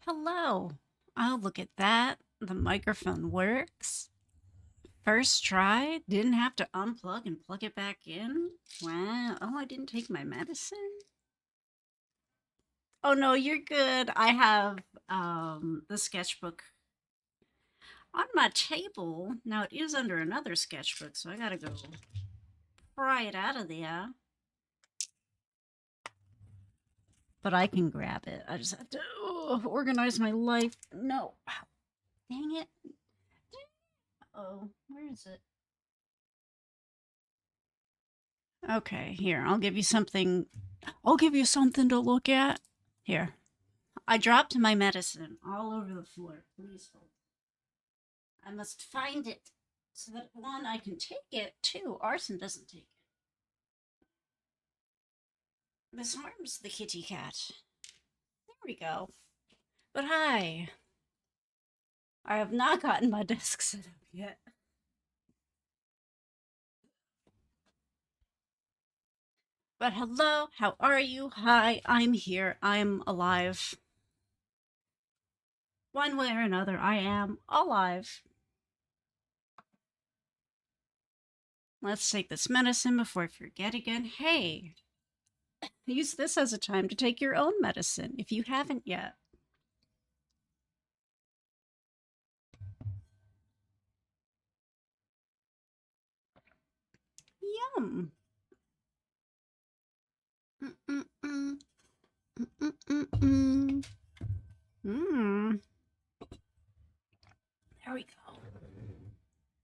Hello. Oh, look at that. The microphone works. First try. Didn't have to unplug and plug it back in. Wow. Oh, I didn't take my medicine. Oh no, you're good. I have the sketchbook on my table. Now it is under another sketchbook, so I gotta go pry it out of there. But I can grab it. I just have to organize my life. No. Dang it. Oh, where is it? Okay, here, I'll give you something. I'll give you something to look at. Here. I dropped my medicine all over the floor. Please hold. I must find it so that one, I can take it. Two, Arson doesn't take it. This harms the kitty cat. There we go. But hi. I have not gotten my desk set up yet. But hello, how are you? Hi, I'm here. I'm alive. One way or another, I am alive. Let's take this medicine before I forget again. Hey, use this as a time to take your own medicine if you haven't yet. Yum. Mm-mm-mm. Mm-mm-mm-mm. Mm. There we go.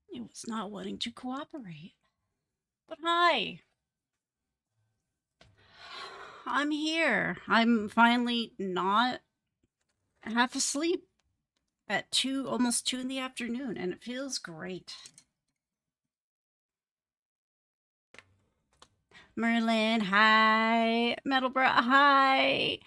It was not wanting to cooperate. But hi. I'm here. I'm finally not half asleep at almost 2 in the afternoon, and it feels great. Merlin, hi. Metalbra, hi.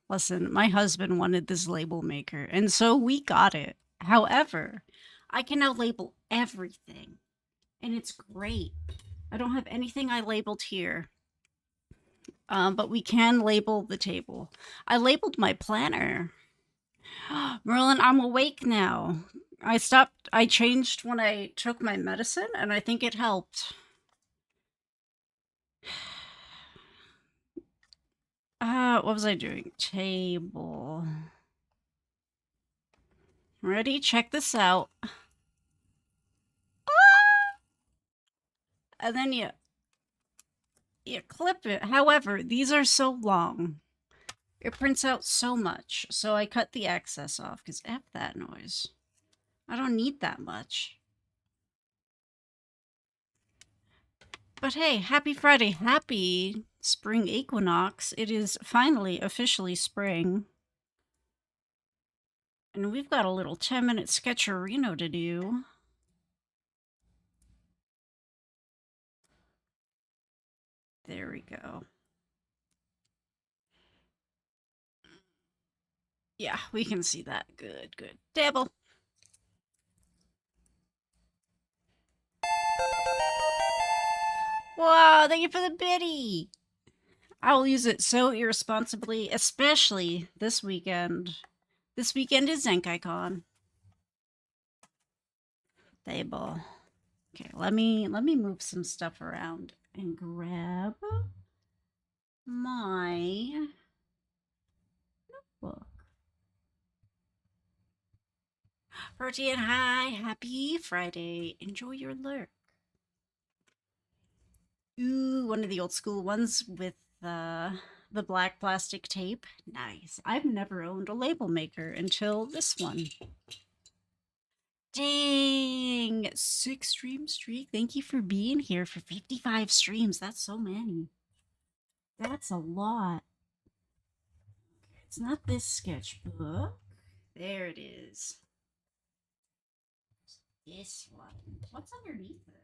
Listen, my husband wanted this label maker, and so we got it. However, I can now label everything, and it's great. I don't have anything I labeled here, but we can label the table. I labeled my planner. Merlin, I'm awake now. I changed when I took my medicine, and I think it helped. What was I doing? Table. Ready? Check this out. And then you clip it. However, these are so long. It prints out so much. So I cut the excess off because F that noise. I don't need that much. But hey, happy Friday. Happy spring equinox. It is finally officially spring. And we've got a little 10-minute sketcherino to do. There we go. Yeah, we can see that. Good, good. Dabble. Wow, thank you for the biddy. I will use it so irresponsibly, especially this weekend. This weekend is ZenkaiCon. Table. Okay, let me move some stuff around and grab my book. Protein, hi, happy Friday. Enjoy your lurk. Ooh, one of the old school ones with the black plastic tape. Nice. I've never owned a label maker until this one. Dang, 6 stream streak. Thank you for being here for 55 streams. That's so many. That's a lot. It's not this sketchbook. There it is. This one. What's underneath it?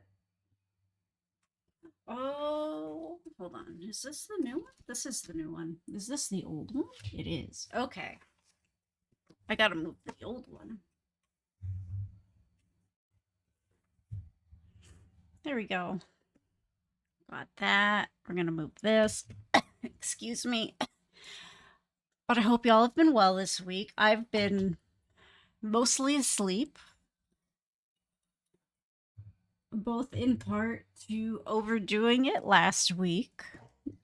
Oh, hold on. Is this the new one? This is the new one. Is this the old one? It is. Okay. I gotta move the old one. There we go. Got that. We're gonna move this. Excuse me. But I hope y'all have been well this week. I've been mostly asleep, both in part to overdoing it last week.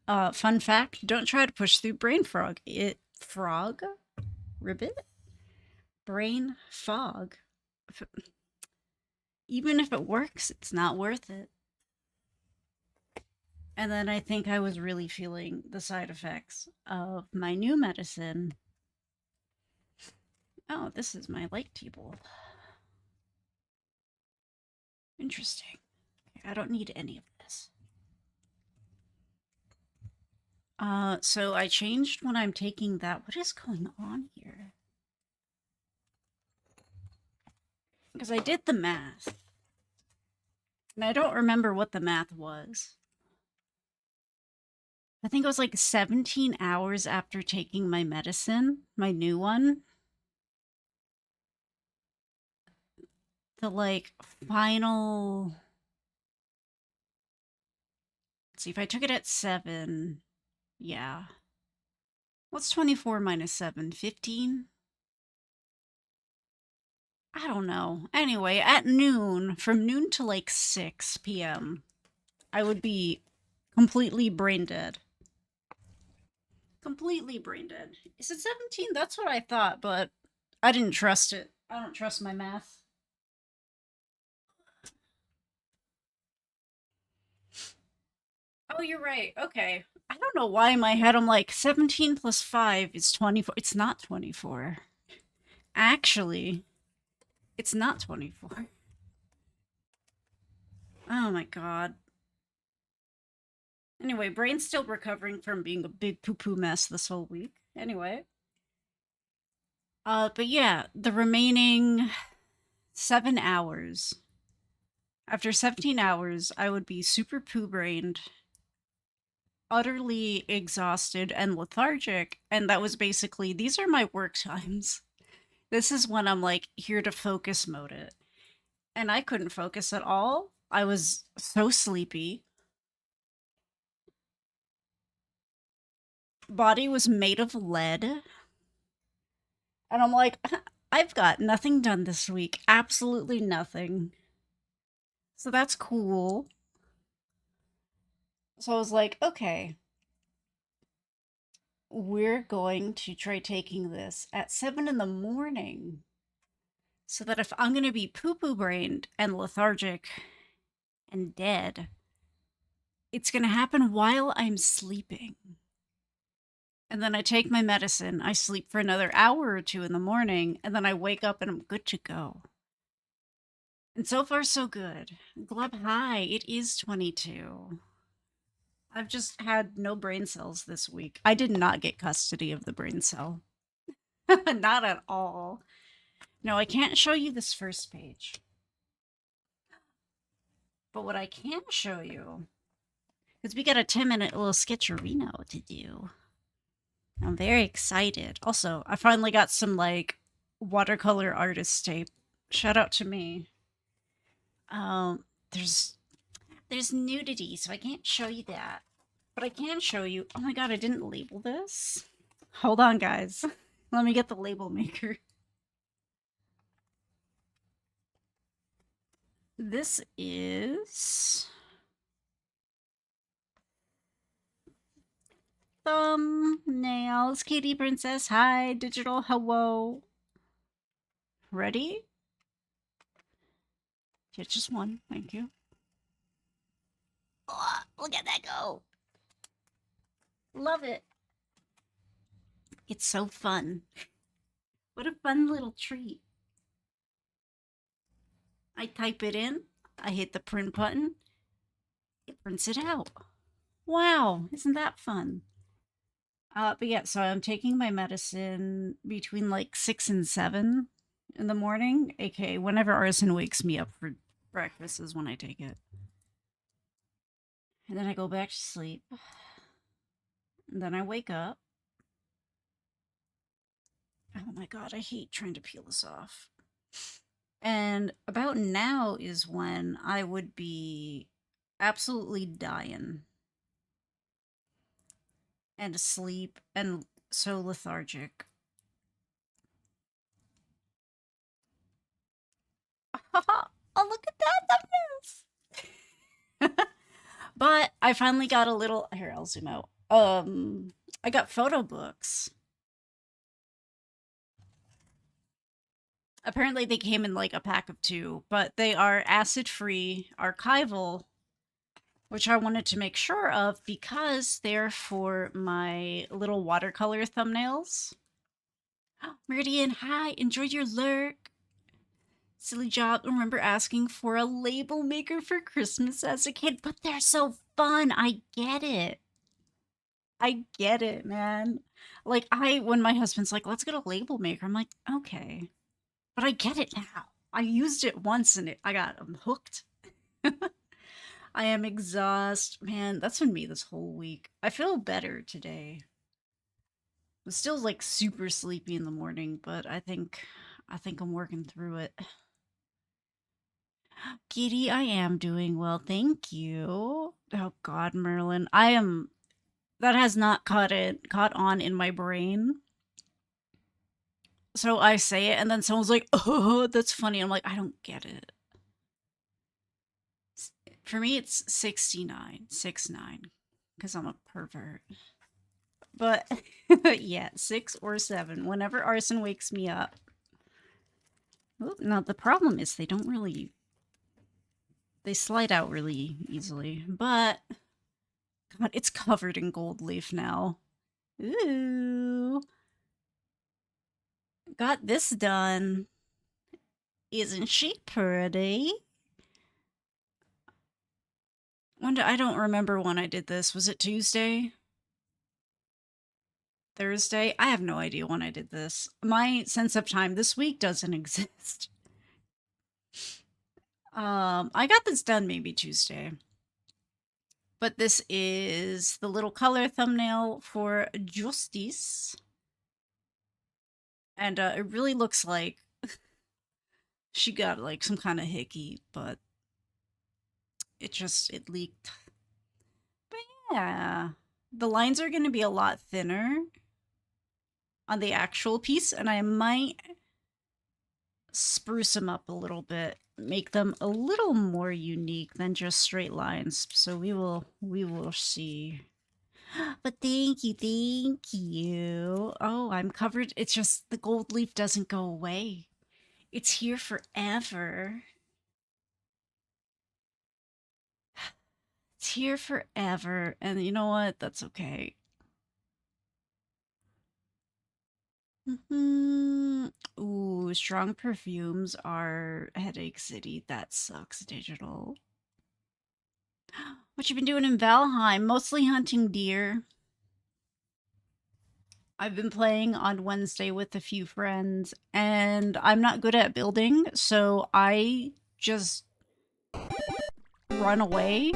Fun fact, don't try to push through brain frog. Frog? Ribbit? Brain fog. Even if it works, it's not worth it. And then I think I was really feeling the side effects of my new medicine. Oh, this is my light table. Interesting. I don't need any of this. So I changed when I'm taking that. What is going on here? Because I did the math. And I don't remember what the math was. I think it was like 17 hours after taking my medicine, my new one. The like final. Let's see, if I took it at 7, yeah. What's 24 minus 7? 15? I don't know. Anyway, at noon, from noon to like 6 p.m., I would be completely brain dead. Completely brain dead. Is it 17? That's what I thought, but I didn't trust it. I don't trust my math. Oh, you're right. Okay. I don't know why in my head I'm like 17 plus 5 is 24. It's not 24. Actually, it's not 24. Oh my god. Anyway, brain's still recovering from being a big poo-poo mess this whole week. Anyway. But yeah, the remaining 7 hours. After 17 hours, I would be super poo-brained, utterly exhausted and lethargic, and that was basically, these are my work times. This is when I'm like here to focus mode it. And I couldn't focus at all. I was so sleepy. Body was made of lead. And I'm like, I've got nothing done this week. Absolutely nothing. So that's cool. So I was like, okay, we're going to try taking this at 7 in the morning so that if I'm going to be poo-poo brained and lethargic and dead, it's going to happen while I'm sleeping. And then I take my medicine, I sleep for another hour or two in the morning, and then I wake up and I'm good to go. And so far, so good. Glub hi, it is 22. I've just had no brain cells this week. I did not get custody of the brain cell. Not at all. No, I can't show you this first page. But what I can show you, because we got a 10-minute little sketcherino to do. I'm very excited. Also, I finally got some like watercolor artist tape. Shout out to me. Um, there's nudity, so I can't show you that. But I can show you. Oh my god, I didn't label this. Hold on, guys. Let me get the label maker. This is thumbnails. Katie Princess, hi. Digital, hello. Ready? Yeah, just one. Thank you. Oh, look at that go. Love it. It's so fun. What a fun little treat. I type it in. I hit the print button. It prints it out. Wow, isn't that fun? But yeah, so I'm taking my medicine between like 6 and 7 in the morning, aka whenever Arson wakes me up for breakfast is when I take it. And then I go back to sleep. And then I wake up. Oh my god, I hate trying to peel this off. And about now is when I would be absolutely dying and asleep and so lethargic. Oh, look at that. That moves. But I finally got a little. Here, I'll zoom out. I got photo books. Apparently, they came in like a pack of 2, but they are acid-free, archival, which I wanted to make sure of because they're for my little watercolor thumbnails. Meridian, hi, enjoyed your lurk. Silly job. Remember asking for a label maker for Christmas as a kid, but they're so fun. I get it. I get it, man. Like, when my husband's like, let's get a label maker, I'm like, okay. But I get it now. I used it once and I got hooked. I am exhausted. Man, that's been me this whole week. I feel better today. I'm still like super sleepy in the morning, but I think I'm working through it. Kitty, I am doing well, thank you. Oh God, Merlin, that has not caught on in my brain. So I say it, and then someone's like, "Oh, that's funny." I'm like, I don't get it. For me, it's 69, 69, because I'm a pervert. But yeah, 6 or 7. Whenever Arson wakes me up. Ooh, now the problem is they slide out really easily. But God, it's covered in gold leaf now. Ooh. Got this done. Isn't she pretty? I don't remember when I did this. Was it Tuesday? Thursday? I have no idea when I did this. My sense of time this week doesn't exist. I got this done maybe Tuesday. But this is the little color thumbnail for Justice. And it really looks like she got like some kind of hickey, but it leaked. But yeah, the lines are going to be a lot thinner on the actual piece, and I might spruce them up a little bit, make them a little more unique than just straight lines. So we will see. But thank you. Oh, I'm covered. It's just the gold leaf doesn't go away. It's here forever. It's here forever. And you know what? That's okay. Ooh, strong perfumes are Headache City. That sucks, digital. What you been doing in Valheim? Mostly hunting deer. I've been playing on Wednesday with a few friends, and I'm not good at building, so I just run away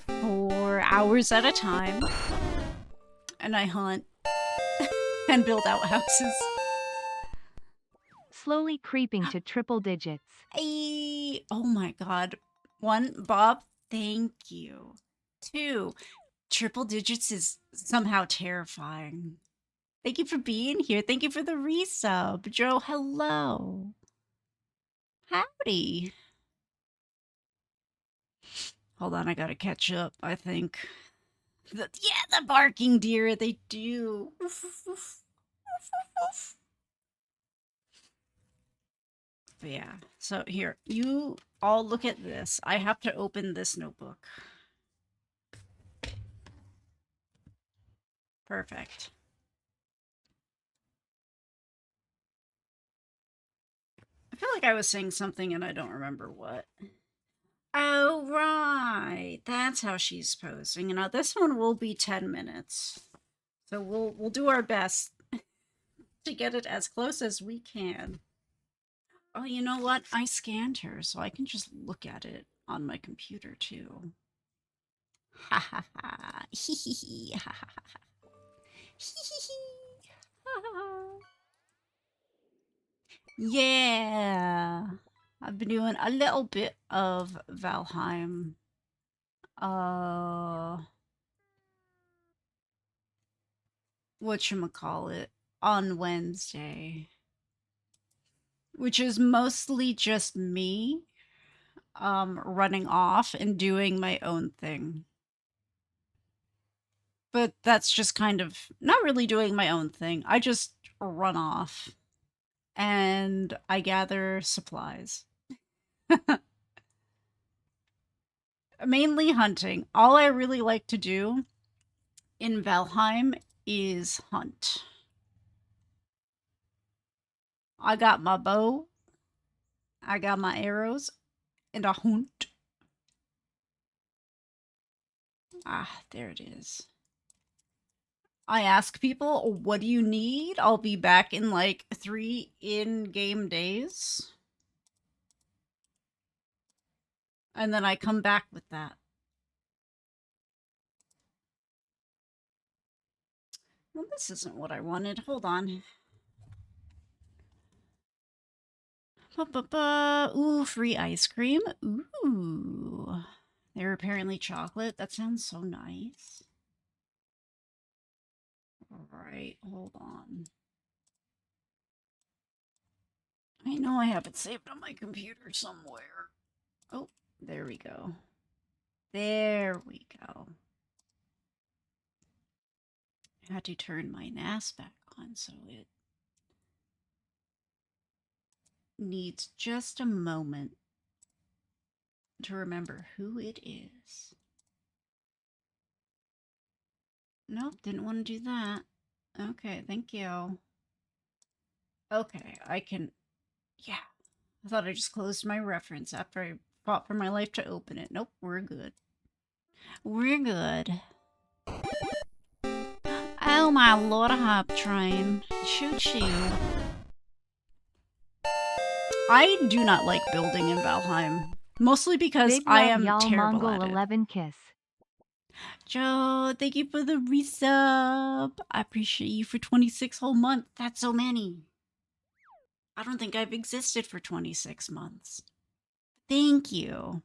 for hours at a time, and I hunt and build outhouses. Slowly creeping to triple digits. Oh my god. 1, Bob, thank you. 2, triple digits is somehow terrifying. Thank you for being here. Thank you for the resub. Joe, hello. Howdy. Hold on, I gotta catch up, I think. Yeah, the barking deer, they do. But yeah, so here, you all look at this. I have to open this notebook. Perfect. I feel like I was saying something and I don't remember what. Oh, right. That's how she's posing. Now this one will be 10 minutes. So we'll do our best to get it as close as we can. Oh, you know what? I scanned her, so I can just look at it on my computer too. Ha ha ha. Hee hee hee. Ha ha ha. Hee hee hee. Ha ha. Yeah. I've been doing a little bit of Valheim. Uh whatchamacallit, on Wednesday, which is mostly just me running off and doing my own thing. But that's just kind of not really doing my own thing. I just run off and I gather supplies. Mainly hunting. All I really like to do in Valheim is hunt. I got my bow, I got my arrows, and I hunt. Ah, there it is. I ask people, what do you need? I'll be back in like 3 in-game days. And then I come back with that. Well, this isn't what I wanted. Hold on. Ooh, free ice cream. Ooh. They're apparently chocolate. That sounds so nice. All right, hold on. I know I have it saved on my computer somewhere. Oh, there we go. There we go. I had to turn my NAS back on, so it needs just a moment to remember who it is. Nope, didn't want to do that. Okay, thank you. Okay, I can... Yeah. I thought I just closed my reference after I fought for my life to open it. Nope, we're good. We're good. Oh my lord, a hype train. Choo-choo. I do not like building in Valheim. Mostly because Big I love, am y'all. terrible Mongol at it. 11 kiss. Joe, thank you for the resub. I appreciate you for 26 whole months. That's so many. I don't think I've existed for 26 months. Thank you.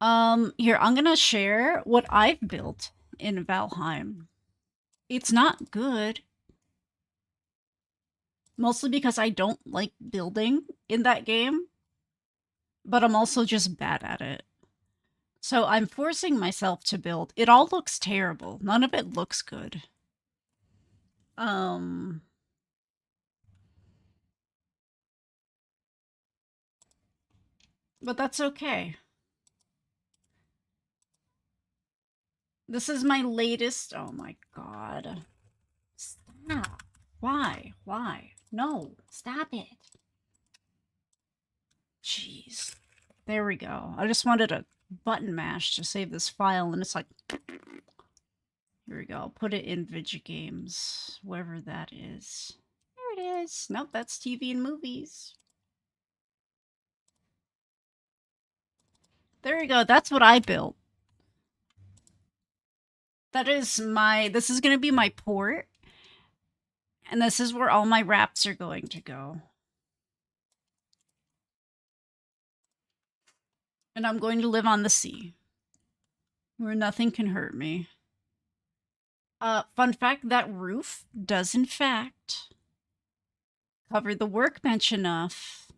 Here, I'm gonna share what I've built in Valheim. It's not good. Mostly because I don't like building in that game. But I'm also just bad at it. So I'm forcing myself to build. It all looks terrible. None of it looks good. But that's okay. This is my latest. Oh my god. Stop. Why? Why? No. Stop it. Jeez. There we go. I just wanted a button mash to save this file, and it's like... Here we go. I'll put it in Vigigames, wherever that is. There it is. Nope, that's TV and movies. There you go. That's what I built. That is my... This is going to be my port. And this is where all my wraps are going to go. And I'm going to live on the sea, where nothing can hurt me. Fun fact, that roof does in fact cover the workbench enough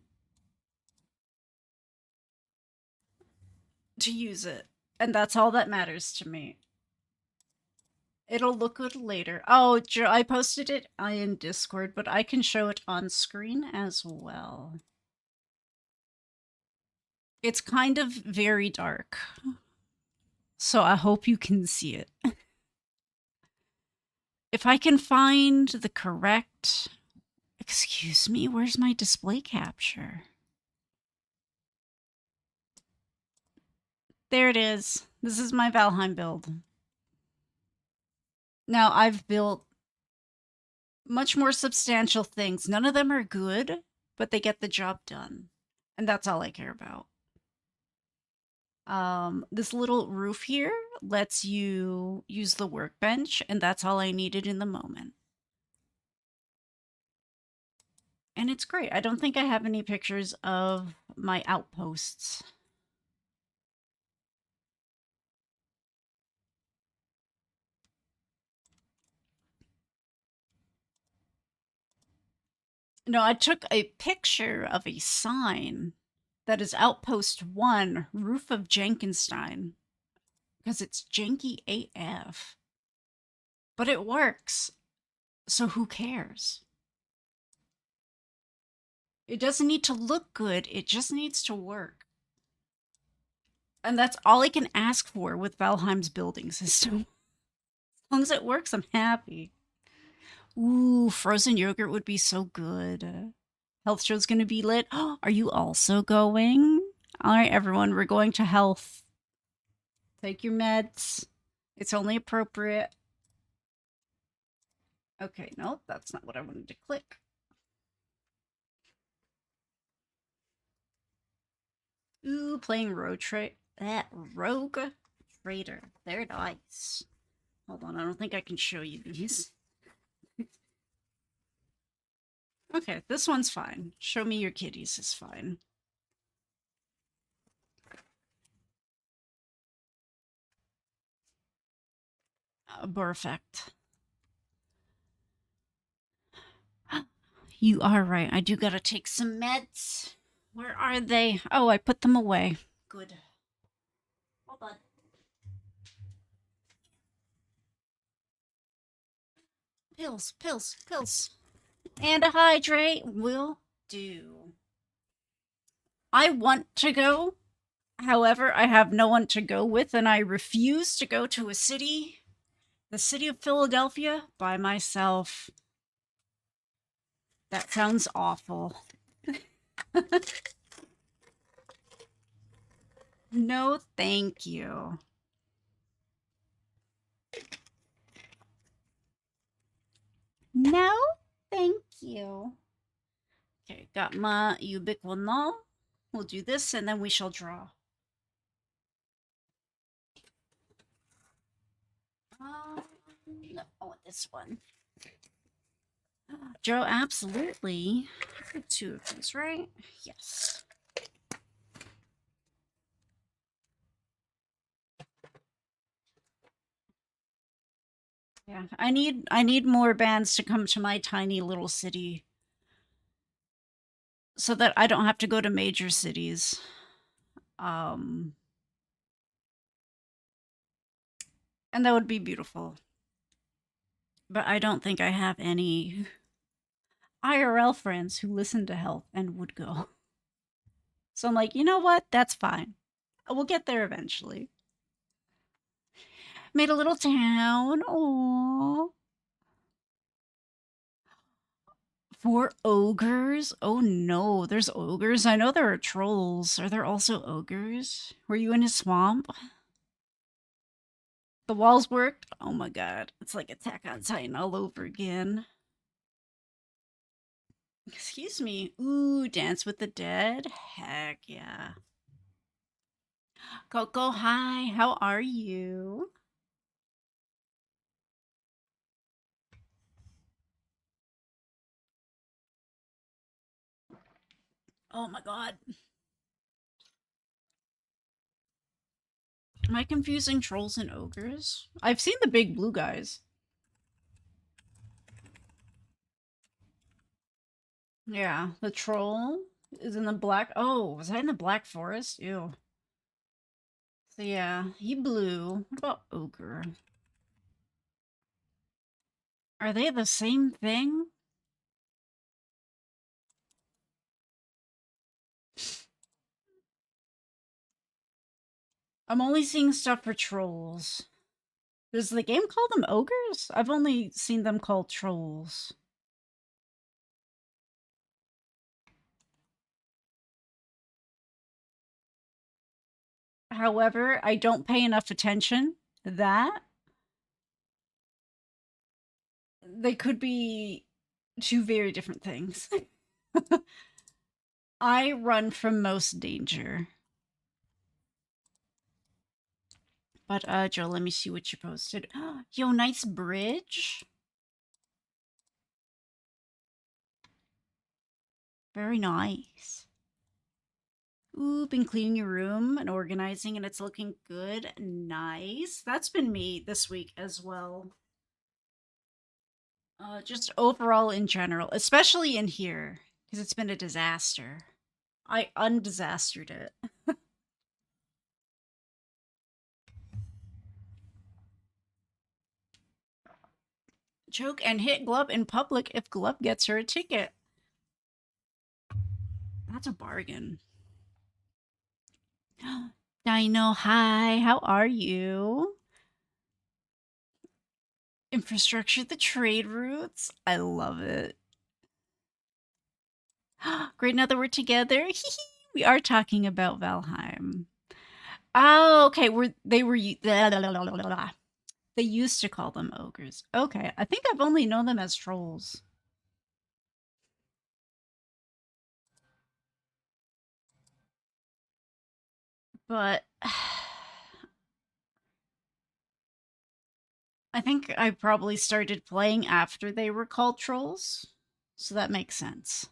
to use it. And that's all that matters to me. It'll look good later. Oh, I posted it in Discord, but I can show it on screen as well. It's kind of very dark, so I hope you can see it. If I can find the correct... Excuse me, where's my display capture? There it is. This is my Valheim build. Now, I've built much more substantial things. None of them are good, but they get the job done. And that's all I care about. This little roof here lets you use the workbench, and that's all I needed in the moment. And it's great. I don't think I have any pictures of my outposts. No, I took a picture of a sign that is Outpost 1, Roof of Jenkinstein, because it's janky AF. But it works, so who cares? It doesn't need to look good, it just needs to work. And that's all I can ask for with Valheim's building system. As long as it works, I'm happy. Ooh, frozen yogurt would be so good. Health show's gonna be lit. Are you also going? All right, everyone, we're going to health. Take your meds. It's only appropriate. Okay, no, that's not what I wanted to click. Ooh, playing Rogue Trader. They're nice. Hold on, I don't think I can show you these. Okay, this one's fine. Show me your kitties is fine. Perfect. You are right. I do gotta take some meds. Where are they? Oh, I put them away. Good. Hold on. Pills, pills, pills. And a hydrate will do. I want to go. However, I have no one to go with, and I refuse to go to the city of Philadelphia, by myself. That sounds awful. No, thank you. No, thank you. Okay, got my ubiquinol. We'll do this, and then we shall draw. No, I want this one. Joe, absolutely. Two of these, right? Yes. Yeah, I need more bands to come to my tiny little city so that I don't have to go to major cities. And that would be beautiful. But I don't think I have any IRL friends who listen to health and would go. So I'm like, you know what? That's fine. We'll get there eventually. Made a little town. Aww. 4 ogres? Oh no, there's ogres. I know there are trolls. Are there also ogres? Were you in a swamp? The walls worked? Oh my god. It's like Attack on Titan all over again. Excuse me. Ooh, Dance with the Dead? Heck yeah. Coco, hi. How are you? Oh my god. Am I confusing trolls and ogres? I've seen the big blue guys. Yeah, the troll is in the black. Oh, was I in the Black Forest? Ew. So yeah, he blue. What about ogre? Are they the same thing? I'm only seeing stuff for trolls. Does the game call them ogres? I've only seen them called trolls. However, I don't pay enough attention to that. They could be two very different things. I run from most danger. But Joe, let me see what you posted. Yo, nice bridge. Very nice. Ooh, been cleaning your room and organizing, and it's looking good. Nice. That's been me this week as well. Just overall in general, especially in here, because it's been a disaster. I undisastered it. Choke and hit Glub in public if Glub gets her a ticket. That's a bargain. Dino, hi, how are you? Infrastructure, the trade routes. I love it. Great now that we're together. We are talking about Valheim. Oh, okay. They used to call them ogres. Okay, I think I've only known them as trolls. But I think I probably started playing after they were called trolls. So that makes sense.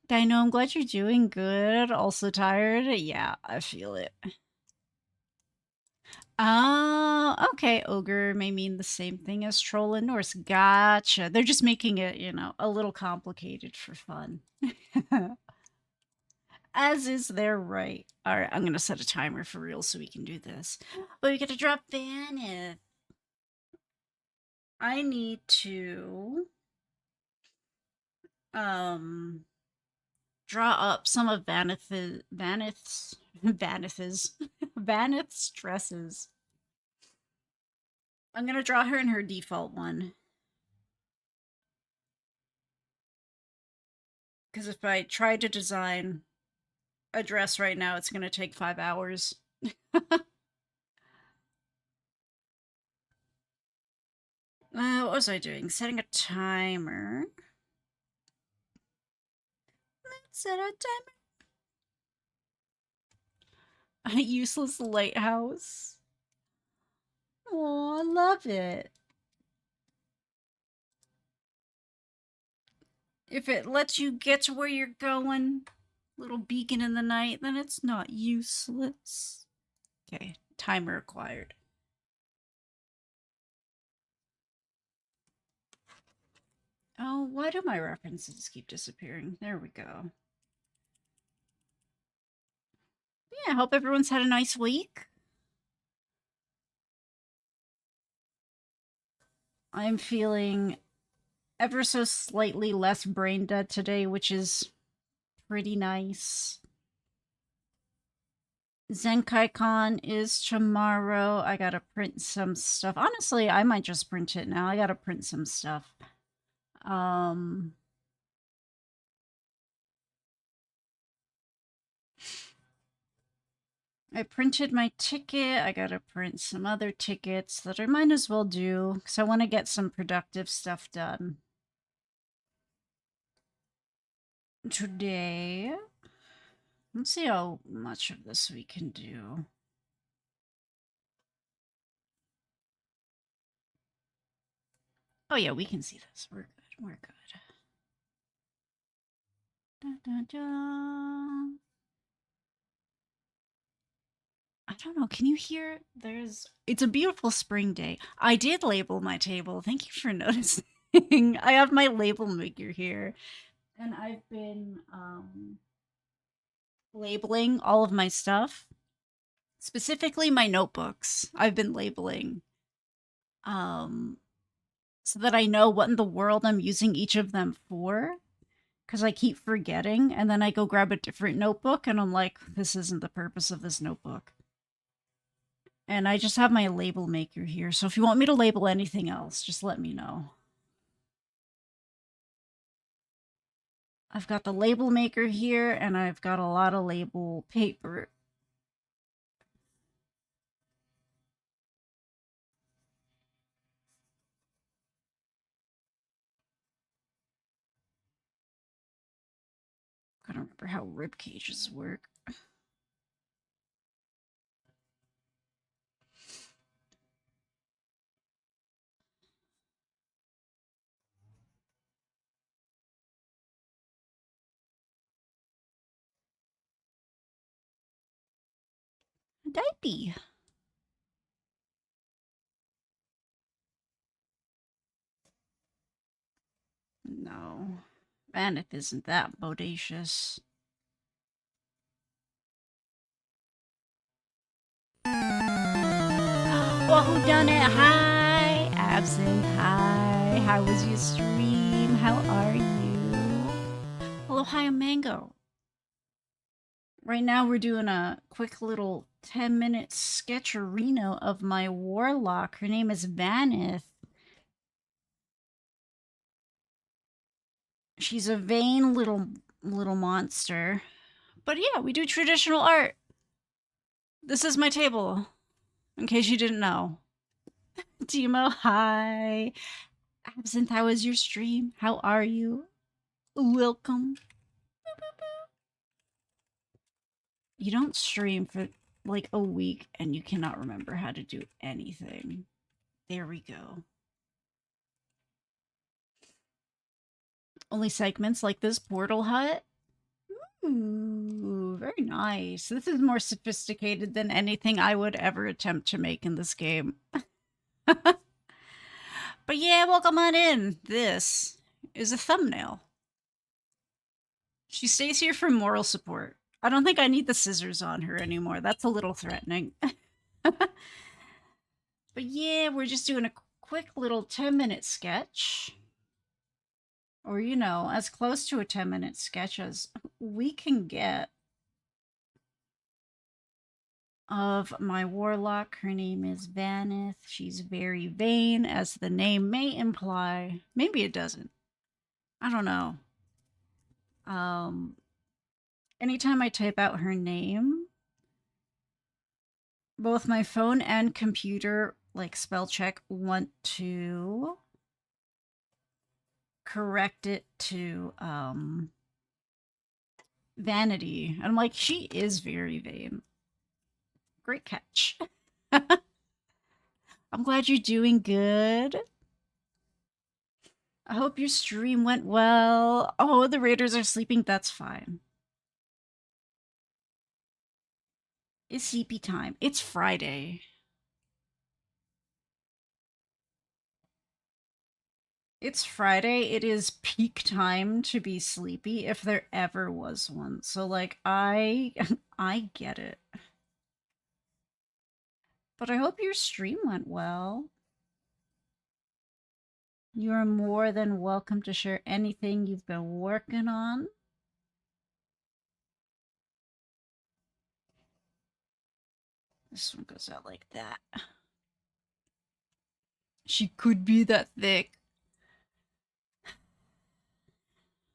Dino, I'm glad you're doing good. Also tired? Yeah, I feel it. Oh, okay. Ogre may mean the same thing as troll in Norse. Gotcha. They're just making it, a little complicated for fun. As is their right. All right, I'm going to set a timer for real so we can do this. But we got to drop Vanith. I need to um draw up some of Vanith's dresses. I'm gonna draw her in her default one. Because if I try to design a dress right now, it's gonna take 5 hours. What was I doing? Setting a timer. Let's set a timer. A useless lighthouse. Oh, I love it. If it lets you get to where you're going, little beacon in the night, then it's not useless. Okay, timer acquired. Oh, why do my references keep disappearing? There we go. Yeah, I hope everyone's had a nice week. I'm feeling ever so slightly less brain dead today, which is pretty nice. ZenkaiCon is tomorrow. I gotta print some stuff. Honestly, I might just print it now. I gotta print some stuff. I printed my ticket. I gotta print some other tickets that I might as well do because I want to get some productive stuff done today. Let's see how much of this we can do. Oh yeah, we can see this. We're good. We're good. Da, da, da. I don't know. Can you hear? It's a beautiful spring day. I did label my table. Thank you for noticing. I have my label maker here, and I've been labeling all of my stuff, specifically my notebooks. I've been labeling um so that I know what in the world I'm using each of them for, because I keep forgetting, and then I go grab a different notebook and I'm like, this isn't the purpose of this notebook. And I just have my label maker here, so if you want me to label anything else, just let me know. I've got the label maker here, and I've got a lot of label paper. I don't remember how rib cages work. Diaper. No. Vanith isn't that bodacious. Well, who done it? Hi, Absinthe. Hi. How was your stream? How are you? Hello, hi, I'm Mango. Right now, we're doing a quick little 10-minute sketcherino of my warlock. Her name is Vanith. She's a vain little monster. But yeah, we do traditional art. This is my table, in case you didn't know. Timo, hi. Absinthe, how is your stream? How are you? Welcome. You don't stream for like a week and you cannot remember how to do anything. There we go. Only segments like this portal hut. Ooh, very nice. This is more sophisticated than anything I would ever attempt to make in this game. But yeah, welcome on in. This is a thumbnail. She stays here for moral support. I don't think I need the scissors on her anymore. That's a little threatening. But yeah, we're just doing a quick little 10-minute sketch. Or, you know, as close to a 10-minute sketch as we can get of my warlock. Her name is Vanith. She's very vain, as the name may imply. Maybe it doesn't. I don't know. Anytime I type out her name, both my phone and computer, like spell check, want to correct it to vanity. And I'm like, she is very vain. Great catch. I'm glad you're doing good. I hope your stream went well. Oh, the Raiders are sleeping. That's fine. It's sleepy time. It's Friday. It's Friday. It is peak time to be sleepy if there ever was one. So like I I get it. But I hope your stream went well. You are more than welcome to share anything you've been working on. This one goes out like that. She could be that thick.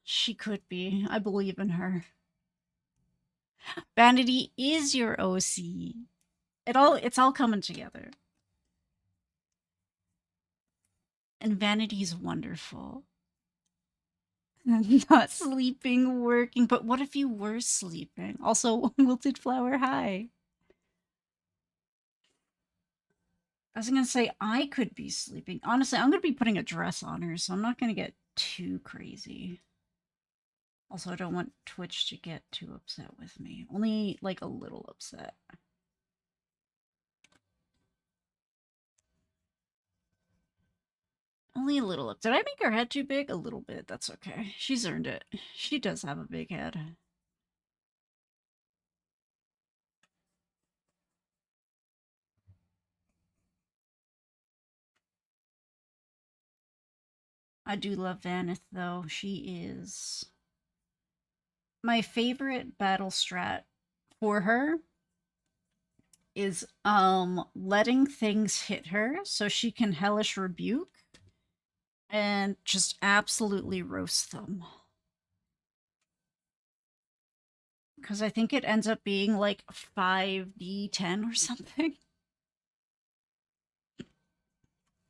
She could be. I believe in her. Vanity is your OC. It's all coming together. And Vanity's wonderful. Not sleeping, working, but what if you were sleeping? Also, Wilted Flower, hi. I was gonna say I could be sleeping. Honestly, I'm gonna be putting a dress on her, so I'm not gonna get too crazy. Also, I don't want Twitch to get too upset with me. Only like a little upset. Only a little. Did I make her head too big? A little bit. That's okay. She's earned it. She does have a big head. I do love Vanith, though. She is my favorite battle strat for her is letting things hit her so she can hellish rebuke and just absolutely roast them. Because I think it ends up being like 5d10 or something.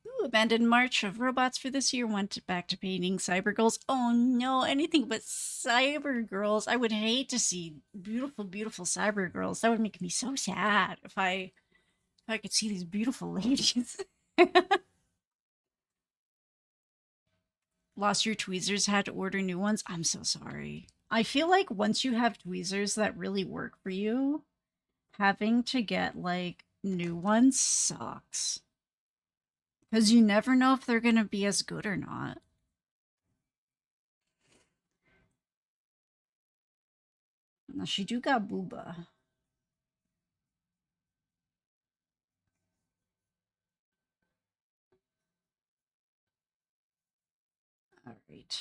Ooh, abandoned march of robots for this year. Went back to painting cyber girls. Oh no, anything but cyber girls. I would hate to see beautiful, beautiful cyber girls. That would make me so sad if I could see these beautiful ladies. Lost your tweezers, had to order new ones. I'm so sorry. I feel like once you have tweezers that really work for you, having to get like new ones sucks. Because you never know if they're going to be as good or not. Now she do got booba. All right.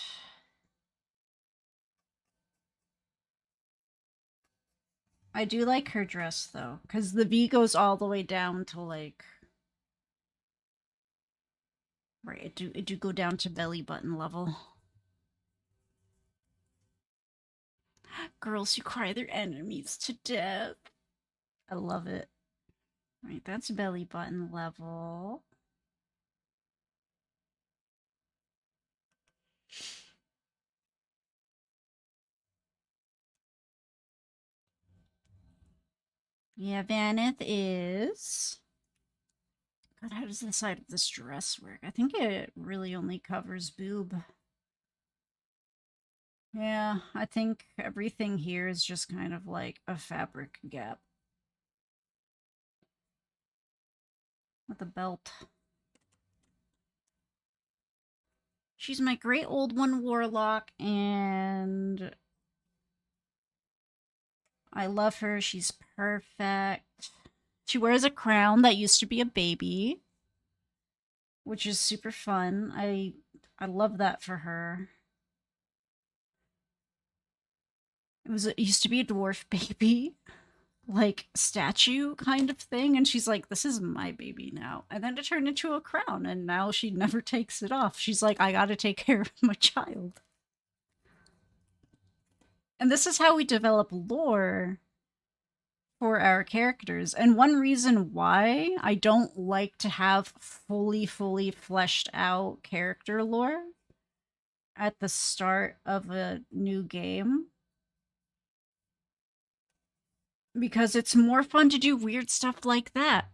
I do like her dress though, because the V goes all the way down to like. Right, it do go down to belly button level. Girls who cry their enemies to death. I love it. Right, that's belly button level. Yeah, Vaneth is. God, how does the side of this dress work? I think it really only covers boob. Yeah, I think everything here is just kind of like a fabric gap. With a belt. She's my great old one warlock, and I love her. She's perfect. She wears a crown that used to be a baby, which is super fun. I love that for her. It used to be a dwarf baby, like statue kind of thing, and she's like, "This is my baby now." And then it turned into a crown, and now she never takes it off. She's like, "I got to take care of my child." And this is how we develop lore for our characters. And one reason why I don't like to have fully fleshed out character lore at the start of a new game, because it's more fun to do weird stuff like that.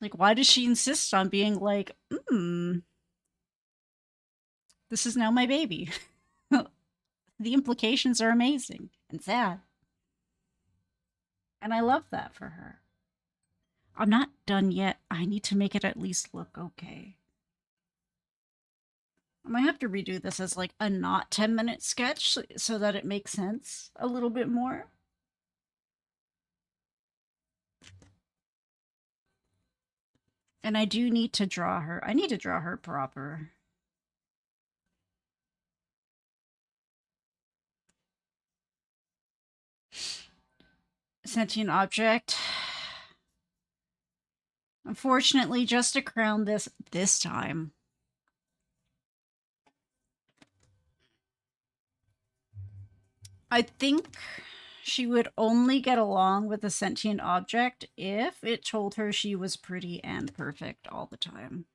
Like, why does she insist on being like, this is now my baby? The implications are amazing and sad. And I love that for her. I'm not done yet. I need to make it at least look okay. I might have to redo this as like a not 10-minute sketch so that it makes sense a little bit more. And I do need to draw her. I need to draw her proper. Sentient object. Unfortunately, just a crown this time. I think she would only get along with a sentient object if it told her she was pretty and perfect all the time.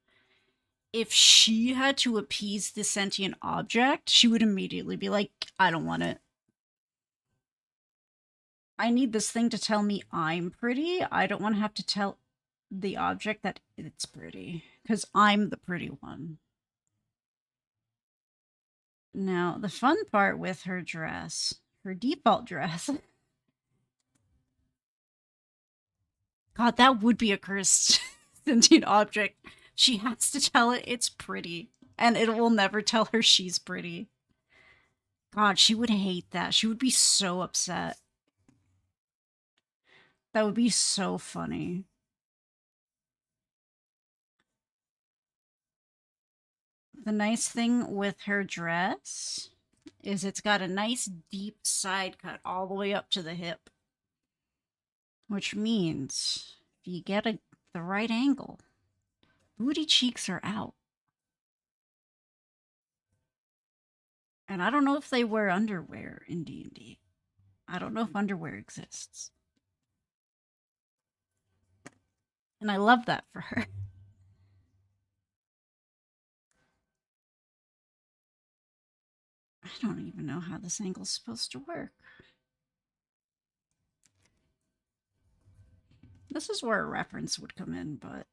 If she had to appease the sentient object, she would immediately be like, I don't want it. I need this thing to tell me I'm pretty. I don't want to have to tell the object that it's pretty, because I'm the pretty one. Now, the fun part with her dress, her default dress. God, that would be a cursed sentient object. She has to tell it it's pretty, and it will never tell her she's pretty. God, she would hate that. She would be so upset. That would be so funny. The nice thing with her dress is it's got a nice deep side cut all the way up to the hip. Which means if you get the right angle, booty cheeks are out. And I don't know if they wear underwear in D&D. I don't know if underwear exists. And I love that for her. I don't even know how this angle's supposed to work. This is where a reference would come in, but...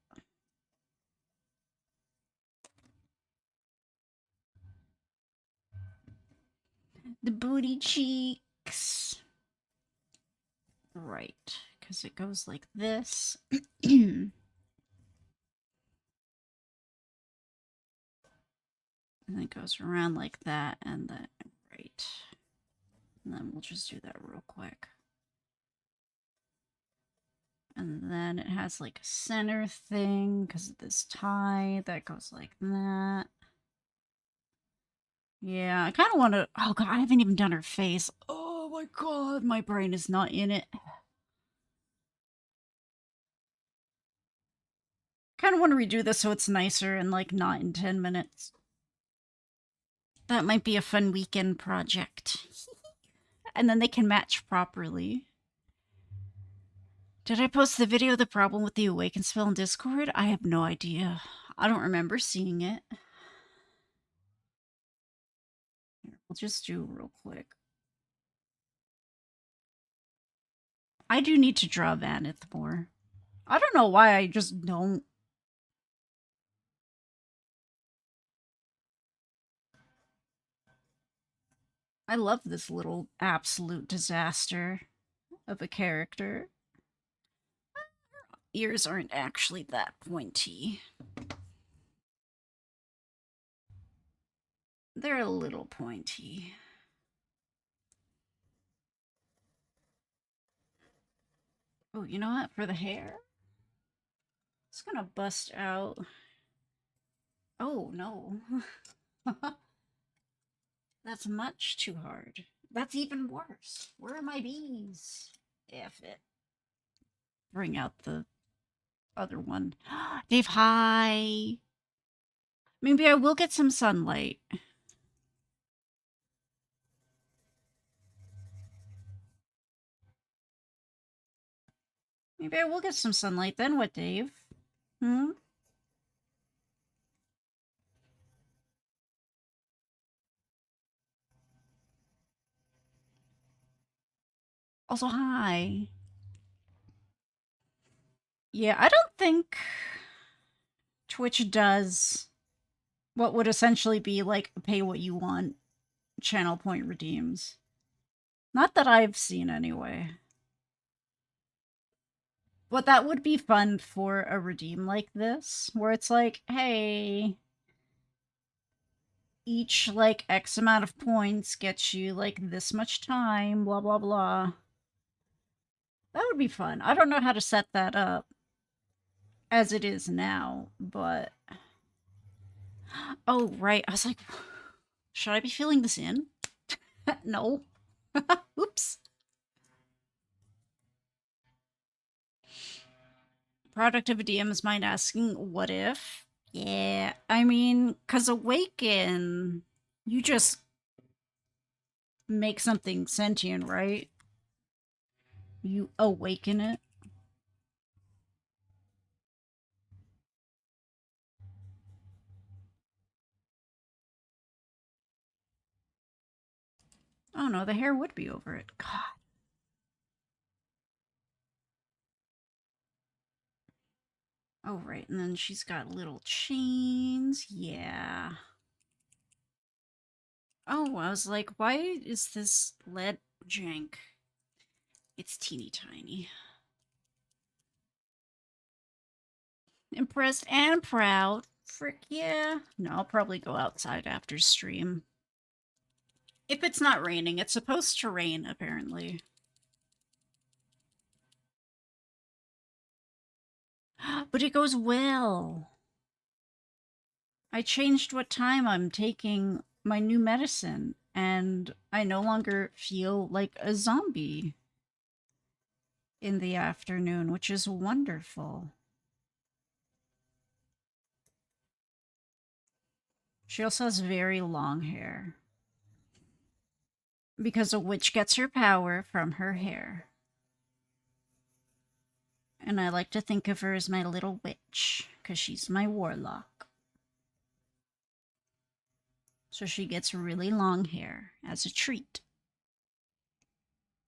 The booty cheeks. Right, because it goes like this. And it goes around like that, and then right. And then we'll just do that real quick. And then it has like a center thing because of this tie that goes like that. Yeah, I kind of want to. Oh god, I haven't even done her face. Oh my god, my brain is not in it. Kind of want to redo this so it's nicer and like not in 10 minutes. That might be a fun weekend project. And then they can match properly. Did I post the video of the problem with the awaken spell in Discord? I have no idea. I don't remember seeing it. Here, we'll just do real quick. I do need to draw Vanith more. I don't know why I just don't. I love this little absolute disaster of a character. Ears aren't actually that pointy. They're a little pointy. Oh, you know what? For the hair, it's gonna bust out. Oh, no. That's much too hard. That's even worse. Where are my bees? F it. Bring out the other one. Dave, hi. Maybe I will get some sunlight. Maybe I will get some sunlight. Then what, Dave? Hmm? Also, hi. Yeah, I don't think Twitch does what would essentially be like pay what you want channel point redeems. Not that I've seen anyway. But that would be fun for a redeem like this, where it's like, hey, each like X amount of points gets you like this much time, blah blah blah. That would be fun. I don't know how to set that up as it is now, but oh right. I was like, should I be filling this in? No. Oops. Product of a DM is mine asking, what if? Yeah, I mean, because Awaken, you just make something sentient, right? You awaken it. Oh no, the hair would be over it. God. Oh, right. And then she's got little chains. Yeah. Oh, I was like, why is this lead jank? It's teeny tiny. Impressed and proud. Frick yeah. No, I'll probably go outside after stream. If it's not raining, it's supposed to rain, apparently. But it goes well. I changed what time I'm taking my new medicine, and I no longer feel like a zombie in the afternoon, which is wonderful. She also has very long hair. Because a witch gets her power from her hair. And I like to think of her as my little witch, because she's my warlock. So she gets really long hair as a treat.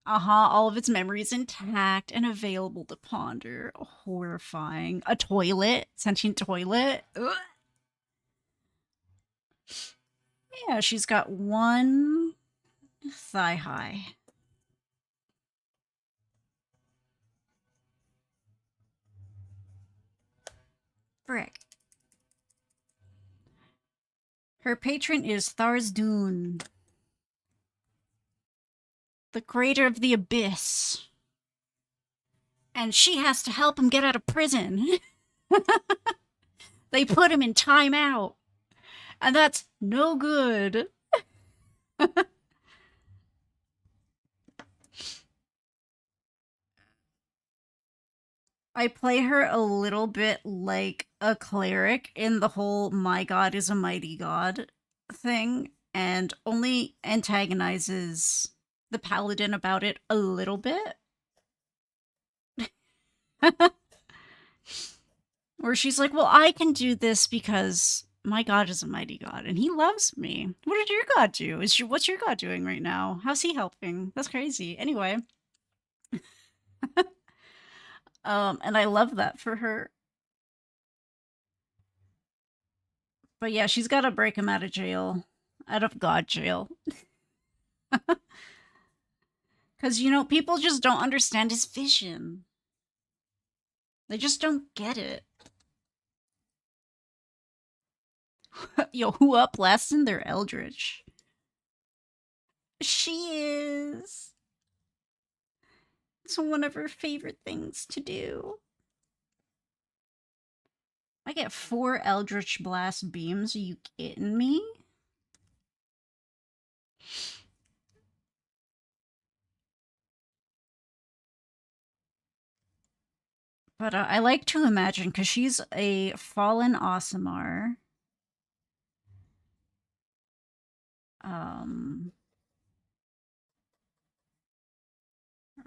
All of its memories intact and available to ponder. Horrifying. A toilet? Sentient toilet? Ugh. Yeah, she's got one thigh high. Frick. Her patron is Tharsdoon. the creator of the Abyss. And she has to help him get out of prison. They put him in timeout. And that's no good. I play her a little bit like a cleric in the whole my god is a mighty god thing, and only antagonizes the paladin about it a little bit. Where she's like, well, I can do this because my god is a mighty god and he loves me. What did your god do? What's your god doing right now? How's he helping? That's crazy. Anyway. And I love that for her. But yeah, she's got to break him out of jail, out of God jail. Because, you know, people just don't understand his vision. They just don't get it. Yo, who up last in their eldritch? She is. It's one of her favorite things to do. I get 4 Eldritch Blast beams. Are you kidding me? But I like to imagine, because she's a fallen Aasimar.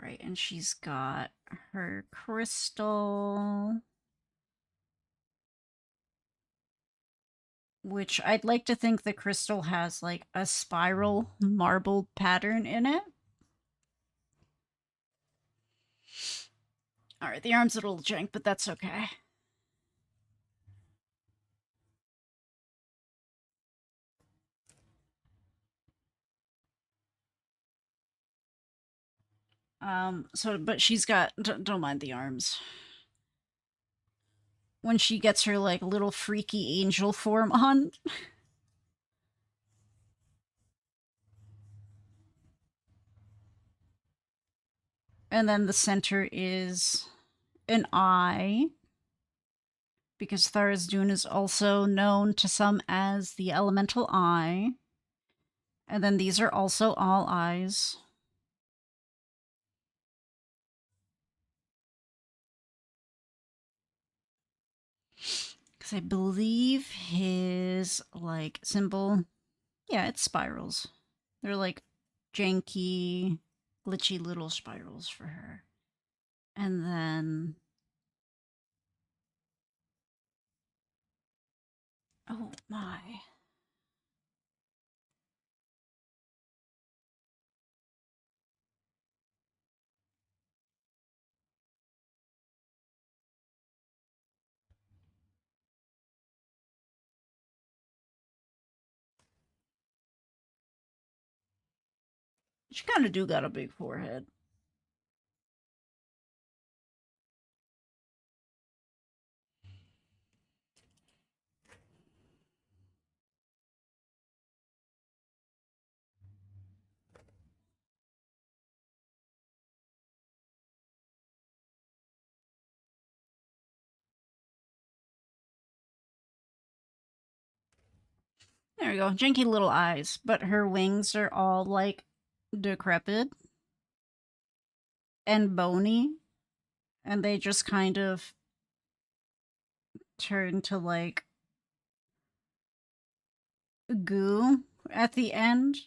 Right, and she's got her crystal, which I'd like to think the crystal has like a spiral marble pattern in it. All right, the arm's a little jank, but that's okay. But she's got, don't mind the arms. When she gets her like little freaky angel form on. And then the center is an eye, because Tharizdun is also known to some as the elemental eye. And then these are also all eyes. Because I believe his, like, symbol, yeah, it's spirals. They're like janky, glitchy little spirals for her. And then, oh my. She kind of do got a big forehead. There we go. Janky little eyes. But her wings are all like decrepit and bony. And they just kind of turn to like goo at the end.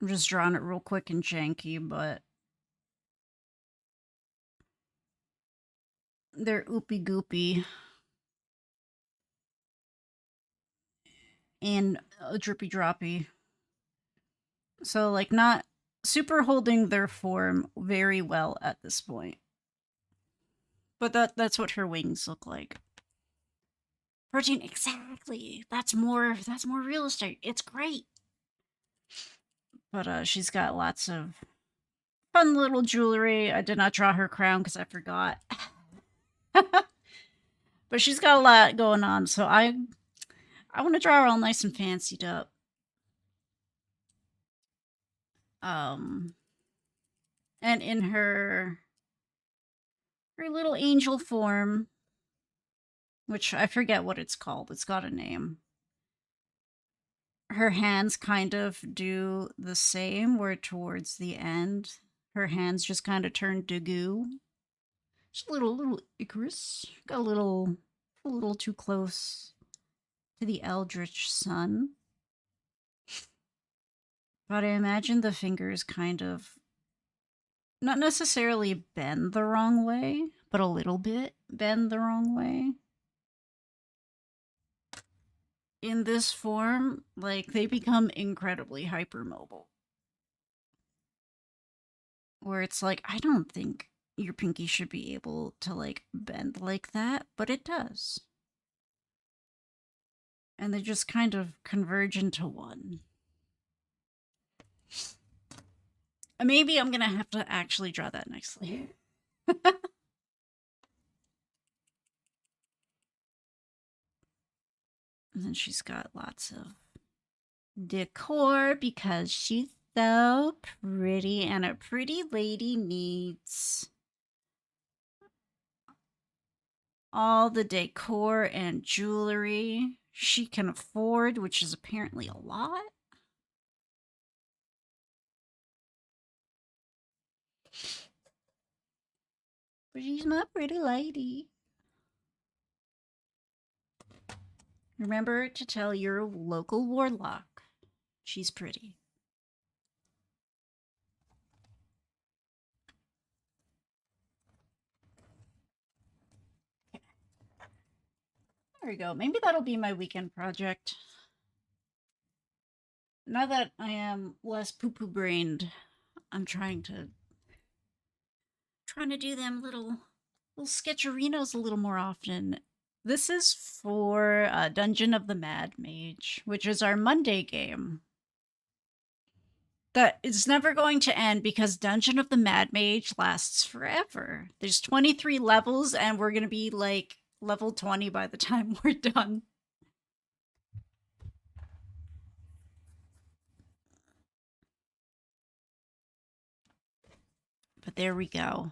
I'm just drawing it real quick and janky, but they're oopy goopy and drippy droppy. So, like, not super holding their form very well at this point. But that's what her wings look like. Protein, exactly. That's more real estate. It's great. But she's got lots of fun little jewelry. I did not draw her crown because I forgot. But she's got a lot going on, so I want to draw her all nice and fancied up. Um, and in her little angel form, which I forget what it's called. It's got a name. Her hands kind of do the same, where towards the end, her hands just kind of turn to goo. Just a little Icarus. Got a little too close to the eldritch sun. But I imagine the fingers kind of not necessarily bend the wrong way, but a little bit bend the wrong way. In this form, like, they become incredibly hypermobile. Where it's like, I don't think your pinky should be able to, like, bend like that, but it does. And they just kind of converge into one. Maybe I'm gonna have to actually draw that nicely. And then she's got lots of decor because she's so pretty, and a pretty lady needs all the decor and jewelry she can afford, which is apparently a lot. But she's my pretty lady. Remember to tell your local warlock she's pretty. There we go. Maybe that'll be my weekend project. Now that I am less poo-poo brained, I'm trying to do them little sketcherinos a little more often. This is for Dungeon of the Mad Mage, which is our Monday game. That is never going to end because Dungeon of the Mad Mage lasts forever. There's 23 levels, and we're going to be like level 20 by the time we're done. But there we go.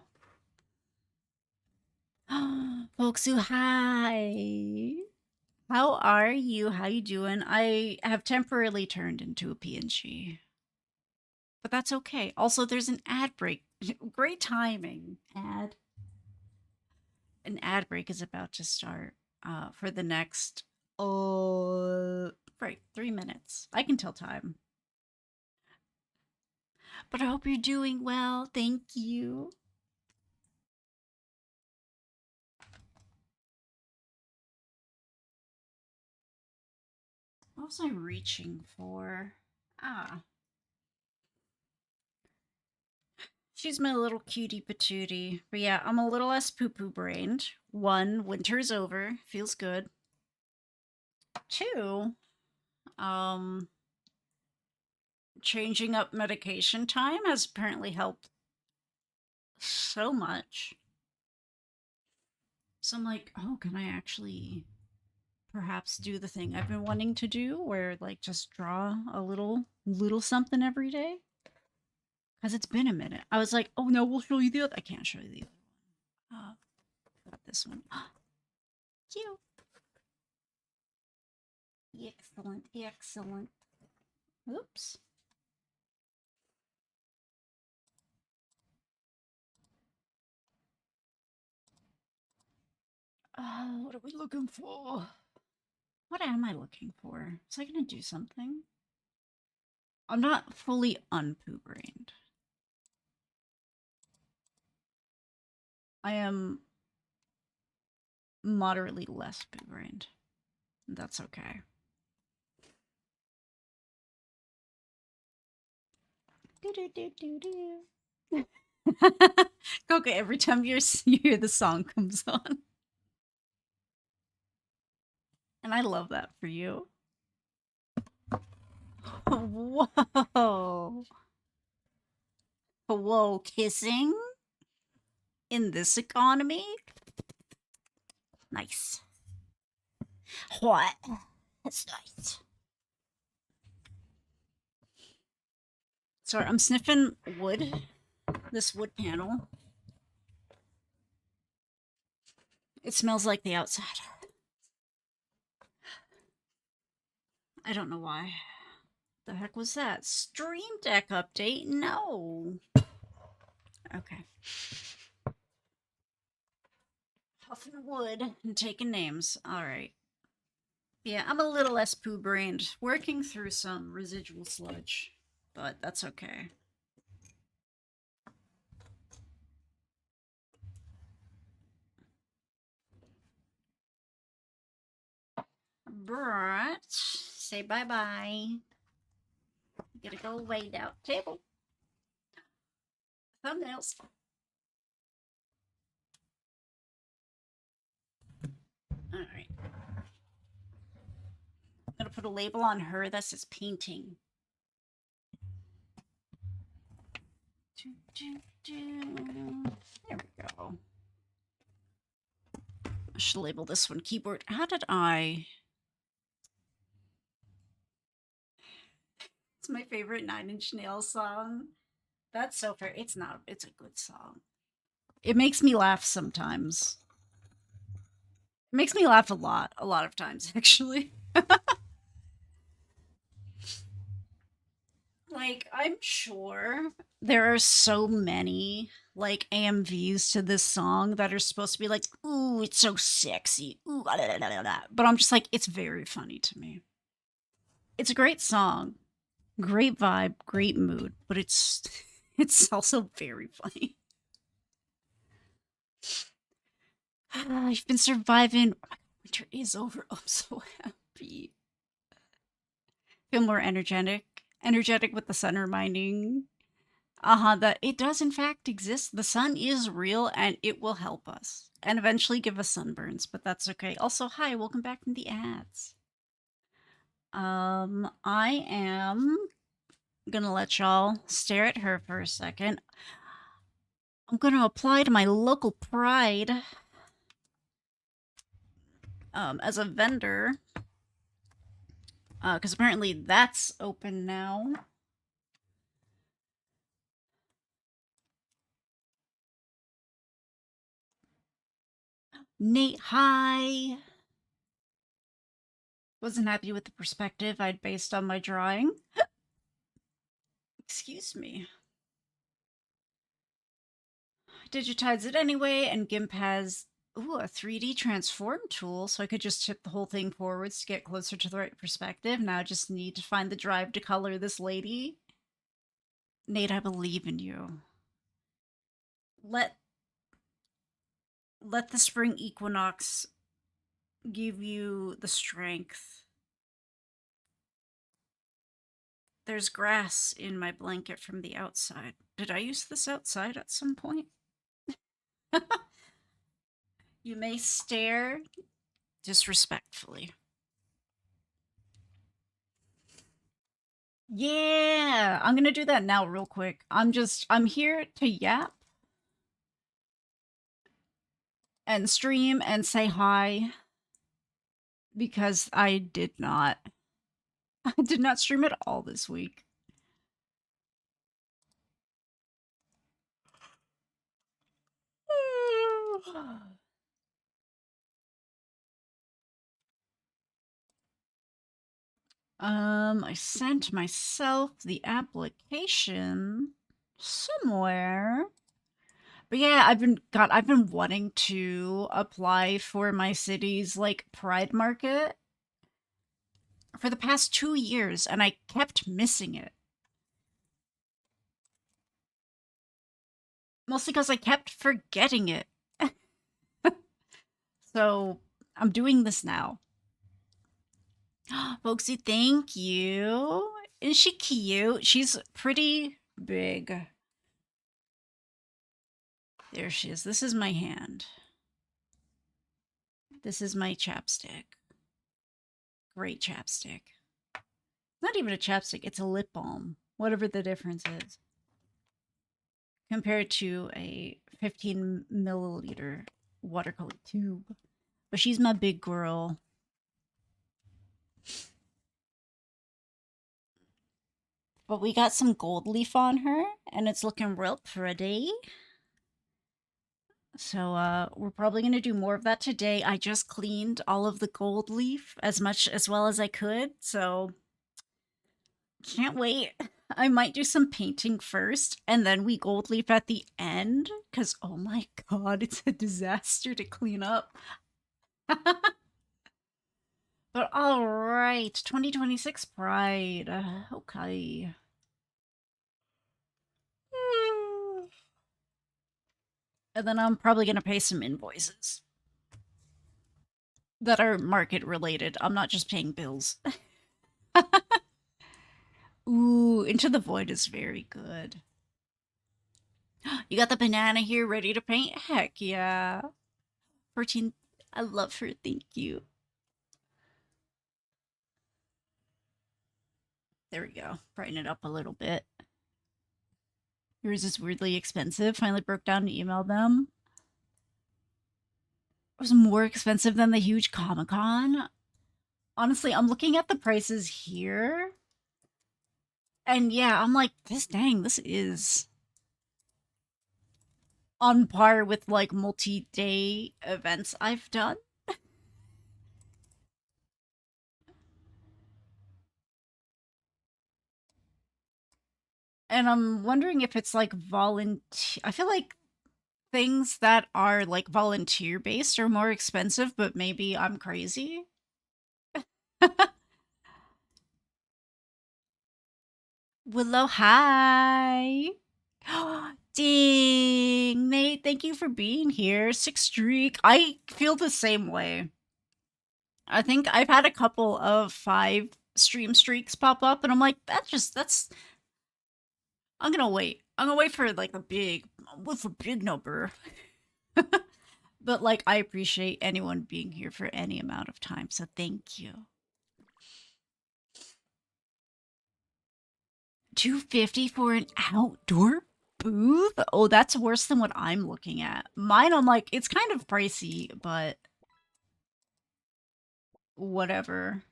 Folksu, hi. How are you? How you doing? I have temporarily turned into a PNG. But that's okay. Also, there's an ad break. Great timing. An ad break is about to start for the next right, 3 minutes. I can tell time. But I hope you're doing well. Thank you. What was I reaching for? Ah. She's my little cutie patootie. But yeah, I'm a little less poo-poo brained. 1, winter's over. Feels good. 2, um, changing up medication time has apparently helped so much. So I'm like, oh, can I actually perhaps do the thing I've been wanting to do, where like just draw a little something every day? Because it's been a minute. I was like, oh no, we'll show you the other. I can't show you the other one. Got this one. Cute. Excellent, excellent. Oops. What are we looking for? What am I looking for? Is I gonna do something? I'm not fully unpoo brained. I am moderately less poo brained. That's okay. Okay, every time you hear the song comes on. And I love that for you. Whoa. Whoa, kissing? In this economy? Nice. What? That's nice. Sorry, I'm sniffing wood. This wood panel. It smells like the outside. I don't know why. The heck was that? Stream Deck update? No. Okay. Huffing wood and taking names. Alright. Yeah, I'm a little less poo-brained. Working through some residual sludge. But that's okay. But say bye-bye. Gotta go lay down. Table. Thumbnails. Alright. I'm gonna put a label on her that says painting. There we go. I should label this one keyboard. How did I? It's my favorite Nine Inch Nails song. That's so fair. It's not. It's a good song. It makes me laugh sometimes. It makes me laugh a lot of times, actually. Like, I'm sure there are so many, like, AMVs to this song that are supposed to be like, ooh, it's so sexy. Ooh, blah, blah, blah, blah. But I'm just like, it's very funny to me. It's a great song. Great vibe, great mood, but it's it's also very funny. I've been surviving. Oh my God, winter is over. I'm so happy. Feel more energetic with the sun reminding that it does in fact exist. The sun is real and it will help us and eventually give us sunburns, but that's okay. Also, hi, welcome back from the ads. I am gonna let y'all stare at her for a second. I'm gonna apply to my local pride as a vendor because apparently that's open now. Nate, hi. Wasn't happy with the perspective I'd based on my drawing. Excuse me. Digitize it anyway, and GIMP has a 3D transform tool, so I could just tip the whole thing forwards to get closer to the right perspective. Now I just need to find the drive to color this lady. Nate, I believe in you. Let the spring equinox give you the strength. There's grass in my blanket from the outside. Did I use this outside at some point? You may stare disrespectfully. Yeah, I'm gonna do that now real quick. I'm here to yap and stream and say hi because I did not stream at all this week. I sent myself the application somewhere. But yeah, I've been wanting to apply for my city's like Pride Market for the past 2 years and I kept missing it. Mostly because I kept forgetting it. So I'm doing this now. Folksy, thank you. Is she cute? She's pretty big. There she is. This is my hand. This is my chapstick. Great chapstick. Not even a chapstick, it's a lip balm. Whatever the difference is. Compared to a 15 milliliter watercolor tube. But she's my big girl. But we got some gold leaf on her, and it's looking real pretty. So we're probably going to do more of that today. I just cleaned all of the gold leaf as well as I could, so can't wait. I might do some painting first, and then we gold leaf at the end, because oh my god, it's a disaster to clean up. But alright, 2026 Pride. Okay. And then I'm probably going to pay some invoices that are market related. I'm not just paying bills. Ooh, Into the Void is very good. You got the banana here ready to paint? Heck yeah. 14. I love her. Thank you. There we go. Brighten it up a little bit. Yours is weirdly expensive. Finally broke down to email them. It was more expensive than the huge Comic-Con. Honestly, I'm looking at the prices here. And yeah, I'm like, this is on par with like multi-day events I've done. And I'm wondering if it's like volunteer. I feel like things that are like volunteer based are more expensive, but maybe I'm crazy. Willow, hi. Ding, Nate, thank you for being here. 6 streak. I feel the same way. I think I've had a couple of 5 stream streaks pop up, and I'm like, that's. I'm gonna wait. I'm gonna wait for like with a big number. But like, I appreciate anyone being here for any amount of time, so thank you. 250 for an outdoor booth? Oh, that's worse than what I'm looking at. Mine, I'm like, it's kind of pricey, but whatever.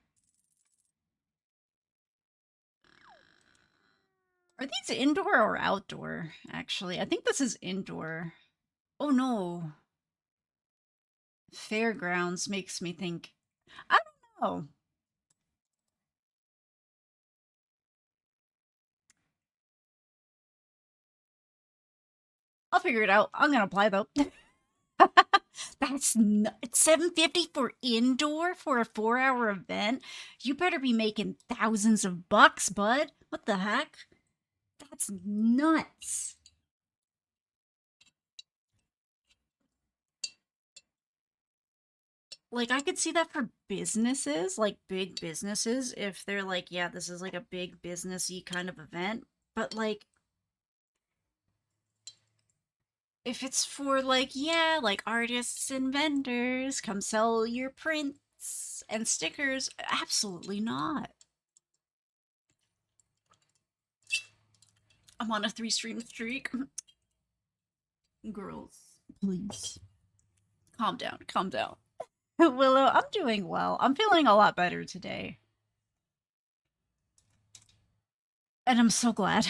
Are these indoor or outdoor, actually? I think this is indoor. Oh no. Fairgrounds makes me think. I don't know. I'll figure it out. I'm gonna apply though. It's 750 for indoor for a 4-hour event. You better be making thousands of bucks, bud. What the heck? That's nuts. Like, I could see that for businesses, like big businesses, if they're like, yeah, this is like a big businessy kind of event. But like, if it's for like, yeah, like artists and vendors, come sell your prints and stickers, absolutely not. I'm on a 3-stream streak. Girls, please. Calm down, calm down. Willow, I'm doing well. I'm feeling a lot better today. And I'm so glad.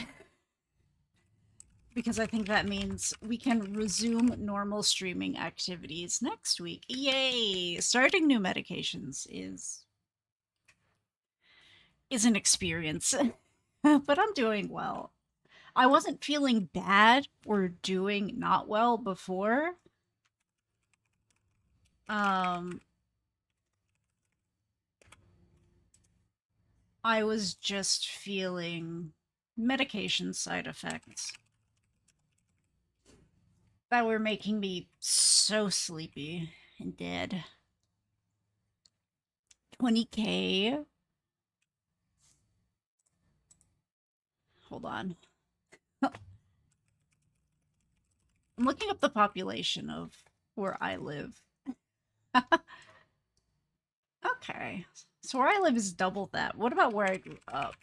Because I think that means we can resume normal streaming activities next week. Yay! Starting new medications is an experience. But I'm doing well. I wasn't feeling bad or doing not well before. I was just feeling medication side effects that were making me so sleepy and dead. 20K. Hold on. I'm looking up the population of where I live. Okay. So where I live is double that. What about where I grew up?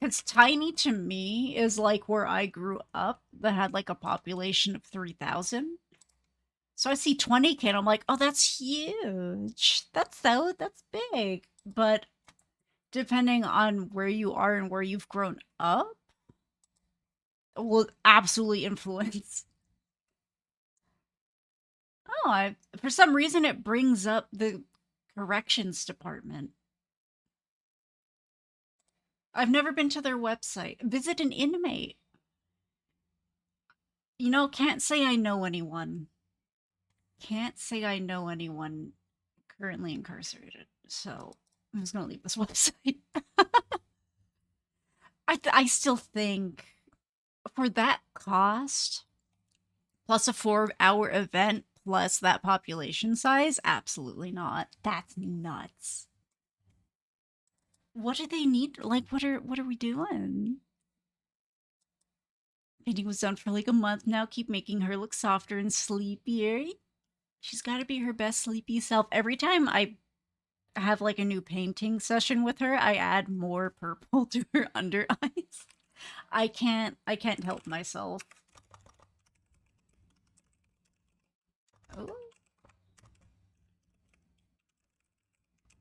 Because tiny to me is like where I grew up that had like a population of 3,000. So I see 20K and I'm like, oh, that's huge. That's big. But depending on where you are and where you've grown up, will absolutely influence. Oh, for some reason it brings up the corrections department. I've never been to their website. Visit an inmate. You know, can't say I know anyone. Can't say I know anyone currently incarcerated. So I'm just gonna leave this website. I still think for that cost, plus a 4-hour event, plus that population size, absolutely not. That's nuts. What do they need? Like, what are we doing? Painting was done for like a month now. Keep making her look softer and sleepier. She's got to be her best sleepy self. Every time I have like a new painting session with her, I add more purple to her under eyes. I can't help myself. Oh.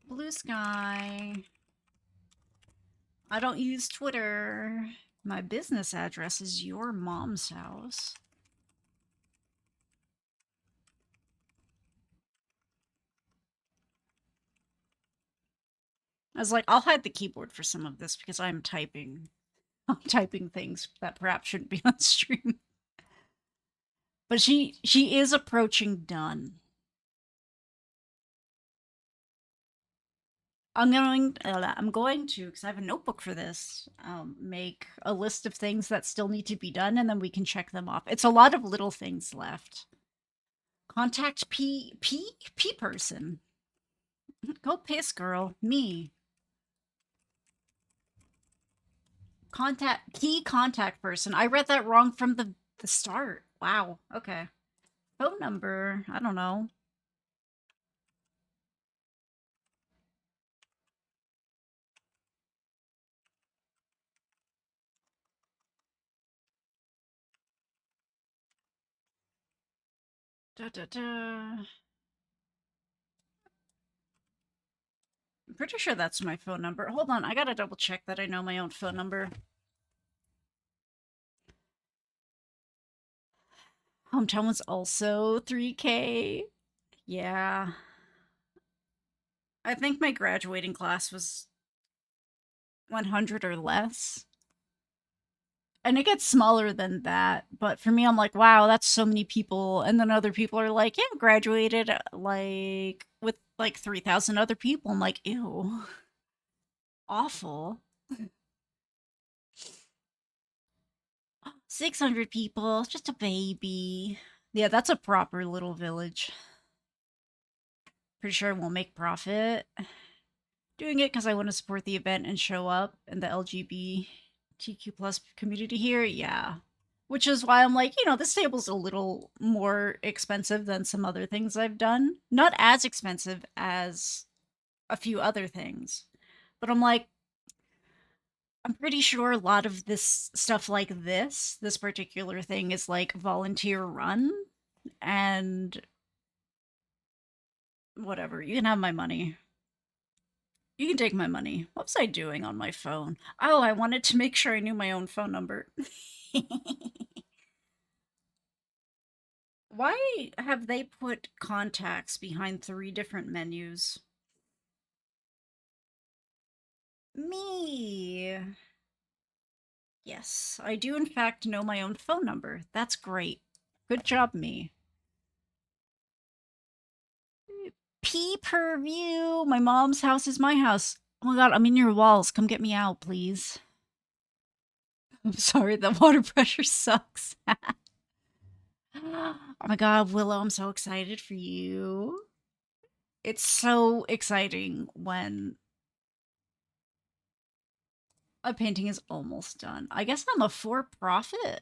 Blue sky. I don't use Twitter. My business address is your mom's house. I was like, I'll hide the keyboard for some of this because I'm typing. I'm typing things that perhaps shouldn't be on stream. But she is approaching done. I'm going to, because I have a notebook for this, make a list of things that still need to be done, and then we can check them off. It's a lot of little things left. Contact P person. Go piss, girl. Me. Key contact person. I read that wrong from the start. Wow. Okay. Phone number. I don't know. Da, da, da. I'm pretty sure that's my phone number. Hold on, I gotta double check that I know my own phone number. Hometown was also 3K. Yeah. I think my graduating class was 100 or less. And it gets smaller than that. But for me, I'm like, wow, that's so many people. And then other people are like, yeah, graduated like with like 3,000 other people. I'm like, ew. Awful. 600 people, just a baby. Yeah, that's a proper little village. Pretty sure it won't make profit. Doing it because I want to support the event and show up in the LGBTQ plus community here. Yeah. Which is why I'm like, this table's a little more expensive than some other things I've done. Not as expensive as a few other things. But I'm like, I'm pretty sure a lot of this stuff like this particular thing is like volunteer run. And whatever, you can have my money. You can take my money. What was I doing on my phone? Oh, I wanted to make sure I knew my own phone number. Why have they put contacts behind 3 different menus? Me. Yes, I do in fact know my own phone number. That's great. Good job, me. Pee per view. My mom's house is my house. Oh my god, I'm in your walls. Come get me out, please. I'm sorry, the water pressure sucks. Oh my god, Willow, I'm so excited for you. It's so exciting when a painting is almost done. I guess I'm a for-profit.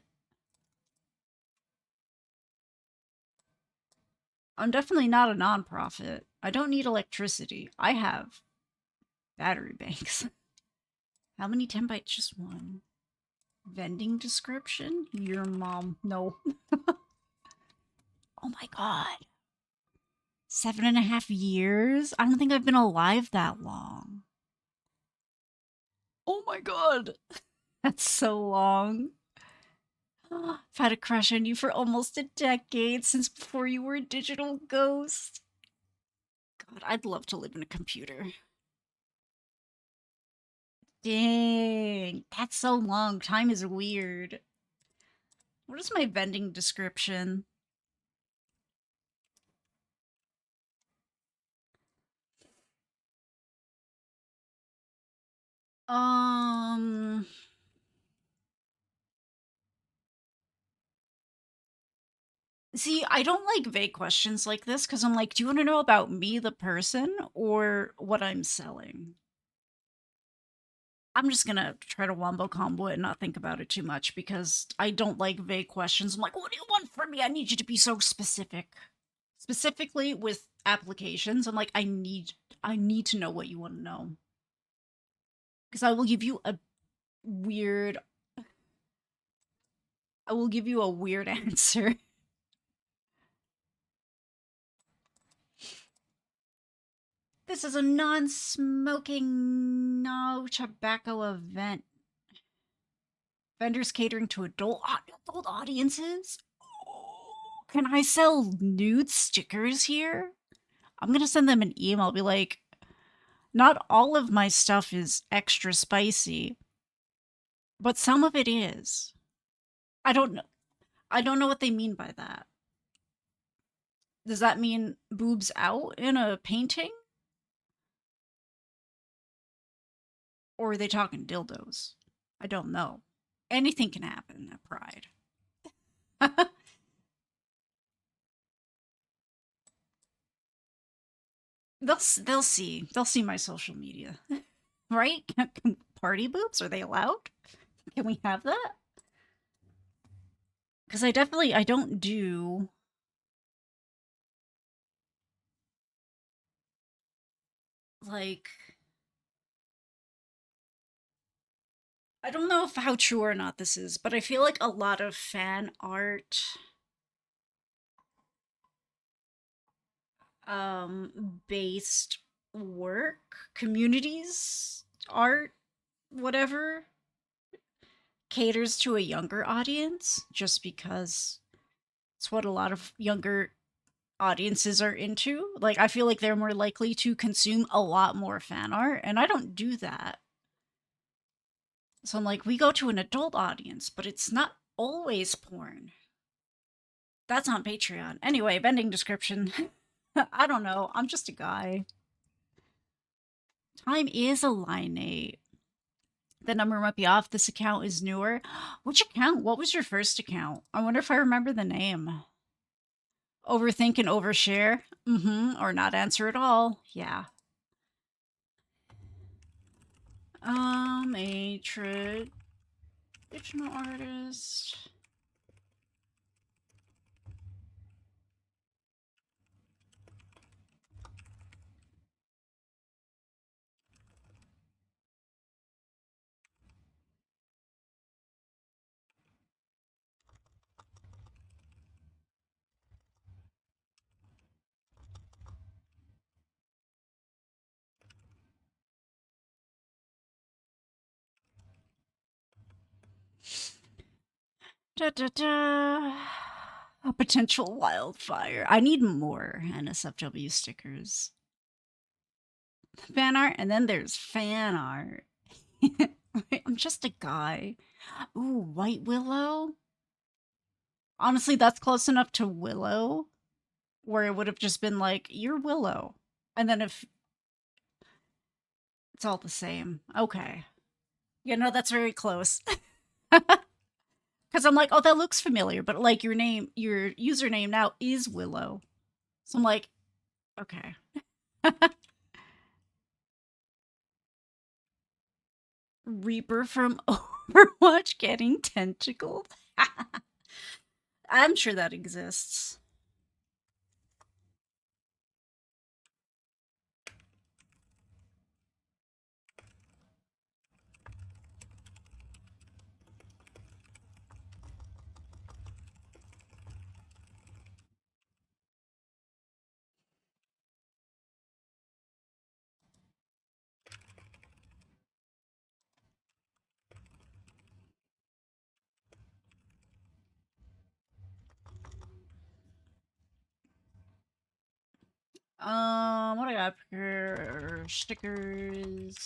I'm definitely not a non-profit. I don't need electricity. I have battery banks. How many 10 bytes? Just one. Vending description? Your mom. No. Oh my god. 7.5 years? I don't think I've been alive that long. Oh my god. That's so long. I've had a crush on you for almost a decade, since before you were a digital ghost. God, I'd love to live in a computer. Dang, that's so long. Time is weird. What is my vending description? Um, See, I don't like vague questions like this because I'm like, do you want to know about me, the person, or what I'm selling? I'm just gonna try to wombo combo it and not think about it too much because I don't like vague questions. I'm like, what do you want from me? I need you to be so specific. Specifically with applications, I'm like, I need to know what you want to know. Because weird I will give you a weird answer. This is a non-smoking, no tobacco event. Vendors catering to adult audiences? Can I sell nude stickers here? I'm gonna send them an email, be like, not all of my stuff is extra spicy, but some of it is. I don't know. I don't know what they mean by that. Does that mean boobs out in a painting? Or are they talking dildos? I don't know. Anything can happen at Pride. They'll see my social media, right? Party boobs, are they allowed? Can we have that? Because I don't do like I don't know if how true or not this is, but I feel like a lot of fan art based work, communities, art, whatever, caters to a younger audience just because it's what a lot of younger audiences are into. Like, I feel like they're more likely to consume a lot more fan art, and I don't do that. So I'm like, we go to an adult audience, but it's not always porn. That's on Patreon. Anyway, vending description. I don't know. I'm just a guy. Time is a lineate. The number might be off. This account is newer. Which account? What was your first account? I wonder if I remember the name. Overthink and overshare? Or not answer at all. Yeah. A traditional artist. Da da da. A potential wildfire. I need more NSFW stickers. Fan art, and then there's fan art. I'm just a guy. Ooh, White Willow? Honestly, that's close enough to Willow, where it would have just been like, you're Willow. And then if it's all the same. Okay. Yeah, no, that's very close. Because I'm like, oh, that looks familiar, but like your username now is Willow. So I'm like, okay. Reaper from Overwatch getting tentacled? I'm sure that exists. What I got here? Stickers.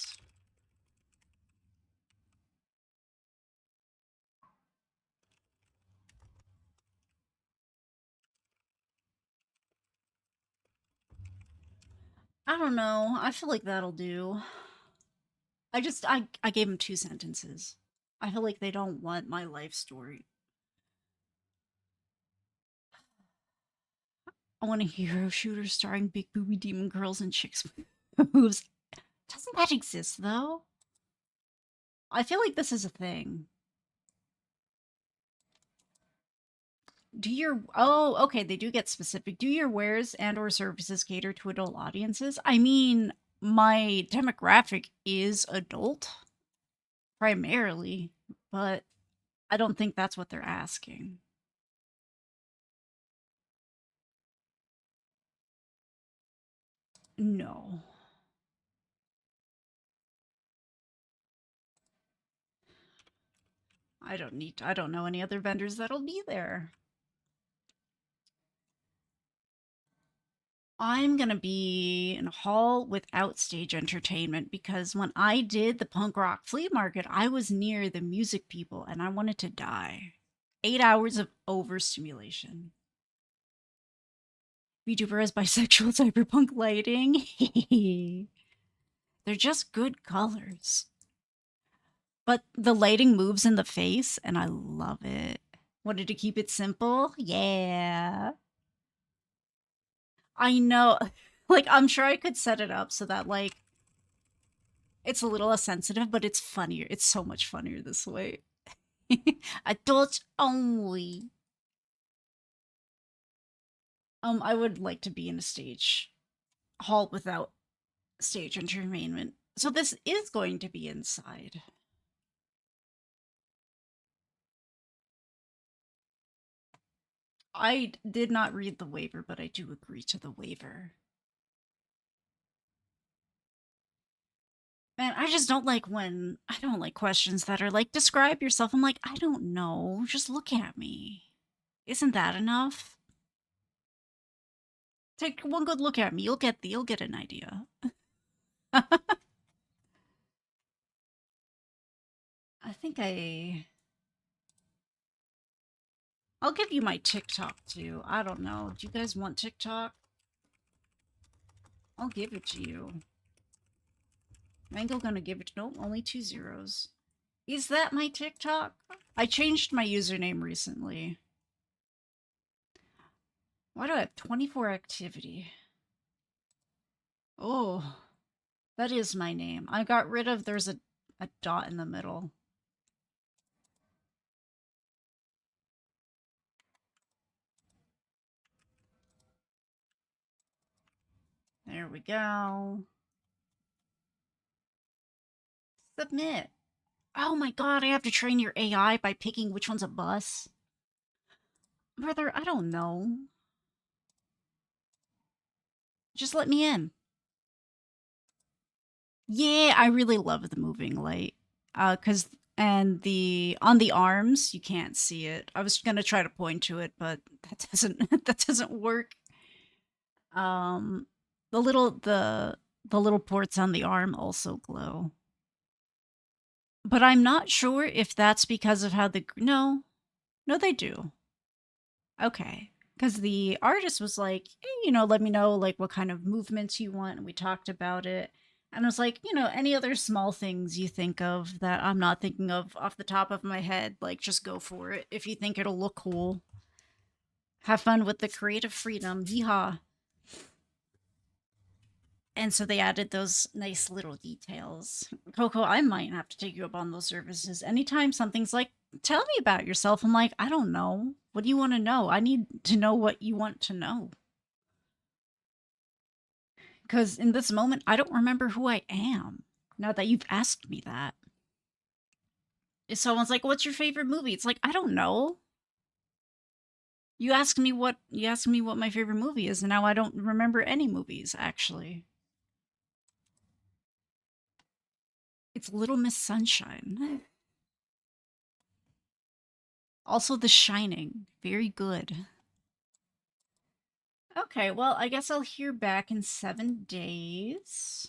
I don't know. I feel like that'll do. I gave him 2 sentences. I feel like they don't want my life story. I want a hero shooter starring big booby demon girls and chicks with moves. Doesn't that exist though? I feel like this is a thing. Okay, they do get specific. Do your wares and or services cater to adult audiences? I mean, my demographic is adult primarily, but I don't think that's what they're asking. No. I don't know any other vendors that'll be there. I'm gonna be in a hall without stage entertainment because when I did the punk rock flea market, I was near the music people and I wanted to die. 8 hours of overstimulation. VTuber as bisexual cyberpunk lighting. They're just good colors. But the lighting moves in the face and I love it. Wanted to keep it simple? Yeah. I know. Like, I'm sure I could set it up so that, like, it's a little less sensitive, but it's funnier. It's so much funnier this way. Adults only. I would like to be in a stage hall without stage entertainment. So this is going to be inside. I did not read the waiver, but I do agree to the waiver. Man, I just don't like when I don't like questions that are like, describe yourself. I'm like, I don't know. Just look at me. Isn't that enough? Take one good look at me. You'll get an idea. I think I'll give you my TikTok too. I don't know. Do you guys want TikTok? I'll give it to you. Mango gonna give it. Nope, only 2 zeros. Is that my TikTok? I changed my username recently. Why do I have 24 activity? Oh, that is my name. I got rid of, there's a dot in the middle. There we go. Submit. Oh my god, I have to train your AI by picking which one's a bus. Brother, I don't know. Just let me in. Yeah, I really love the moving light. Cause and the on the arms, you can't see it. I was gonna try to point to it, but that doesn't that doesn't work. Um the little ports on the arm also glow. But I'm not sure if that's because of how no. No, they do. Okay. Because the artist was like, hey, let me know like what kind of movements you want, and we talked about it. And I was like, any other small things you think of that I'm not thinking of off the top of my head, like just go for it. If you think it'll look cool, have fun with the creative freedom. Yeehaw. And so they added those nice little details. Coco, I might have to take you up on those services. Anytime something's like, tell me about yourself, I'm like, I don't know. What do you want to know? I need to know what you want to know. Because in this moment, I don't remember who I am now that you've asked me that. If someone's like, what's your favorite movie? It's like, I don't know. You asked me what my favorite movie is, and now I don't remember any movies, actually. It's Little Miss Sunshine. Also The Shining. Very good. Okay, well, I guess I'll hear back in 7 days.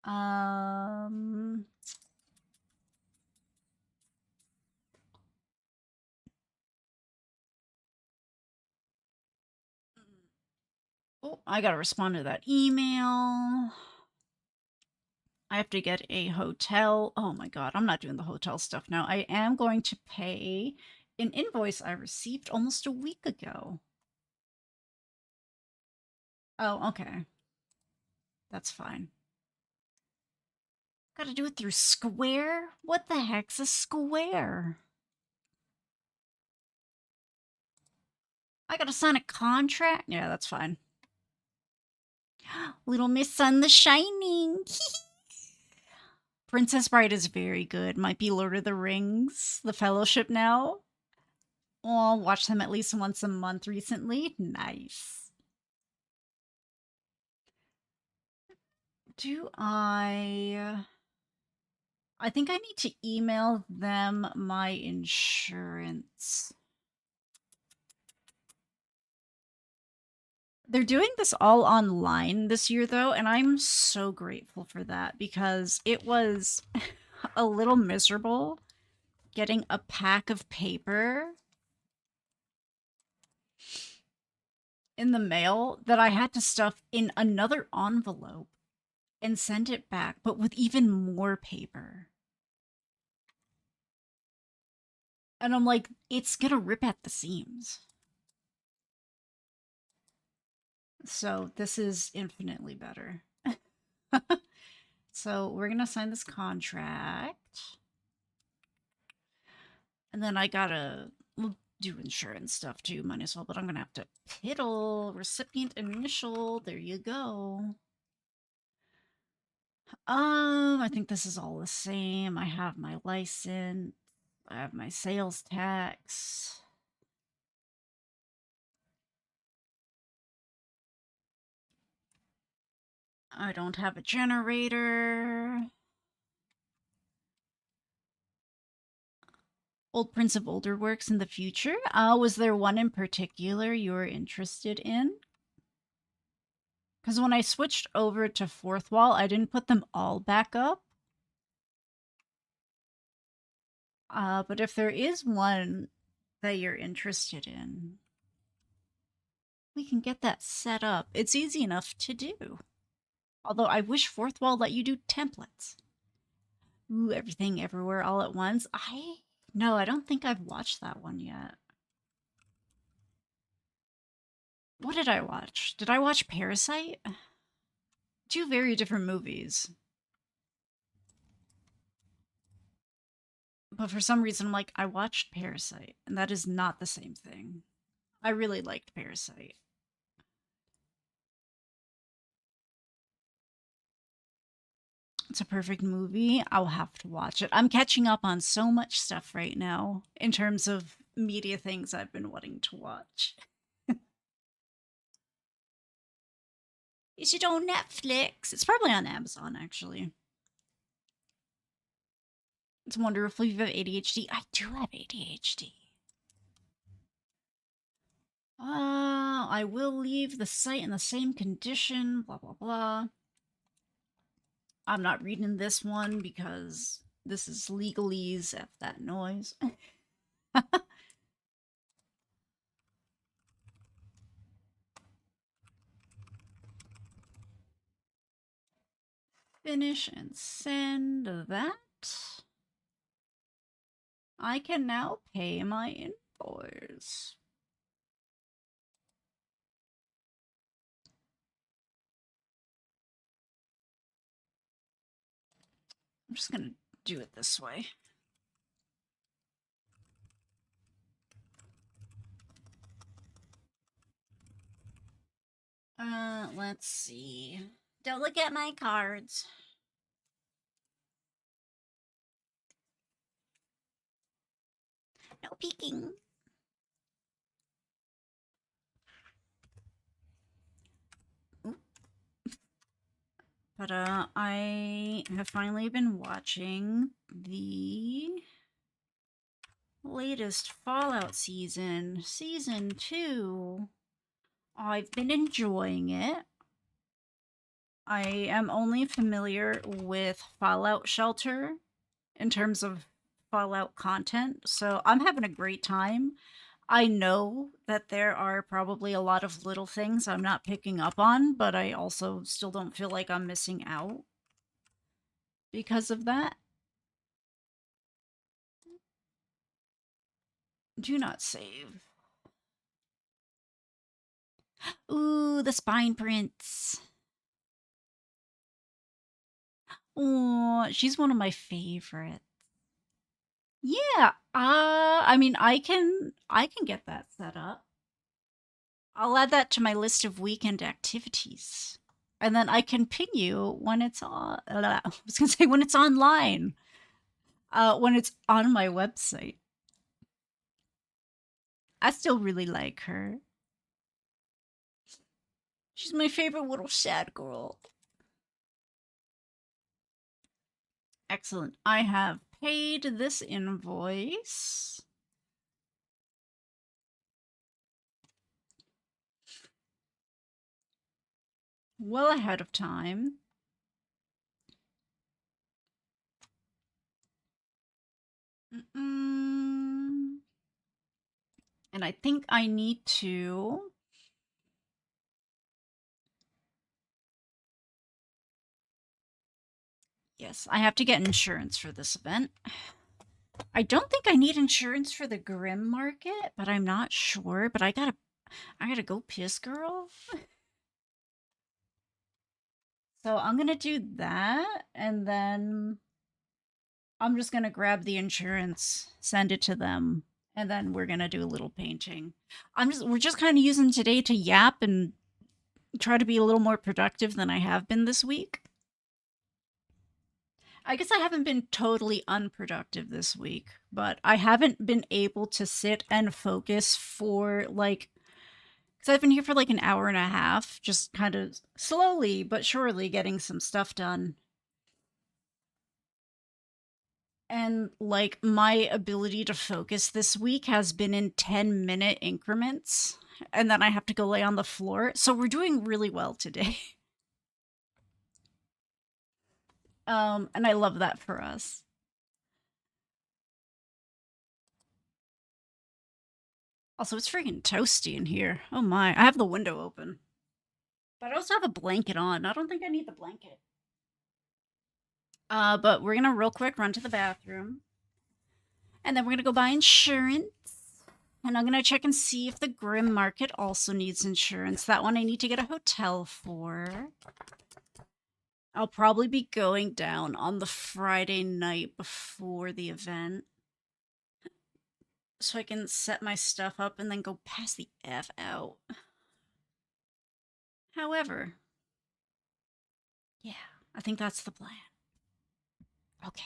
Um, oh, I gotta respond to that email. I have to get a hotel. Oh my god, I'm not doing the hotel stuff now. I am going to pay an invoice I received almost a week ago. Oh, okay. That's fine. Gotta do it through Square? What the heck's a Square? I gotta sign a contract? Yeah, that's fine. Little Miss Sun the Shining. Princess Bride is very good. Might be Lord of the Rings, The Fellowship now. Oh, watch them at least once a month recently. Nice. Do I think I need to email them my insurance. They're doing this all online this year, though, and I'm so grateful for that because it was a little miserable getting a pack of paper in the mail that I had to stuff in another envelope and send it back, but with even more paper. And I'm like, it's gonna rip at the seams. So this is infinitely better. So we're gonna sign this contract. And then I gotta do insurance stuff too, might as well, but I'm gonna have to piddle recipient initial. There you go. I think this is all the same. I have my license, I have my sales tax. I don't have a generator. Old Prince of Older works in the future. Was there one in particular you were interested in? Because when I switched over to Fourth Wall, I didn't put them all back up. But if there is one that you're interested in, we can get that set up. It's easy enough to do. Although I wish Fourth Wall let you do templates. Ooh, everything everywhere all at once. No, I don't think I've watched that one yet. What did I watch? Did I watch Parasite? Two very different movies. But for some reason, I'm like, I watched Parasite, and that is not the same thing. I really liked Parasite. It's a perfect movie. I'll have to watch it. I'm catching up on so much stuff right now in terms of media things I've been wanting to watch. Is it on Netflix? It's probably on Amazon, actually. It's wonderful if you have ADHD. I do have ADHD. I will leave the site in the same condition, blah, blah, blah. I'm not reading this one because this is legalese. F that noise. Finish and send that. I can now pay my invoice. I'm just gonna do it this way. Let's see. Don't look at my cards. No peeking. But I have finally been watching the latest Fallout season, Season 2. I've been enjoying it. I am only familiar with Fallout Shelter in terms of Fallout content, so I'm having a great time. I know that there are probably a lot of little things I'm not picking up on, but I also still don't feel like I'm missing out because of that. Do not save. Ooh, the spine prints. Oh, she's one of my favorites. Yeah, I mean, I can get that set up. I'll add that to my list of weekend activities. And then I can ping you when it's on I was gonna say when it's online. When it's on my website. I still really like her. She's my favorite little sad girl. Excellent. I have paid this invoice. Well ahead of time. And I think I need to. Yes, I have to get insurance for this event. I don't think I need insurance for the Grim Market, but I'm not sure. But I gotta go piss, girl. So I'm gonna do that, and then I'm just gonna grab the insurance, send it to them, and then we're gonna do a little painting. We're just kind of using today to yap and try to be a little more productive than I have been this week. I guess I haven't been totally unproductive this week, but I haven't been able to sit and focus for like, because I've been here for like an hour and a half, just kind of slowly but surely getting some stuff done. And like my ability to focus this week has been in 10-minute increments. And then I have to go lay on the floor. So we're doing really well today. And I love that for us. Also, it's freaking toasty in here. Oh my, I have the window open. But I also have a blanket on. I don't think I need the blanket. But we're gonna real quick run to the bathroom. And then we're gonna go buy insurance. And I'm gonna check and see if the Grim Market also needs insurance. That one I need to get a hotel for. I'll probably be going down on the Friday night before the event. So I can set my stuff up and then go pass the F out. However, yeah, I think that's the plan. Okay.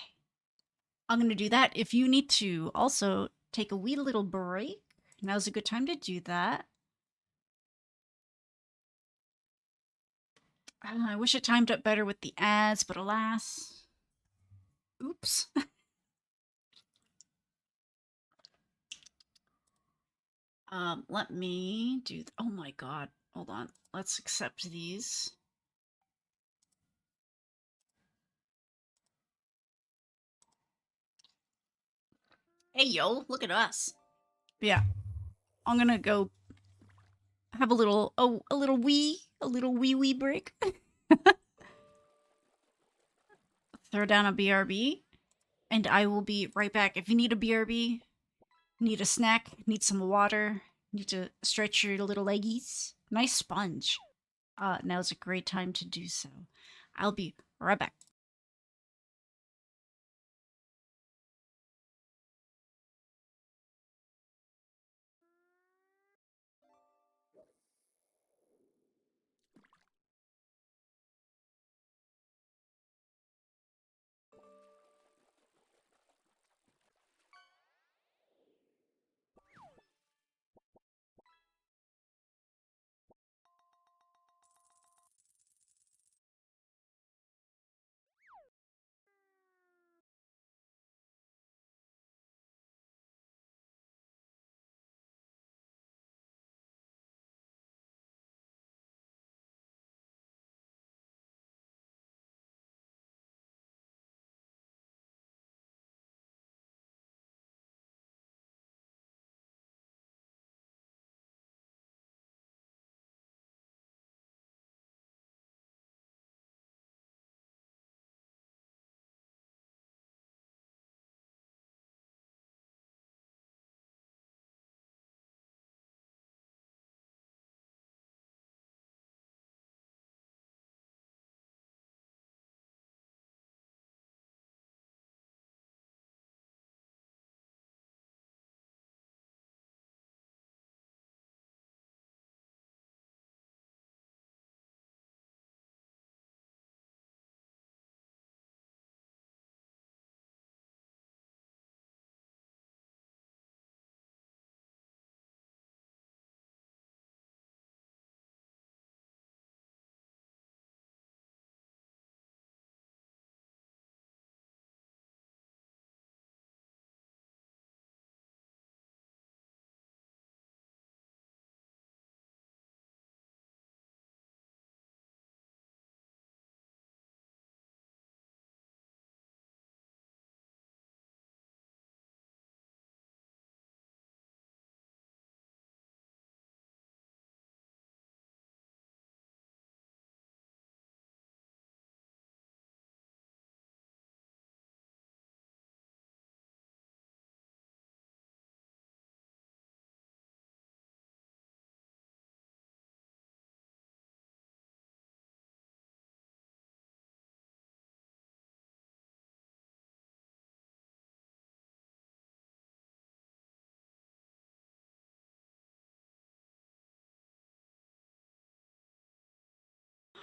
I'm going to do that. If you need to also take a wee little break, now's a good time to do that. I wish it timed up better with the ads, but alas. Oops. Let me do. Oh my god. Hold on. Let's accept these. Hey yo, look at us. Yeah. I'm gonna go have a little a little wee break. Throw down a BRB, and I will be right back. If you need a BRB, need a snack, need some water, need to stretch your little leggies, nice sponge. Now's a great time to do so. I'll be right back.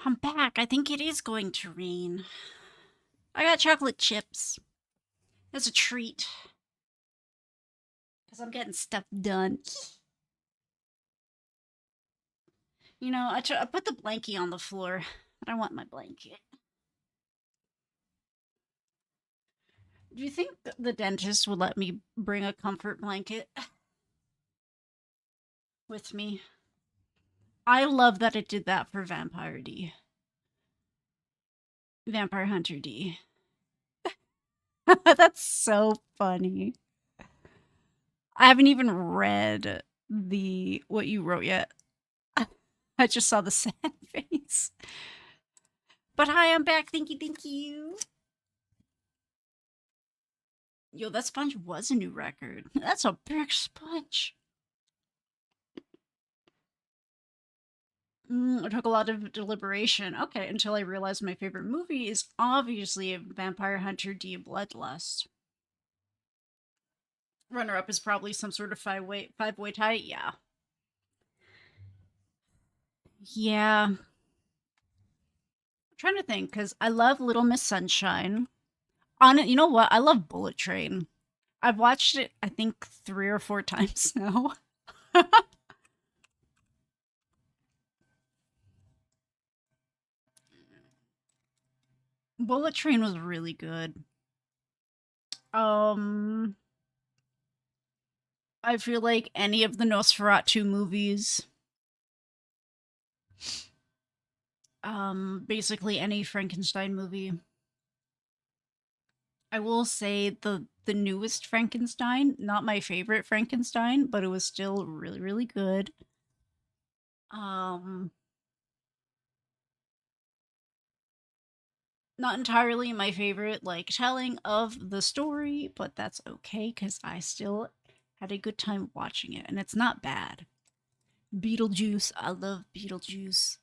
I'm back. I think it is going to rain. I got chocolate chips. That's a treat. Because I'm getting stuff done. You know, I put the blankie on the floor. I don't want my blanket. Do you think the dentist would let me bring a comfort blanket with me? I love that it did that for Vampire D. Vampire Hunter D. That's so funny. I haven't even read the what you wrote yet. I just saw the sad face. But hi, I'm back. Thank you, thank you. Yo, that sponge was a new record. That's a big sponge. It took a lot of deliberation. Okay, until I realized my favorite movie is obviously Vampire Hunter D Bloodlust. Runner up is probably some sort of five-way tie. Yeah. Yeah. I'm trying to think because I love Little Miss Sunshine. On it, you know what? I love Bullet Train. I've watched it, I think, 3 or 4 times now. Bullet Train was really good. Um, I feel like any of the Nosferatu movies, basically any Frankenstein movie. I will say the newest Frankenstein, not my favorite Frankenstein, but it was still really, really good. Um, not entirely my favorite, like, telling of the story, but that's okay because I still had a good time watching it, and it's not bad. Beetlejuice, I love Beetlejuice.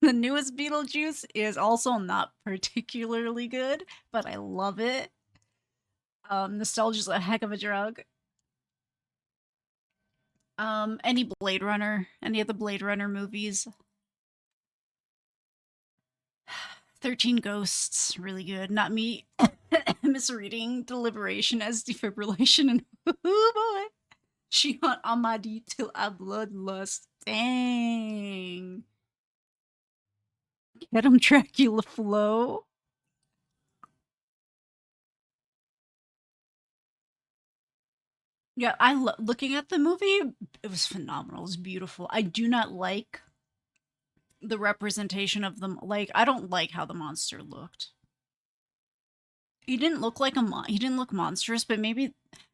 The newest Beetlejuice is also not particularly good, but I love it. Nostalgia's a heck of a drug. Any Blade Runner, any of the Blade Runner movies. 13 Ghosts, really good. Not me misreading deliberation as defibrillation and oh boy. She hunt Amadi till a bloodlust. Dang. Get him Dracula flow. Yeah, looking at the movie, it was phenomenal. It was beautiful. I do not like the representation of them. Like, I don't like how the monster looked. He didn't look like he didn't look monstrous, but maybe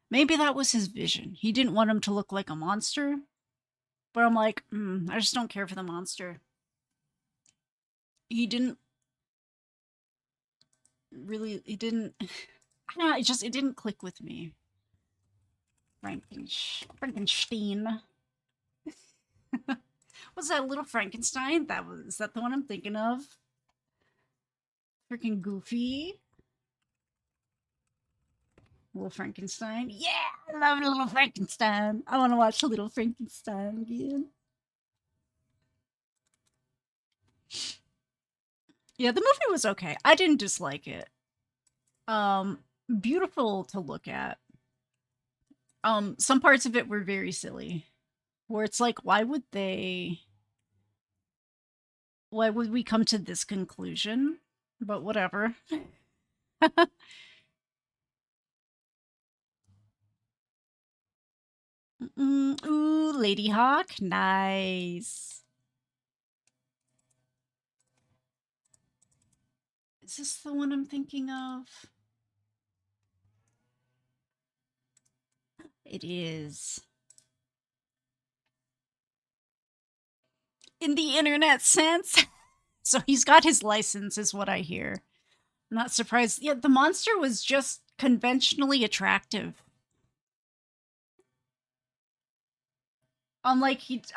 that was his vision. He didn't want him to look like a monster. But I'm like, I just don't care for the monster. He didn't really. He didn't. I don't know. It didn't click with me. Frankenstein. Was that Little Frankenstein? Is that the one I'm thinking of? Freaking goofy. Little Frankenstein. Yeah, I love Little Frankenstein. I want to watch Little Frankenstein again. Yeah, the movie was okay. I didn't dislike it. Um, Beautiful to look at. Some parts of it were very silly. Where it's like, why would we come to this conclusion? But whatever. Ooh, Lady Hawk. Nice. Is this the one I'm thinking of? It is. In the internet sense. So he's got his license, is what I hear. I'm not surprised. Yeah, the monster was just conventionally attractive. Unlike it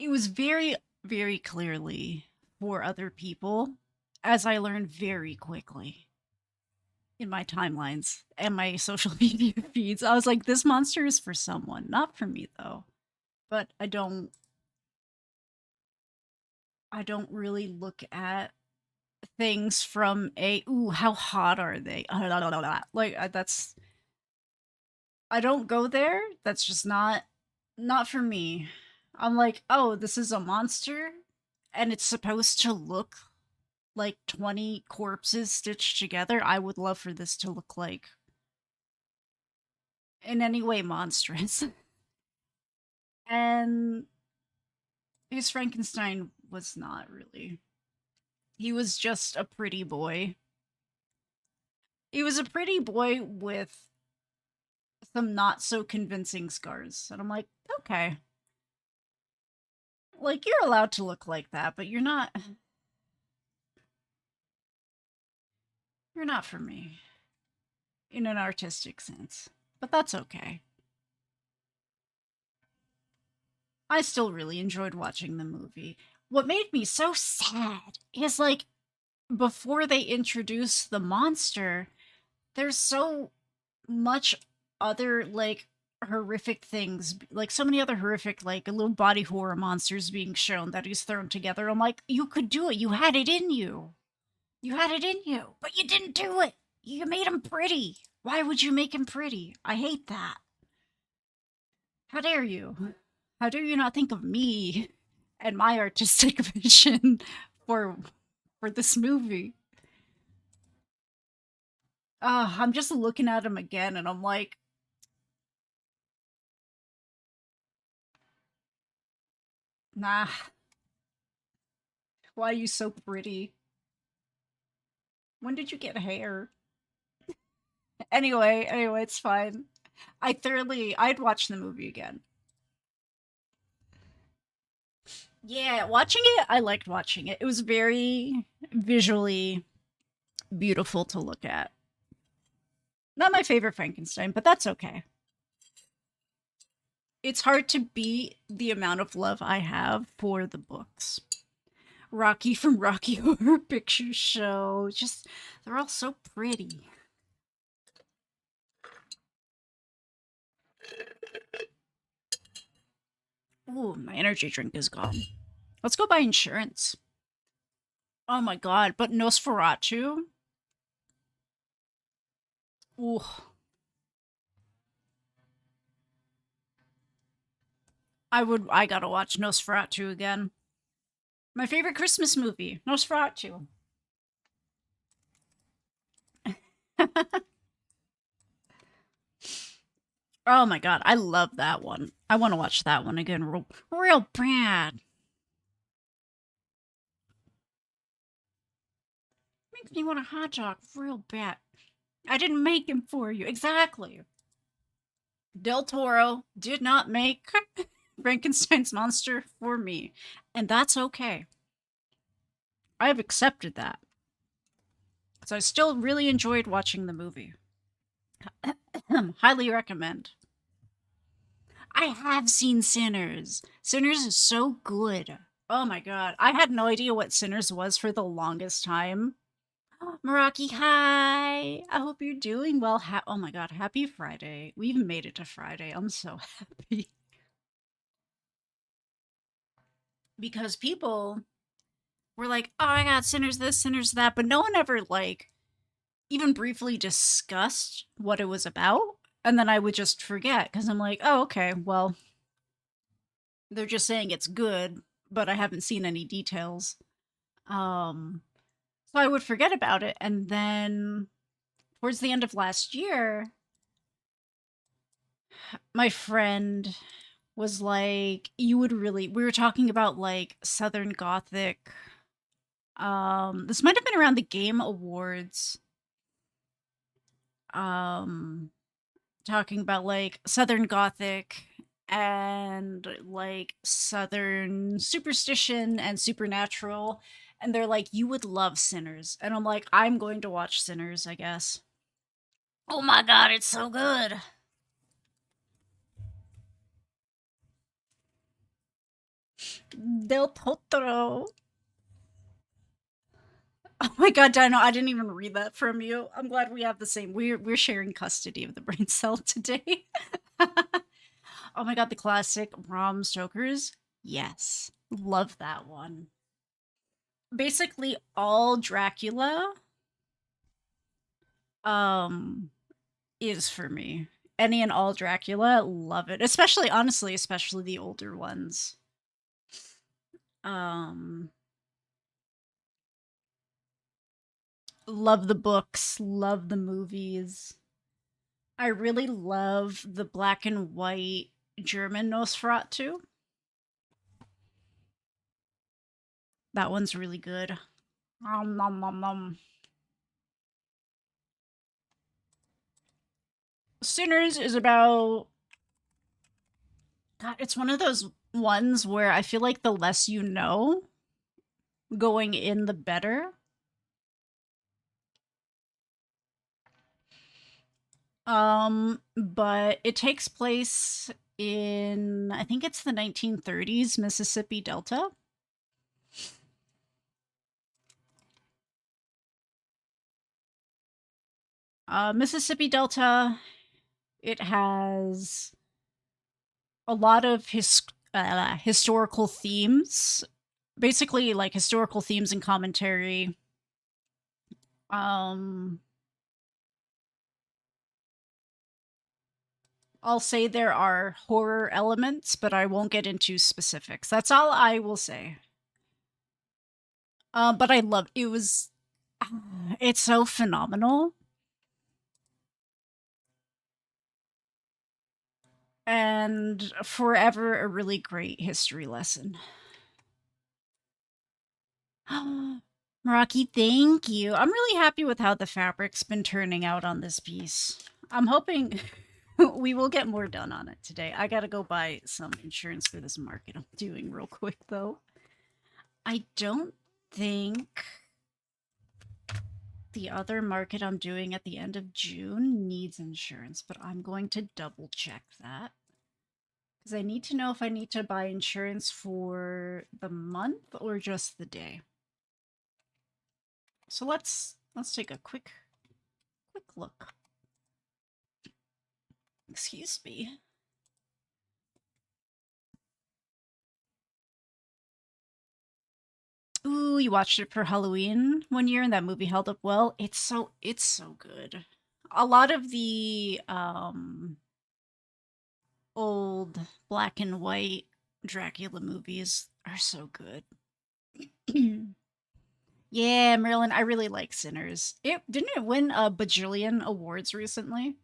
was very, very clearly for other people, as I learned very quickly in my timelines and my social media feeds. I was like, this monster is for someone, not for me though. But I don't. I don't really look at things from a ooh, how hot are they? Like that's I don't go there. That's just not for me. I'm like, "Oh, this is a monster and it's supposed to look like 20 corpses stitched together. I would love for this to look like in any way monstrous." And his Frankenstein was not really. He was just a pretty boy. He was a pretty boy with some not so convincing scars. And I'm like, okay. Like, you're allowed to look like that, but you're not for me in an artistic sense. But that's okay. I still really enjoyed watching the movie. What made me so sad is like before they introduce the monster, there's so much other like horrific things, like so many other horrific like little body horror monsters being shown that he's thrown together. I'm like, you could do it. You had it in you. You had it in you, but you didn't do it. You made him pretty. Why would you make him pretty? I hate that. How dare you? How dare you not think of me and my artistic vision for for this movie? I'm just looking at him again and I'm like, nah, why are you so pretty? When did you get hair? Anyway, it's fine. I'd watch the movie again. Yeah, watching it, I liked watching it. It was very visually beautiful to look at. Not my favorite Frankenstein, but that's okay. It's hard to beat the amount of love I have for the books. Rocky from Rocky Horror Picture Show. Just, they're all so pretty. Ooh, my energy drink is gone. Let's go buy insurance. Oh my god, but Nosferatu? Ooh, I gotta watch Nosferatu again. My favorite Christmas movie, Nosferatu. Oh my god, I love that one. I want to watch that one again real bad. Makes me want a hot dog real bad. I didn't make him for you. Exactly. Del Toro did not make Frankenstein's monster for me. And that's okay. I have accepted that. So I still really enjoyed watching the movie. Highly recommend. I have seen Sinners. Sinners is so good. Oh my god. I had no idea what Sinners was for the longest time. Meraki, hi. I hope you're doing well. Oh my god, happy Friday. We even made it to Friday. I'm so happy. Because people were like, oh, I got Sinners this, Sinners that, but no one ever, like, even briefly discussed what it was about. And then I would just forget because I'm like, oh, okay, well, they're just saying it's good, but I haven't seen any details. So I would forget about it. And then towards the end of last year, my friend was like, you would really, we were talking about like Southern Gothic. This might have been around the Game Awards. Um, Talking about like Southern Gothic and like Southern superstition and supernatural. And they're like, you would love Sinners. And I'm like, I'm going to watch Sinners, I guess. Oh my god, it's so good. Del Totoro. Oh my god, Dino, I didn't even read that from you. I'm glad we have the same. We're sharing custody of the brain cell today. Oh my god, the classic Bram Stoker's. Yes. Love that one. basically all Dracula um is for me. Any and all Dracula, love it. Especially honestly, especially the older ones. Um love the books, love the movies. I really love the black and white German Nosferatu. That one's really good. Nom, nom, nom. Sinners is about God, it's one of those ones where I feel like the less you know going in, the better. But it takes place in, I think it's the 1930s, Mississippi Delta. Mississippi Delta, it has a lot of historical themes, basically like historical themes and commentary. Um, I'll say there are horror elements, but I won't get into specifics. That's all I will say. But I love it. Was it's so phenomenal and forever a really great history lesson. Rocky, thank you. I'm really happy with how the fabric's been turning out on this piece. I'm hoping we will get more done on it today. I gotta go buy some insurance for this market I'm doing real quick, though. I don't think the other market I'm doing at the end of June needs insurance, but I'm going to double check that. Because I need to know if I need to buy insurance for the month or just the day. So let's take a quick look. Excuse me. Ooh, you watched it for Halloween one year and that movie held up well. It's so good. A lot of the old black and white Dracula movies are so good. Yeah, Marilyn, I really like Sinners. It didn't it win a bajillion awards recently?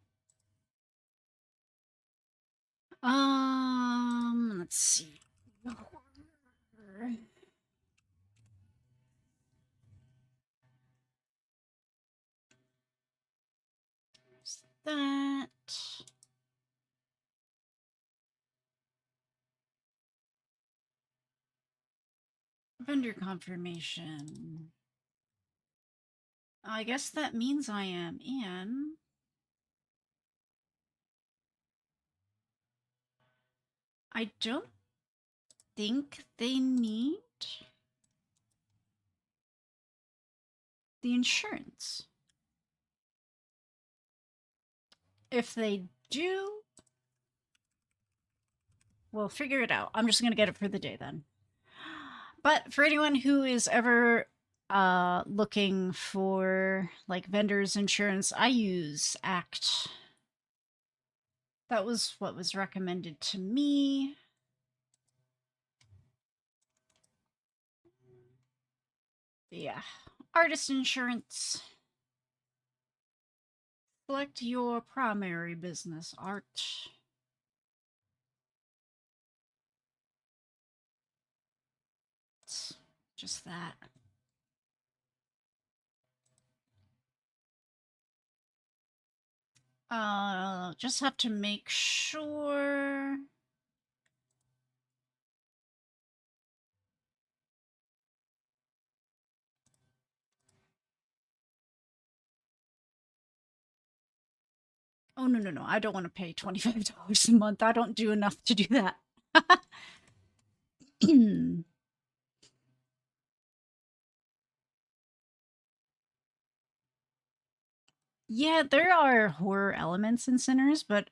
Let's see. There's that. Vendor confirmation. I guess that means I am in. I don't think they need the insurance. If they do, we'll figure it out. I'm just going to get it for the day then. But for anyone who is ever looking for like vendors insurance, I use ACT. That was what was recommended to me. Yeah. Artist insurance. Select your primary business, art. It's just that. Just have to make sure. Oh, no. I don't want to pay $25 a month. I don't do enough to do that. Yeah, there are horror elements in Sinners, but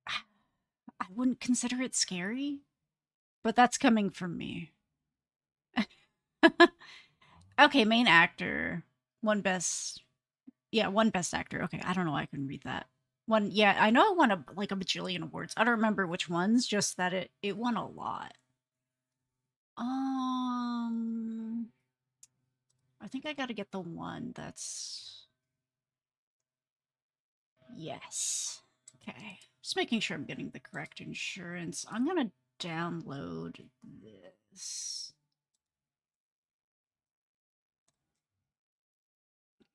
I wouldn't consider it scary. But that's coming from me. Okay, main actor. One best. Yeah, one best actor. Okay, I don't know why I couldn't read that. One, yeah, I know it won like a bajillion awards. I don't remember which ones, just that it won a lot. I think I gotta get the one that's yes. Okay. Just making sure I'm getting the correct insurance. I'm gonna download this.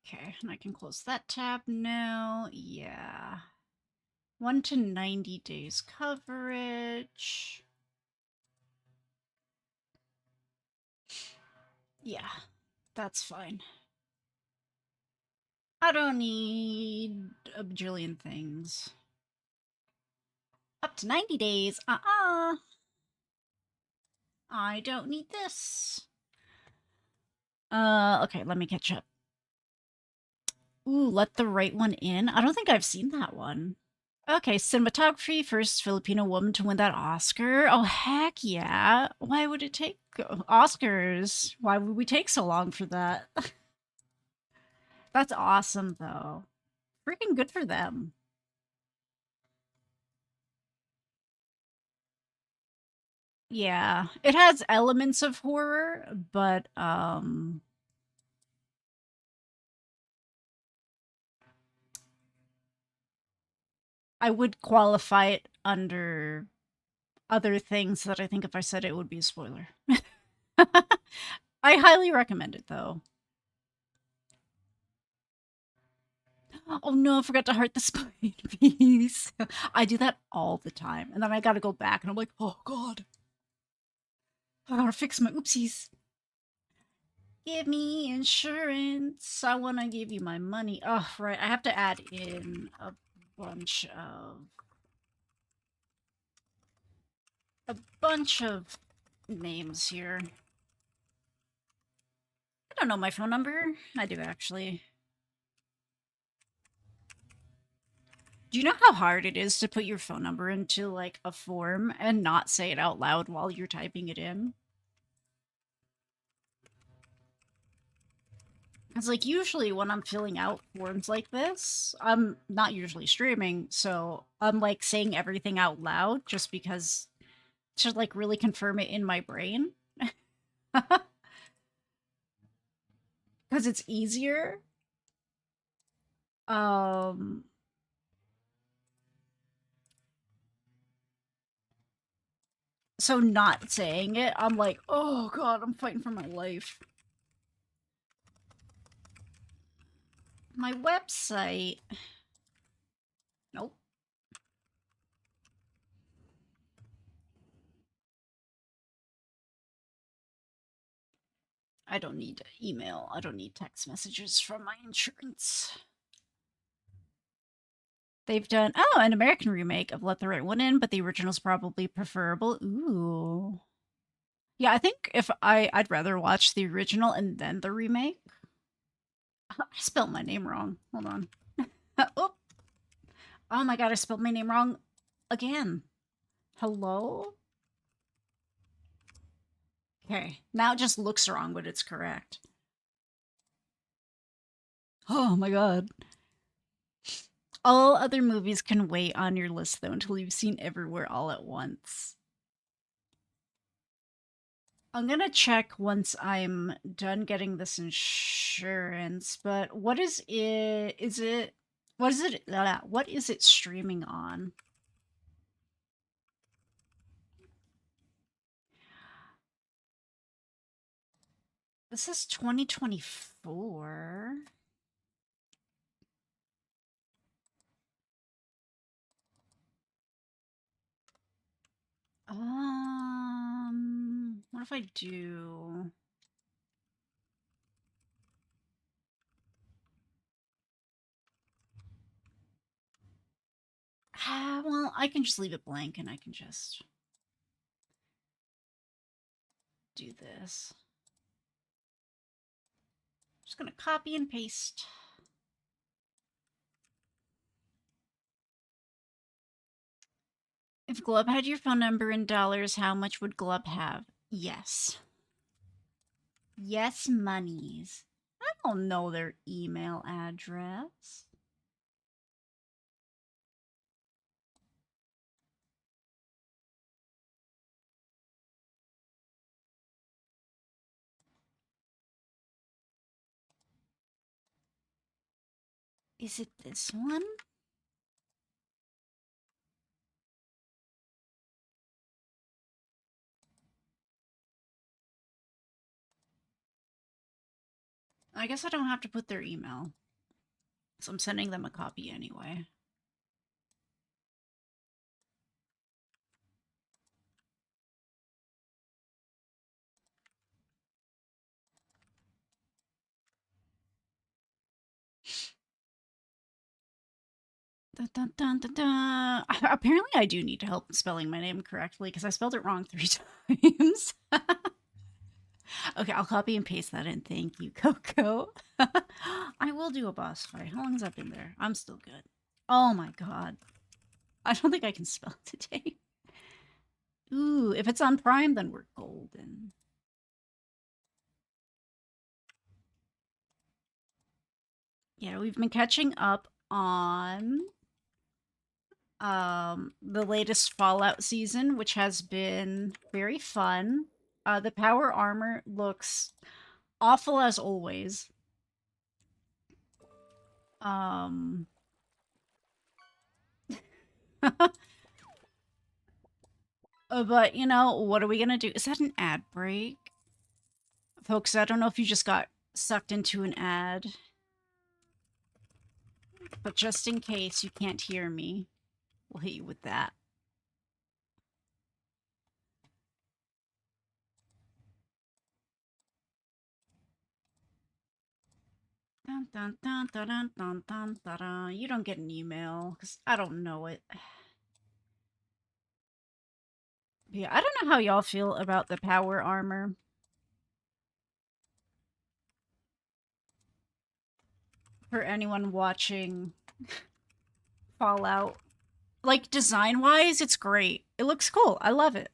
Okay, and I can close that tab now. Yeah. 1 to 90 days coverage. Yeah, that's fine. I don't need a bajillion things. Up to 90 days. I don't need this. Okay, let me catch up. Ooh, let the right one in. I don't think I've seen that one. Okay, cinematography, first Filipino woman to win that Oscar. Oh, heck yeah. Why would it take Oscars? Why would we take so long for that? That's awesome, though. Freaking good for them. Yeah, it has elements of horror, but I would qualify it under other things that I think if I said it would be a spoiler. I highly recommend it though. Oh no, I forgot to heart the spine piece. I do that all the time. And then I gotta go back and I'm like, oh god. I gotta fix my oopsies. Give me insurance. I wanna give you my money. Oh, right. I have to add in a bunch of names here. I don't know my phone number. I do actually. Do you know how hard it is to put your phone number into like a form and not say it out loud while you're typing it in? Because like usually when I'm filling out forms like this, I'm not usually streaming, so I'm like saying everything out loud just because to like really confirm it in my brain. Because it's easier. Um so not saying it, I'm like, oh god, I'm fighting for my life. My website. Nope. I don't need email. I don't need text messages from my insurance. They've done an American remake of Let the Right One In, but the original's probably preferable. Ooh. Yeah, I think if I'd rather watch the original and then the remake. I spelled my name wrong. Hold on. Oh. Oh my god, I spelled my name wrong again. Hello? Okay. Now it just looks wrong, but it's correct. Oh my god. All other movies can wait on your list though until you've seen Everywhere All at Once. I'm gonna check once I'm done getting this insurance, but what is it? Is it what is it? What is it streaming on? This is 2024. What if I do? Well, I can just leave it blank and I can just do this. Just gonna copy and paste. If Glub had your phone number in dollars, how much would Glub have? Yes. Yes, monies. I don't know their email address. Is it this one? I guess I don't have to put their email. So I'm sending them a copy anyway. Dun, dun, dun, dun, dun. Apparently, I do need help spelling my name correctly because I spelled it wrong 3 times. Okay, I'll copy and paste that in. Thank you, Coco. I will do a boss fight. How long has that been there? I'm still good. Oh my god. I don't think I can spell today. Ooh, if it's on Prime, then we're golden. Yeah, we've been catching up on the latest Fallout season, which has been very fun. The power armor looks awful as always. Um but you know, what are we gonna do? Is that an ad break? Folks, I don't know if you just got sucked into an ad, but just in case you can't hear me, we'll hit you with that. Dun, dun, dun, dun, dun, dun, dun, dun, dun. You don't get an email because I don't know it. Yeah, I don't know how y'all feel about the power armor. For anyone watching Fallout, like design wise, it's great. It looks cool. I love it.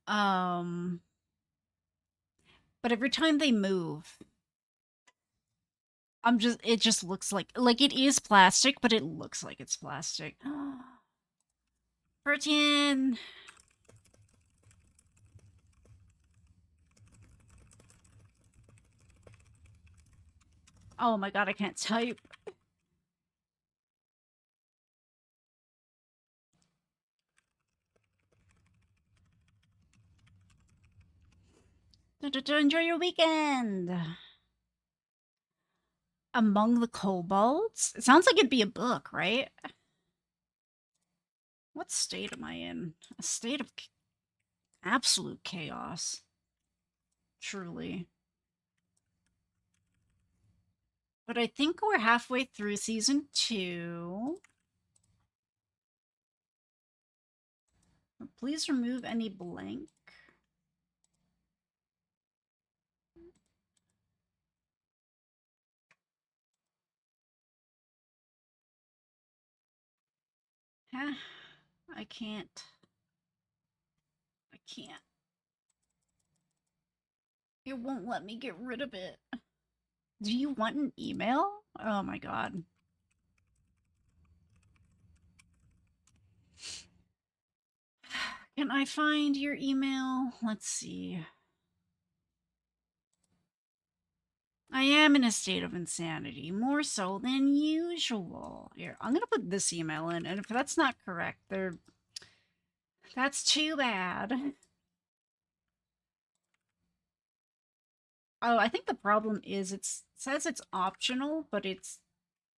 Um, but every time they move, it just looks like it is plastic, but it looks like it's plastic. Protein. Oh my god, I can't type. Enjoy your weekend. Among the Kobolds? It sounds like it'd be a book, right? What state am I in? A state of absolute chaos. Truly. But I think we're halfway through season 2. Please remove any blank. Huh? I can't. I can't. It won't let me get rid of it. Do you want an email? Oh my god. Can I find your email? Let's see. I am in a state of insanity, more so than usual. Here, I'm gonna put this email in, and if that's not correct, that's too bad. Oh, I think the problem is it says it's optional, but it's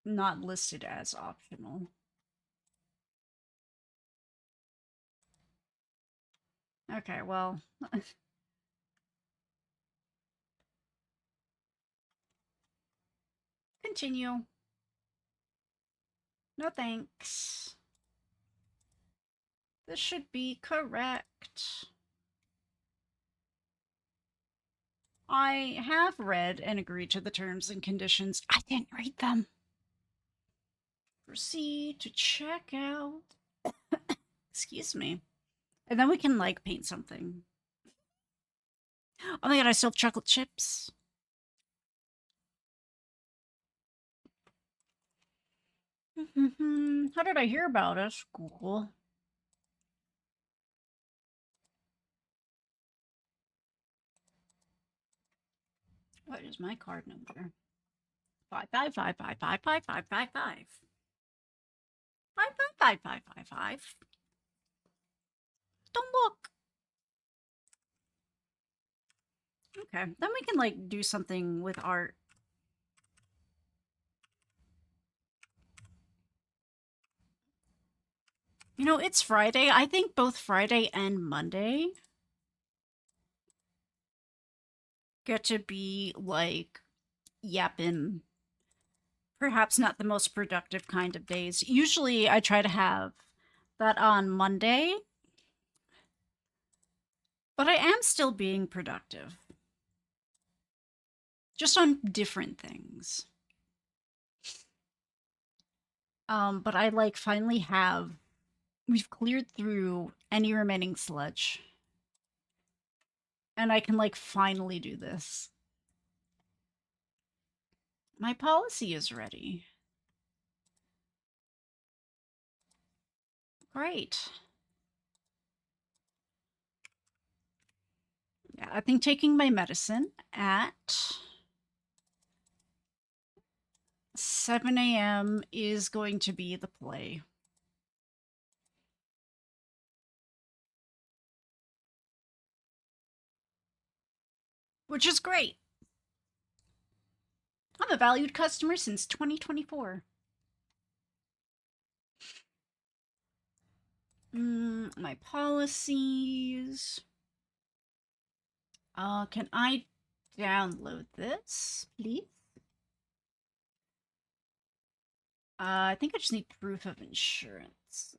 not listed as optional. Okay, well. Continue. No thanks. This should be correct. I have read and agreed to the terms and conditions. I didn't read them. Proceed to check out. Excuse me. And then we can, like, paint something. Oh my god, I still have chocolate chips. How did I hear about us? Google. What is my card number? 555555555. 5555555. Don't look. Okay, then we can like do something with art. You know, it's Friday. I think both Friday and Monday get to be like yapping. Perhaps not the most productive kind of days. Usually I try to have that on Monday, but I am still being productive. Just on different things. But I like finally have we've cleared through any remaining sludge. And I can like finally do this. My policy is ready. Great. Yeah, I think taking my medicine at 7 a.m. is going to be the play. Which is great. I'm a valued customer since 2024. My policies. Can I download this, please? I think I just need proof of insurance.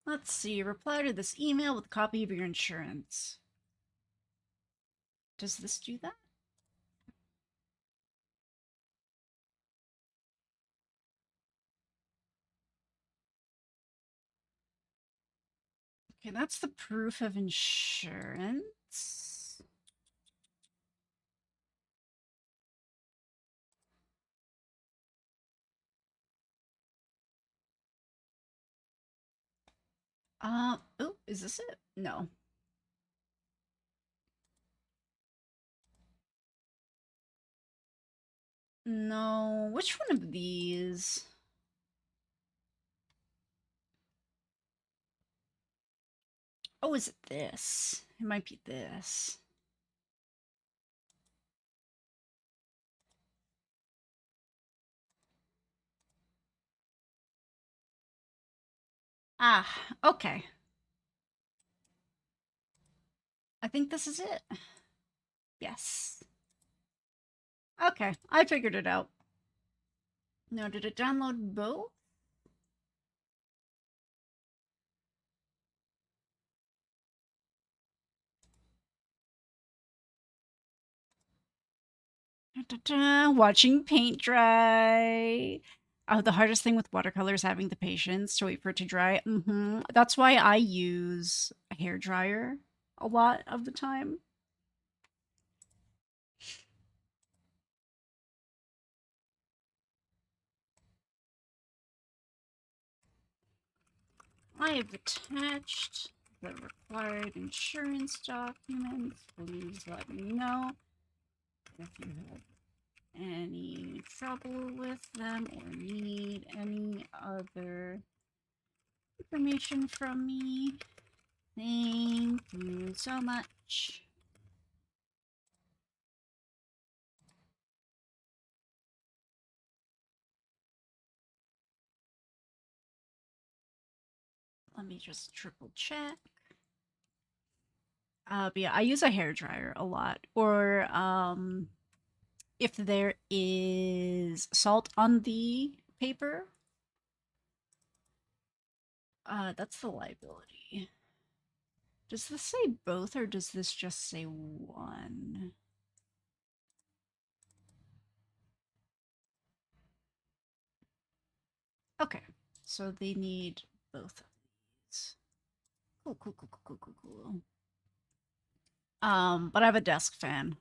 Let's see. Reply to this email with a copy of your insurance. Does this do that? Okay, that's the proof of insurance. Oh, is this it? No. No, which one of these? Oh, is it this? It might be this. Ah, okay. I think this is it. Yes. Okay, I figured it out. Now, did it download both? Da-da-da, watching paint dry. Oh, the hardest thing with watercolor is having the patience to wait for it to dry. That's why I use a hair dryer a lot of the time. I have attached the required insurance documents. Please let me know if you have any trouble with them or need any other information from me. Thank you so much. Let me just triple check. But yeah, I use a hair dryer a lot. Or if there is salt on the paper, that's the liability. Does this say both or does this just say one? Okay, so they need both of these. Cool, cool, cool, cool, cool, cool, cool. But I have a desk fan.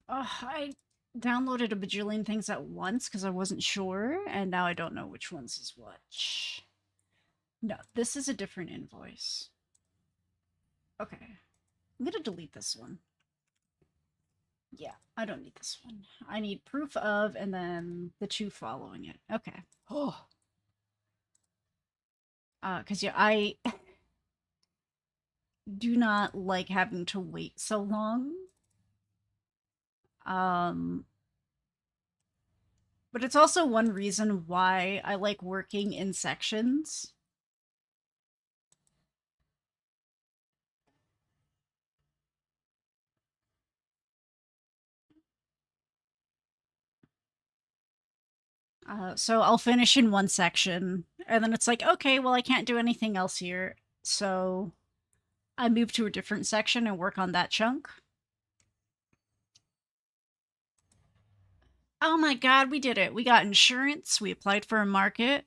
I downloaded a bajillion things at once because I wasn't sure, and now I don't know which ones is which. No, this is a different invoice. Okay. I'm gonna delete this one. Yeah, I don't need this one. I need proof of and then the two following it. Okay. Oh. Cause yeah, I do not like having to wait so long. Um, but it's also one reason why I like working in sections. So I'll finish in one section, and then it's like, okay, well, I can't do anything else here. So I move to a different section and work on that chunk. Oh my god, we did it. We got insurance, we applied for a market,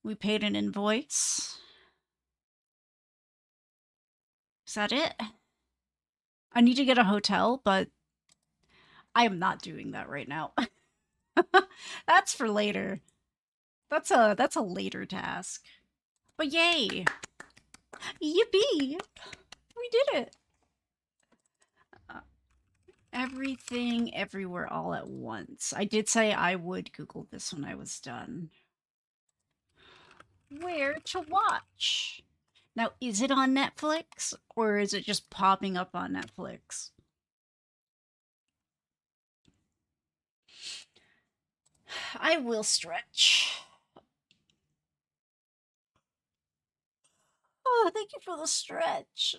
we paid an invoice. Is that it? I need to get a hotel, but I am not doing that right now. That's for later. That's a later task. But yay! Yippee! We did it! Everything, everywhere, all at once. I did say I would Google this when I was done. Where to watch? Now, is it on Netflix or is it just popping up on Netflix? I will stretch. Oh, thank you for the stretch.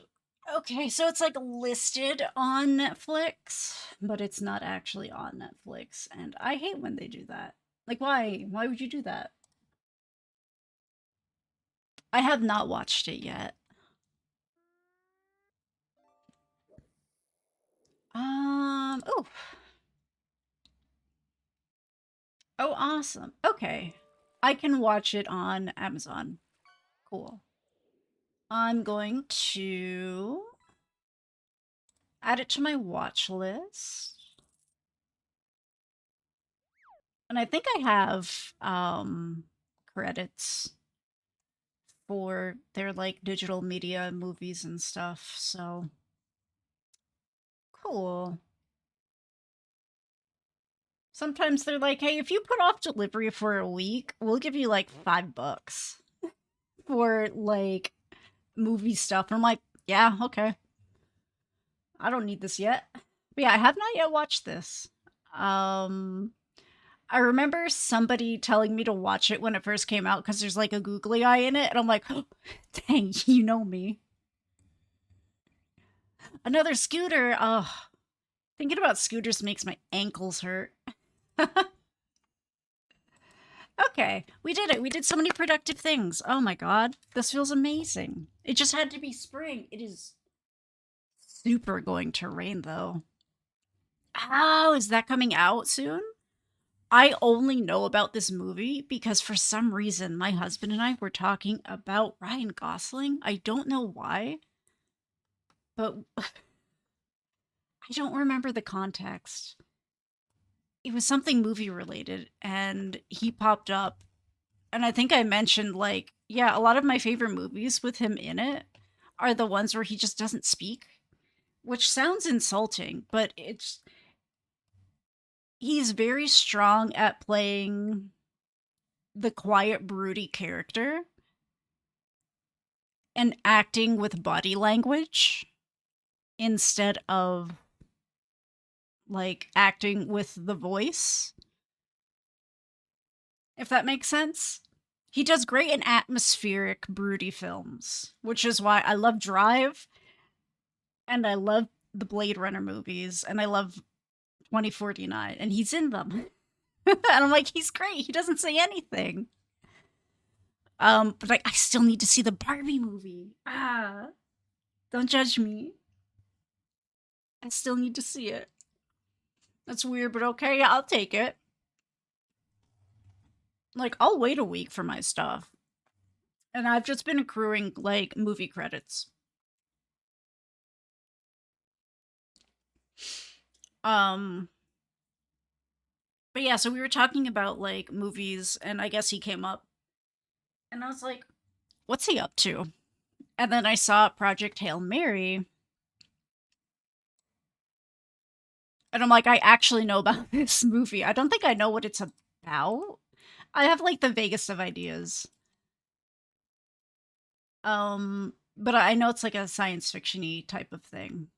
Okay, so it's like listed on Netflix, but it's not actually on Netflix, and I hate when they do that. Like, why? Why would you do that? I have not watched it yet. Oh. Oh, awesome. Okay. I can watch it on Amazon. Cool. I'm going to add it to my watch list. And I think I have credits for their like digital media movies and stuff. So cool. Sometimes they're like, "Hey, if you put off delivery for a week, we'll give you like $5 for like movie stuff." And I'm like, "Yeah, okay. I don't need this yet." But yeah, I have not yet watched this. Um I remember somebody telling me to watch it when it first came out because there's like a googly eye in it, and I'm like, oh, dang, you know me. Another scooter. Oh, thinking about scooters makes my ankles hurt. Okay, we did it. We did so many productive things. Oh my god, this feels amazing. It just had to be spring. It is super going to rain though. Oh, is that coming out soon? I only know about this movie because for some reason my husband and I were talking about Ryan Gosling. I don't know why, but I don't remember the context. It was something movie related and he popped up, and I think I mentioned like, yeah, a lot of my favorite movies with him in it are the ones where he just doesn't speak, which sounds insulting, but he's very strong at playing the quiet broody character and acting with body language instead of like acting with the voice, if that makes sense. He does great in atmospheric, broody films, which is why I love Drive and I love the Blade Runner movies and I love 2049, and he's in them. And I'm like, he's great. He doesn't say anything. But like, I still need to see the Barbie movie. Don't judge me. I still need to see it. That's weird, but okay, I'll take it. Like, I'll wait a week for my stuff. And I've just been accruing like movie credits. Um but yeah, so we were talking about like movies and I guess he came up and I was like, what's he up to? And then I saw Project Hail Mary and I'm like, I actually know about this movie. I don't think I know what it's about. I have like the vaguest of ideas. But I know it's like a science fiction-y type of thing.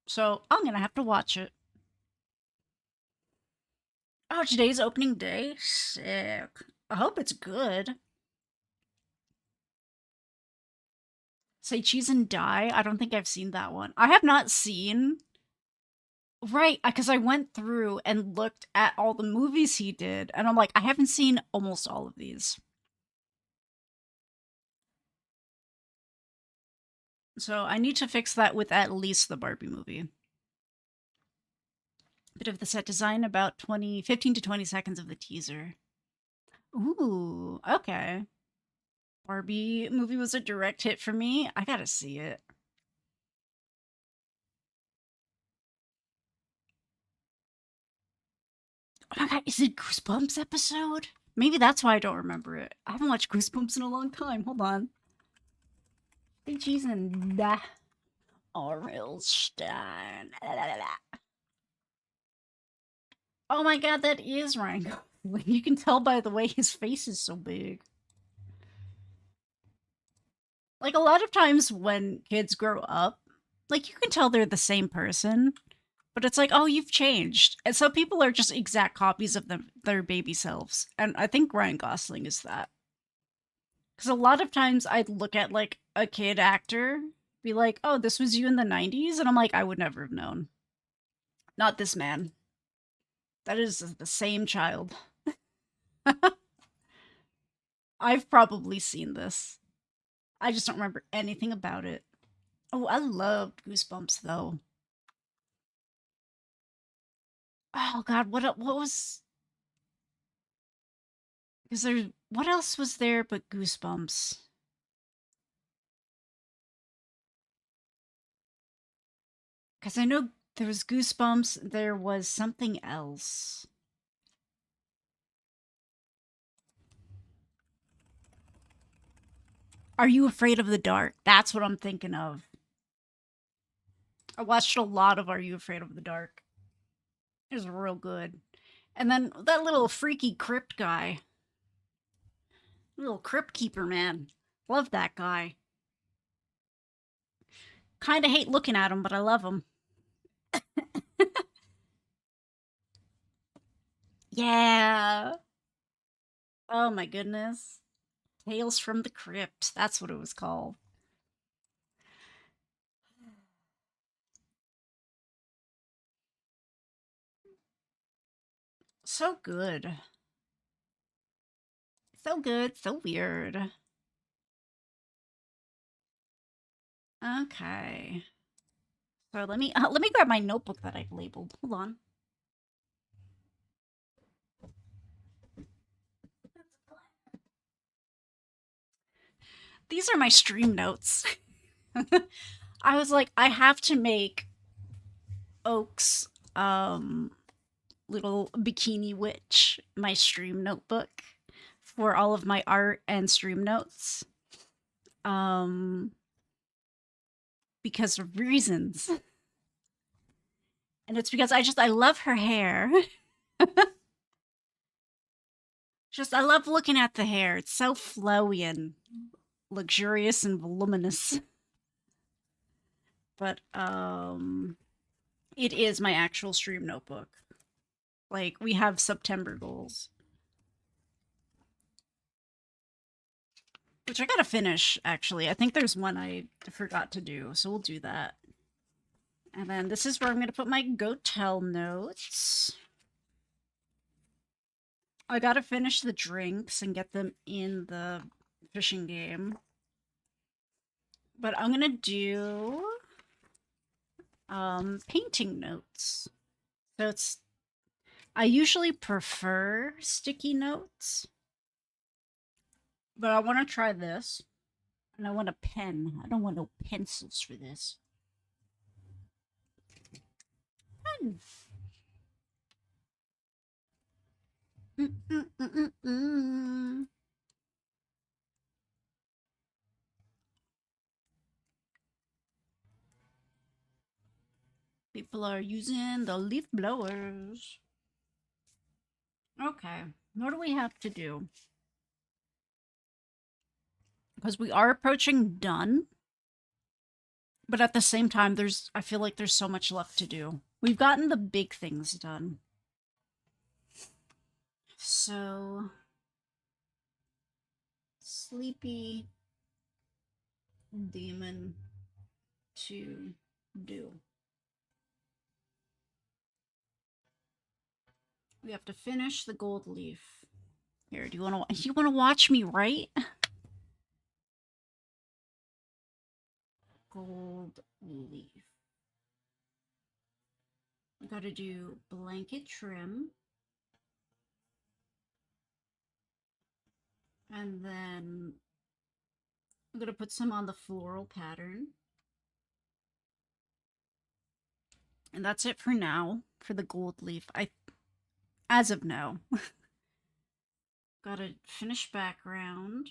So I'm gonna have to watch it. Oh, today's opening day? Sick. I hope it's good. Say Cheese and Die? I don't think I've seen that one. I have not seen. Right, because I went through and looked at all the movies he did, and I'm like, I haven't seen almost all of these. So I need to fix that with at least the Barbie movie. Bit of the set design, about 15 to 20 seconds of the teaser. Ooh, okay. Barbie movie was a direct hit for me. I gotta see it. Oh my god, is it Goosebumps episode? Maybe that's why I don't remember it. I haven't watched Goosebumps in a long time. Hold on. Big cheese and da. Orelstein. Oh my god, that is Ryan Gosling. You can tell by the way his face is so big. Like a lot of times when kids grow up, like you can tell they're the same person, but it's like, oh, you've changed. And so people are just exact copies of their baby selves. And I think Ryan Gosling is that. Because a lot of times I'd look at like a kid actor, be like, oh, this was you in the 90s. And I'm like, I would never have known. Not this man. That is the same child. I've probably seen this. I just don't remember anything about it. Oh, I loved Goosebumps though. Oh god, what was is there what else was there but Goosebumps? Cuz I know there was Goosebumps, there was something else. Are You Afraid of the Dark? That's what I'm thinking of. I watched a lot of Are You Afraid of the Dark. It was real good. And then that little freaky crypt guy. Little crypt keeper man. Love that guy. Kinda hate looking at him, but I love him. Yeah. Oh my goodness. Tales from the Crypt. That's what it was called. So good. So good, so weird. Okay. So let me grab my notebook that I've labeled. Hold on. These are my stream notes. I was like, I have to make Oak's little bikini witch my stream notebook for all of my art and stream notes. Um because of reasons. And it's because I love her hair. Just I love looking at the hair. It's so flowy and luxurious and voluminous. But it is my actual stream notebook. Like we have September goals. Which I gotta finish, actually. I think there's one I forgot to do, so we'll do that. And then this is where I'm gonna put my go tell notes. I gotta finish the drinks and get them in the fishing game. But I'm gonna do painting notes. So it's I usually prefer sticky notes, But I want to try this. And I want a pen. I don't want no pencils for this. Pen. Mm-mm-mm-mm-mm. People are using the leaf blowers. Okay, what do we have to do? Because we are approaching done, but at the same time, I feel like there's so much left to do. We've gotten the big things done. So, sleepy demon to do. We have to finish the gold leaf. Here, do you want to watch me write? Gold leaf. We got to do blanket trim. And then I'm going to put some on the floral pattern. And that's it for now for the gold leaf. As of now. Got a finished background.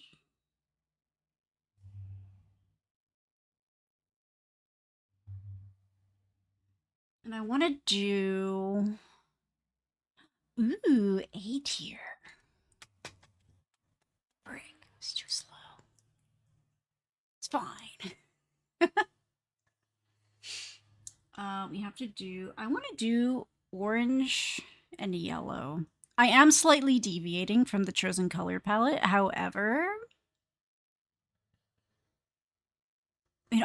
And I want to do... Ooh, A tier. Frick, it's too slow. It's fine. We have to do... I want to do orange and yellow. I am slightly deviating from the chosen color palette. However,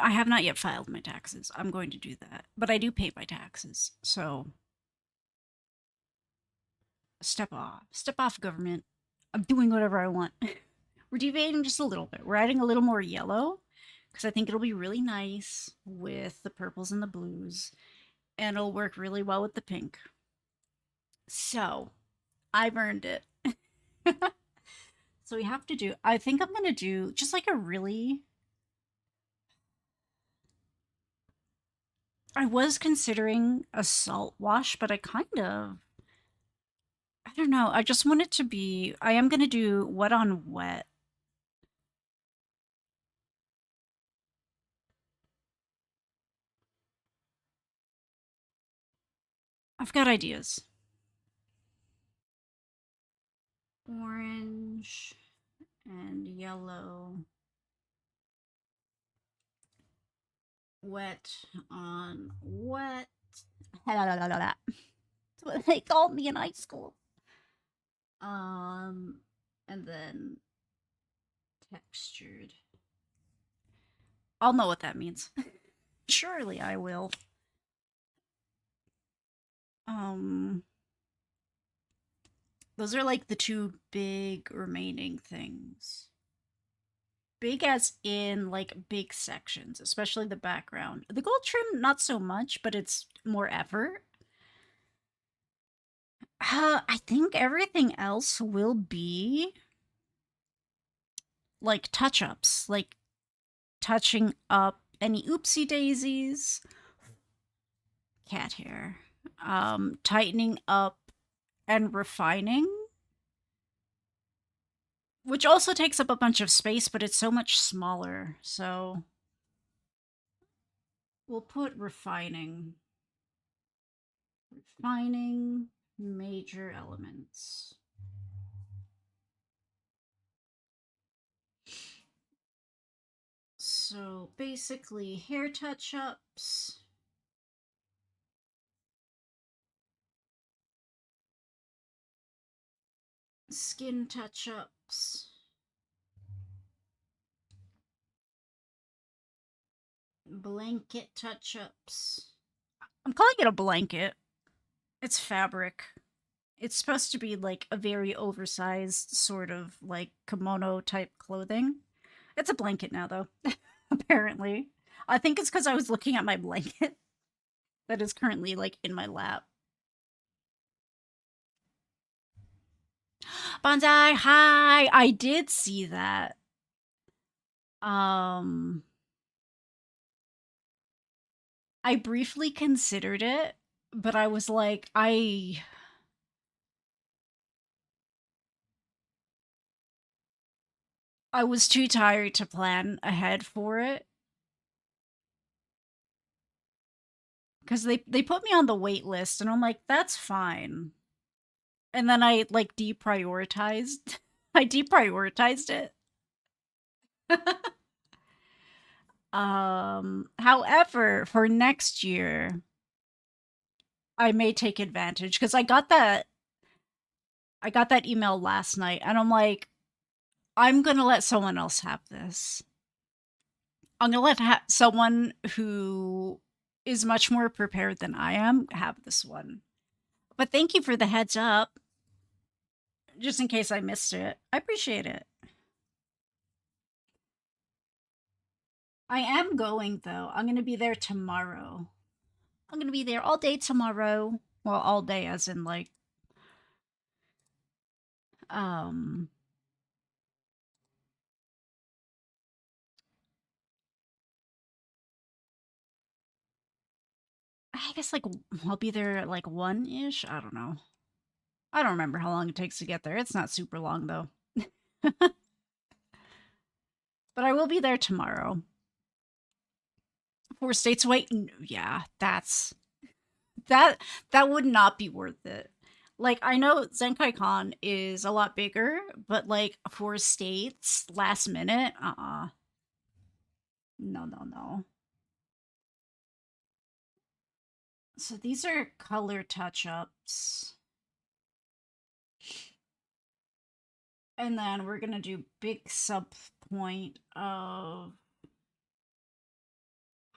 I have not yet filed my taxes. I'm going to do that. But I do pay my taxes. So, step off. Step off, government. I'm doing whatever I want. We're deviating just a little bit. We're adding a little more yellow because I think it'll be really nice with the purples and the blues. And it'll work really well with the pink. So, I've earned it. So we have to do, I think I'm going to do just like a really, I was considering a salt wash, but I don't know. I just want it to be, I am going to do wet on wet. I've got ideas. Orange and yellow. Wet on wet. That's what they called me in high school. And then textured. I'll know what that means. Surely I will. Those are like the two big remaining things. Big as in like big sections, especially the background. The gold trim, not so much, but it's more effort. I think everything else will be like touch-ups, like touching up any oopsie daisies. Cat hair. Tightening up and refining. Which also takes up a bunch of space, but it's so much smaller, so we'll put refining. Refining major elements. So basically, hair touch-ups. Skin touch-ups. Blanket touch-ups. I'm calling it a blanket. It's fabric. It's supposed to be like a very oversized sort of like kimono type clothing. It's a blanket now though, apparently. I think it's because I was looking at my blanket that is currently like in my lap. Bonsai, hi! I did see that. Um, I briefly considered it, but I was like, I was too tired to plan ahead for it because they put me on the wait list, and I'm like, that's fine. And then I like deprioritized. I deprioritized it. However, for next year, I may take advantage because I got that email last night, and I'm like, I'm gonna let someone else have this. I'm gonna let someone who is much more prepared than I am have this one. But thank you for the heads up, just in case I missed it. I appreciate it. I am going though. I'm gonna be there tomorrow. I'm gonna be there all day tomorrow. Well, all day as in like um I guess like I'll be there at like 1-ish. I don't know. I don't remember how long it takes to get there. It's not super long though. But I will be there tomorrow. 4 states away. Yeah, that would not be worth it. Like I know Zenkai Con is a lot bigger, but like 4 states last minute, no, no, no. So these are color touch-ups. And then we're gonna do big sub point of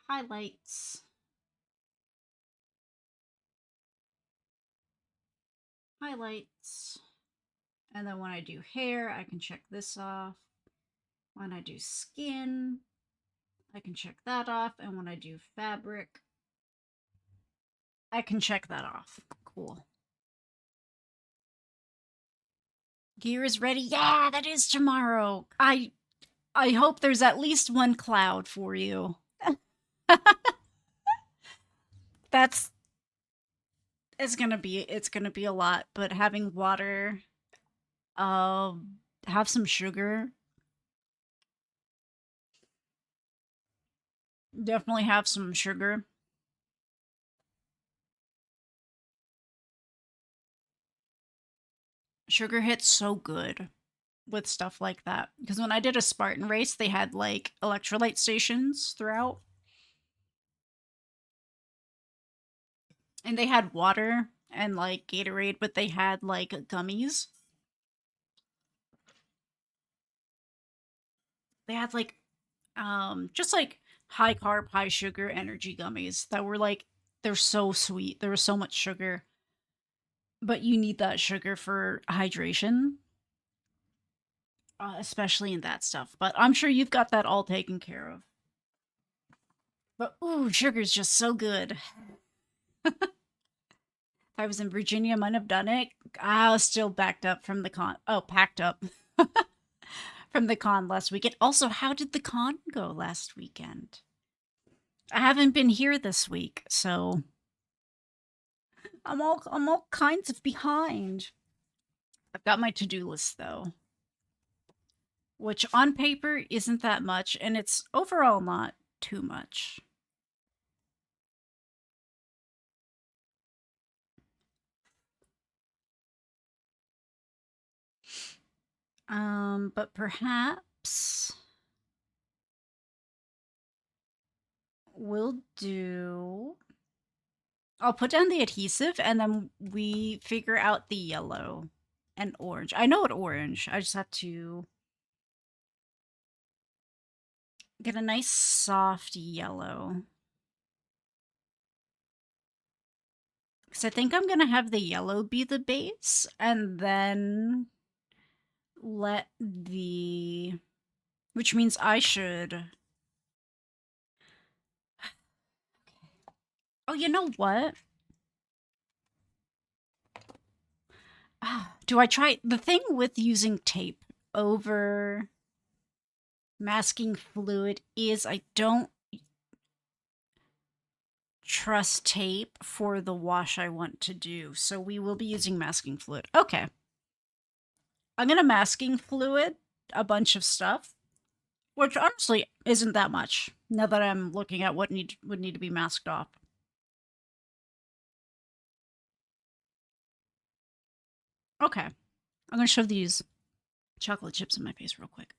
highlights. Highlights. And then when I do hair, I can check this off. When I do skin, I can check that off. And when I do fabric, I can check that off. Cool. Gear is ready. Yeah, that is tomorrow. I hope there's at least one cloud for you. That's it's gonna be a lot, but having water, have some sugar. Definitely have some sugar. Sugar hits so good with stuff like that. Because when I did a Spartan race, they had like electrolyte stations throughout. And they had water and like Gatorade, but they had like gummies. They had like just like high carb, high sugar energy gummies that were like they're so sweet. There was so much sugar, but you need that sugar for hydration, especially in that stuff. But I'm sure you've got that all taken care of. But ooh, sugar's just so good. If I was in Virginia, I might have done it. I was still backed up from the con. Oh, packed up from the con last weekend. Also, how did the con go last weekend? I haven't been here this week, so I'm all kinds of behind. I've got my to-do list though, which on paper isn't that much, and it's overall not too much. But perhaps we'll do. I'll put down the adhesive and then we figure out the yellow and orange. I know what orange. I just have to get a nice soft yellow. Because I think I'm going to have the yellow be the base and then let the. Which means I should. Oh, you know what? Do I try the thing with using tape over masking fluid is I don't trust tape for the wash I want to do. So we will be using masking fluid. Okay. I'm going to masking fluid a bunch of stuff, which honestly isn't that much now that I'm looking at what would need to be masked off. Okay. I'm going to shove these chocolate chips in my face real quick.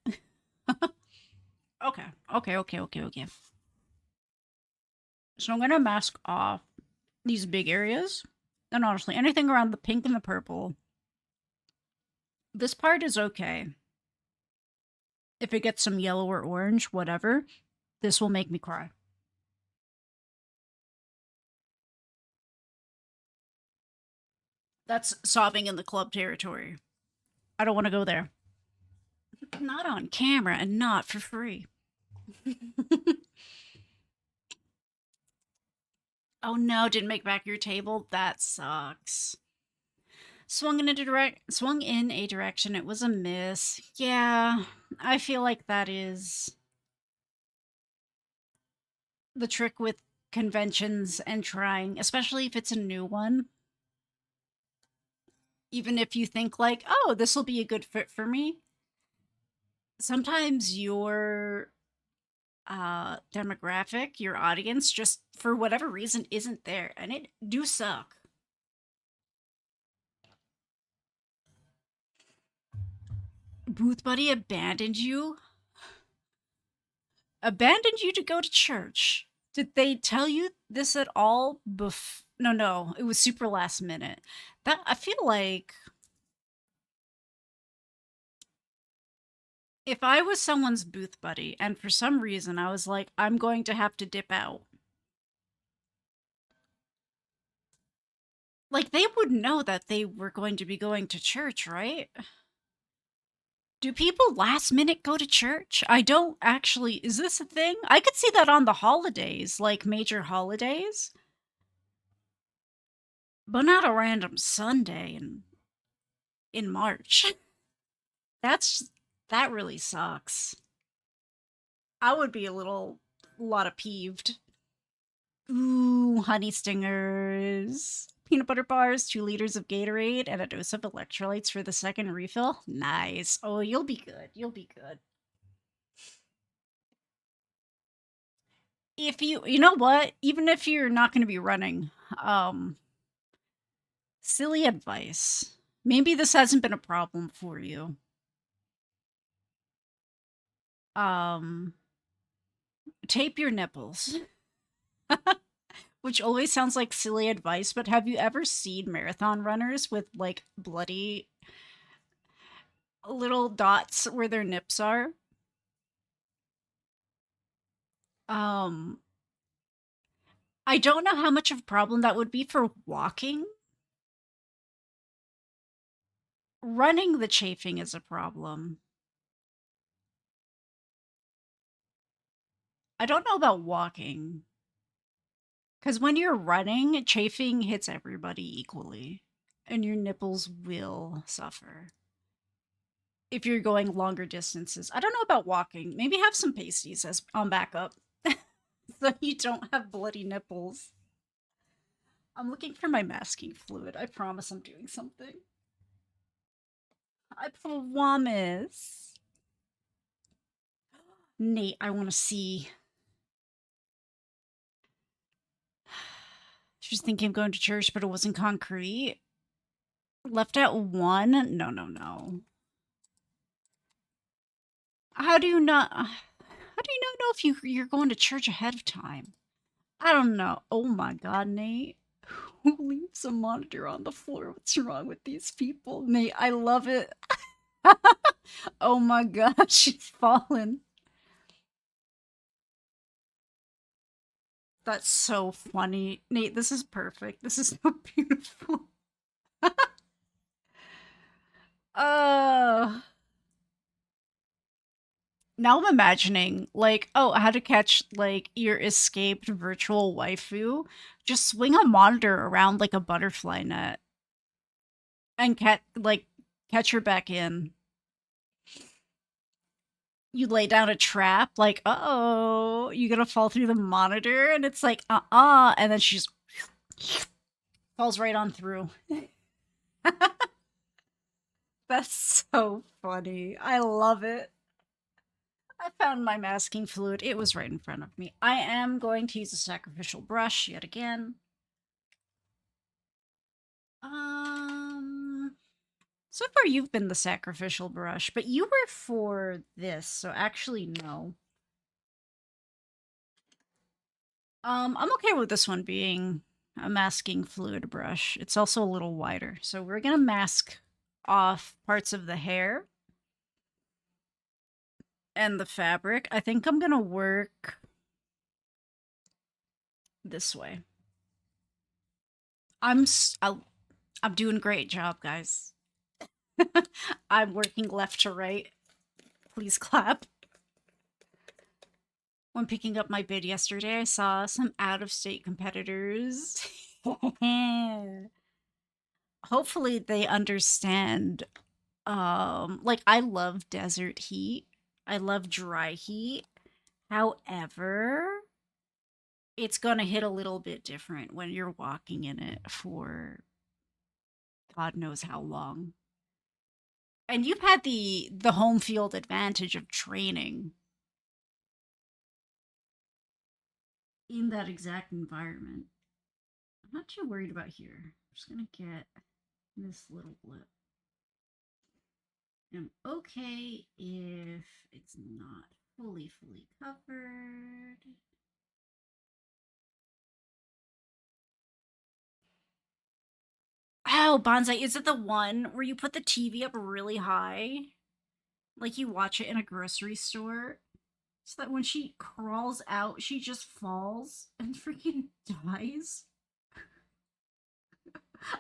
Okay. Okay. So I'm going to mask off these big areas. And honestly, anything around the pink and the purple. This part is okay. If it gets some yellow or orange, whatever, this will make me cry. That's sobbing in the club territory. I don't want to go there. Not on camera and not for free. Oh no, didn't make back your table? That sucks. Swung in a direction, it was a miss. Yeah, I feel like that is the trick with conventions and trying, especially if it's a new one. Even if you think like, oh, this will be a good fit for me, sometimes your demographic, your audience, just for whatever reason isn't there, and it do suck. Booth buddy abandoned you? Abandoned you to go to church? Did they tell you this at all? No, it was super last minute. That I feel like if I was someone's booth buddy and for some reason I was like, I'm going to have to dip out, like they would know that they were going to be going to church, right? Do people last minute go to church? I don't actually. Is this a thing? I could see that on the holidays, like major holidays, but not a random Sunday in March. That's that really sucks. I would be a lot of peeved. Ooh, honey stingers. Peanut butter bars, 2 liters of Gatorade, and a dose of electrolytes for the second refill. Nice. Oh, you'll be good. You'll be good. If you know what? Even if you're not going to be running, um, silly advice. Maybe this hasn't been a problem for you. Um, tape your nipples. Which always sounds like silly advice, but have you ever seen marathon runners with like bloody little dots where their nips are? Um, I don't know how much of a problem that would be for walking. Running the chafing is a problem. I don't know about walking. Because when you're running, chafing hits everybody equally, and your nipples will suffer if you're going longer distances. I don't know about walking. Maybe have some pasties as on backup so you don't have bloody nipples. I'm looking for my masking fluid. I promise I'm doing something. I promise. Nate, I want to see. She was thinking of going to church, but it wasn't concrete. Left at 1? No. How do you not know if you're going to church ahead of time? I don't know. Oh my god, Nate. Who leaves a monitor on the floor? What's wrong with these people? Nate, I love it. Oh my gosh, she's fallen. That's so funny. Nate, this is perfect. This is so beautiful. uh Now I'm imagining, like, oh, how to catch, like, your escaped virtual waifu. Just swing a monitor around like a butterfly net and catch her back in. You lay down a trap, like, uh-oh, you gonna fall through the monitor? And it's like, and then she just falls right on through. That's so funny. I love it. I found my masking fluid. It was right in front of me. I am going to use a sacrificial brush yet again. So far you've been the sacrificial brush, but you were for this, so actually no. I'm okay with this one being a masking fluid brush. It's also a little wider. So we're gonna mask off parts of the hair and the fabric. I think I'm gonna work this way. I'm doing a great job, guys. I'm working left to right. Please clap. When picking up my bid yesterday, I saw some out-of-state competitors. Hopefully they understand. Like, I love desert heat. I love dry heat. However, it's gonna hit a little bit different when you're walking in it for God knows how long. And you've had the home field advantage of training in that exact environment. I'm not too worried about here. I'm just gonna get this little blip. I'm okay if it's not fully covered. Oh, bonsai. Is it the one where you put the TV up really high? Like you watch it in a grocery store? So that when she crawls out, she just falls and freaking dies?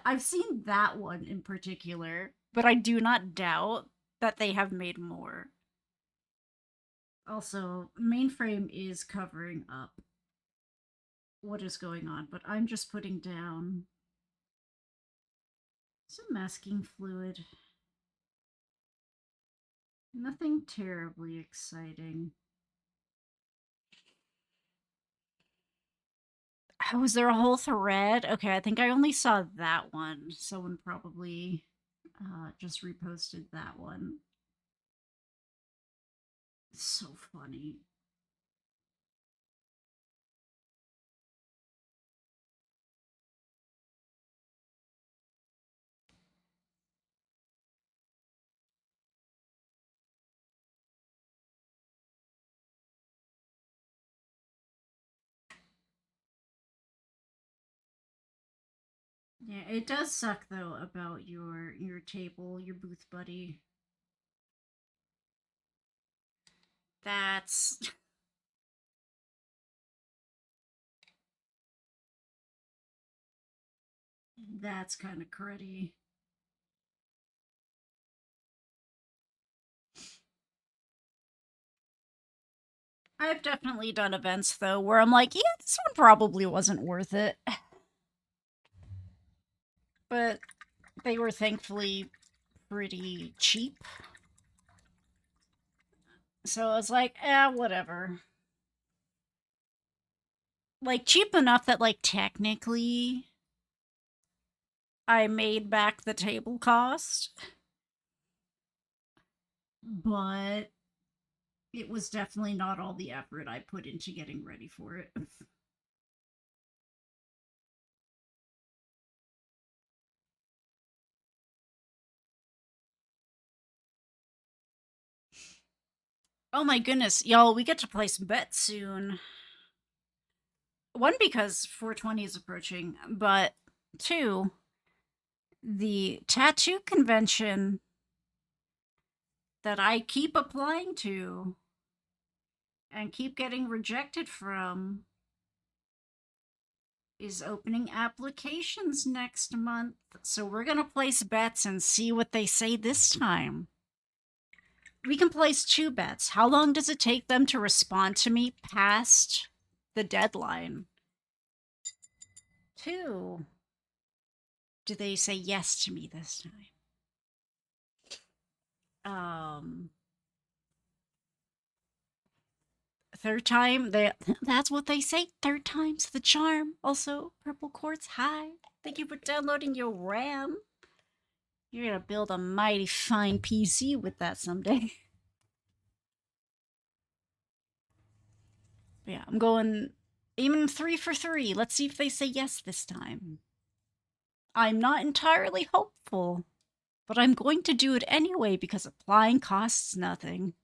I've seen that one in particular, but I do not doubt that they have made more. Also, mainframe is covering up what is going on, but I'm just putting down some masking fluid. Nothing terribly exciting. Oh, is there a whole thread? Okay, I think I only saw that one. Someone probably just reposted that one. It's so funny. Yeah, it does suck though about your table, your booth buddy. That's that's kind of cruddy. I've definitely done events though where I'm like, yeah, this one probably wasn't worth it. But they were thankfully pretty cheap. So I was like, whatever. Like, cheap enough that, like, technically I made back the table cost. But it was definitely not all the effort I put into getting ready for it. Oh my goodness, y'all, we get to play some bets soon. One, because 420 is approaching, but two, the tattoo convention that I keep applying to and keep getting rejected from is opening applications next month. So we're going to place bets and see what they say this time. We can place 2 bets. How long does it take them to respond to me past the deadline? 2. do they say yes to me this time? Third time, that's what they say. Third time's the charm. Also, Purple Quartz, hi. Thank you for downloading your RAM. You're gonna build a mighty fine PC with that someday. But yeah, I'm going aiming 3 for 3. Let's see if they say yes this time. I'm not entirely hopeful, but I'm going to do it anyway because applying costs nothing.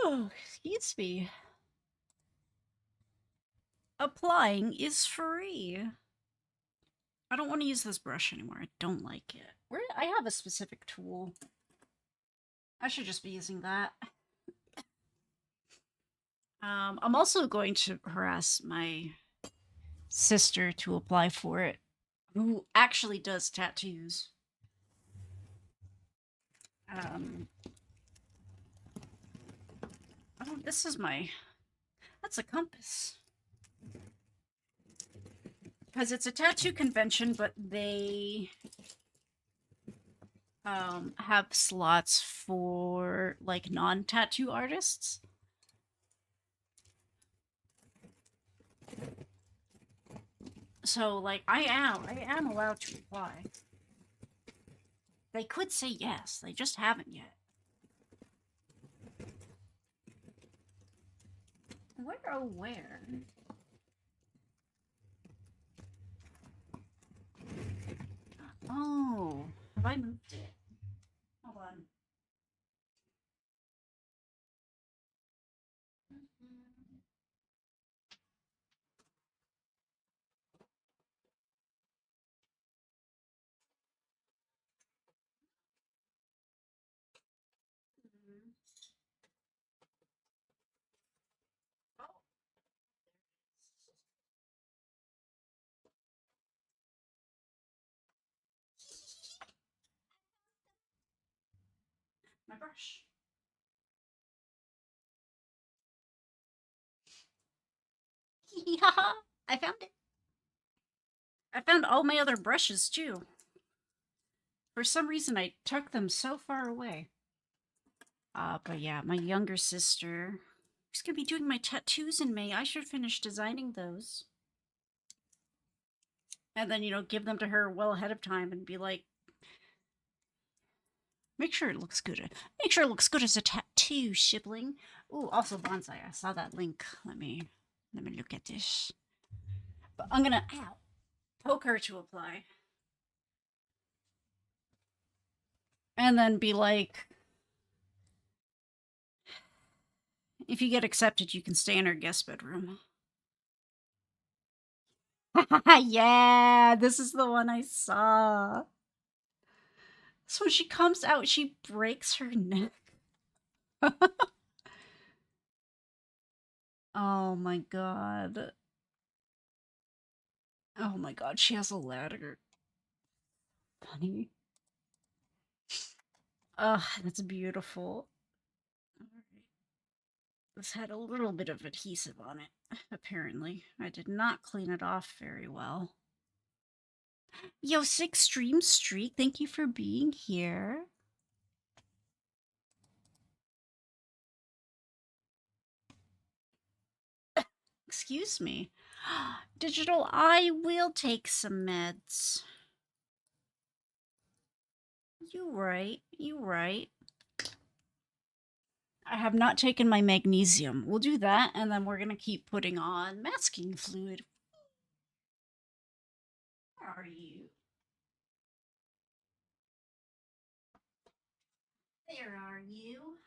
Oh, excuse me. Applying is free. I don't want to use this brush anymore. I don't like it. I have a specific tool. I should just be using that. I'm also going to harass my sister to apply for it, who actually does tattoos. Oh, this is that's a compass. Because it's a tattoo convention, but they have slots for like non-tattoo artists. So like I am allowed to apply. They could say yes, they just haven't yet. Where, oh where? Oh, have I moved it? Hold on. Oh, my brush. I found it. I found all my other brushes too. For some reason, I took them so far away. But yeah, my younger sister, who's gonna be doing my tattoos in May. I should finish designing those. And then, give them to her well ahead of time and be like, make sure it looks good. Make sure it looks good as a tattoo, sibling. Ooh, also bonsai. I saw that link. Let me look at this. But I'm gonna poke her to apply. And then be like, if you get accepted, you can stay in her guest bedroom. Yeah, this is the one I saw. So when she comes out, she breaks her neck. Oh my god. Oh my god, she has a ladder. Funny. Ugh, that's beautiful. Alright. This had a little bit of adhesive on it, apparently. I did not clean it off very well. Yo, Six Stream Streak, thank you for being here. Excuse me. Digital, I will take some meds. You right. You right. I have not taken my magnesium. We'll do that, and then we're gonna keep putting on masking fluid. Where are you? There are you.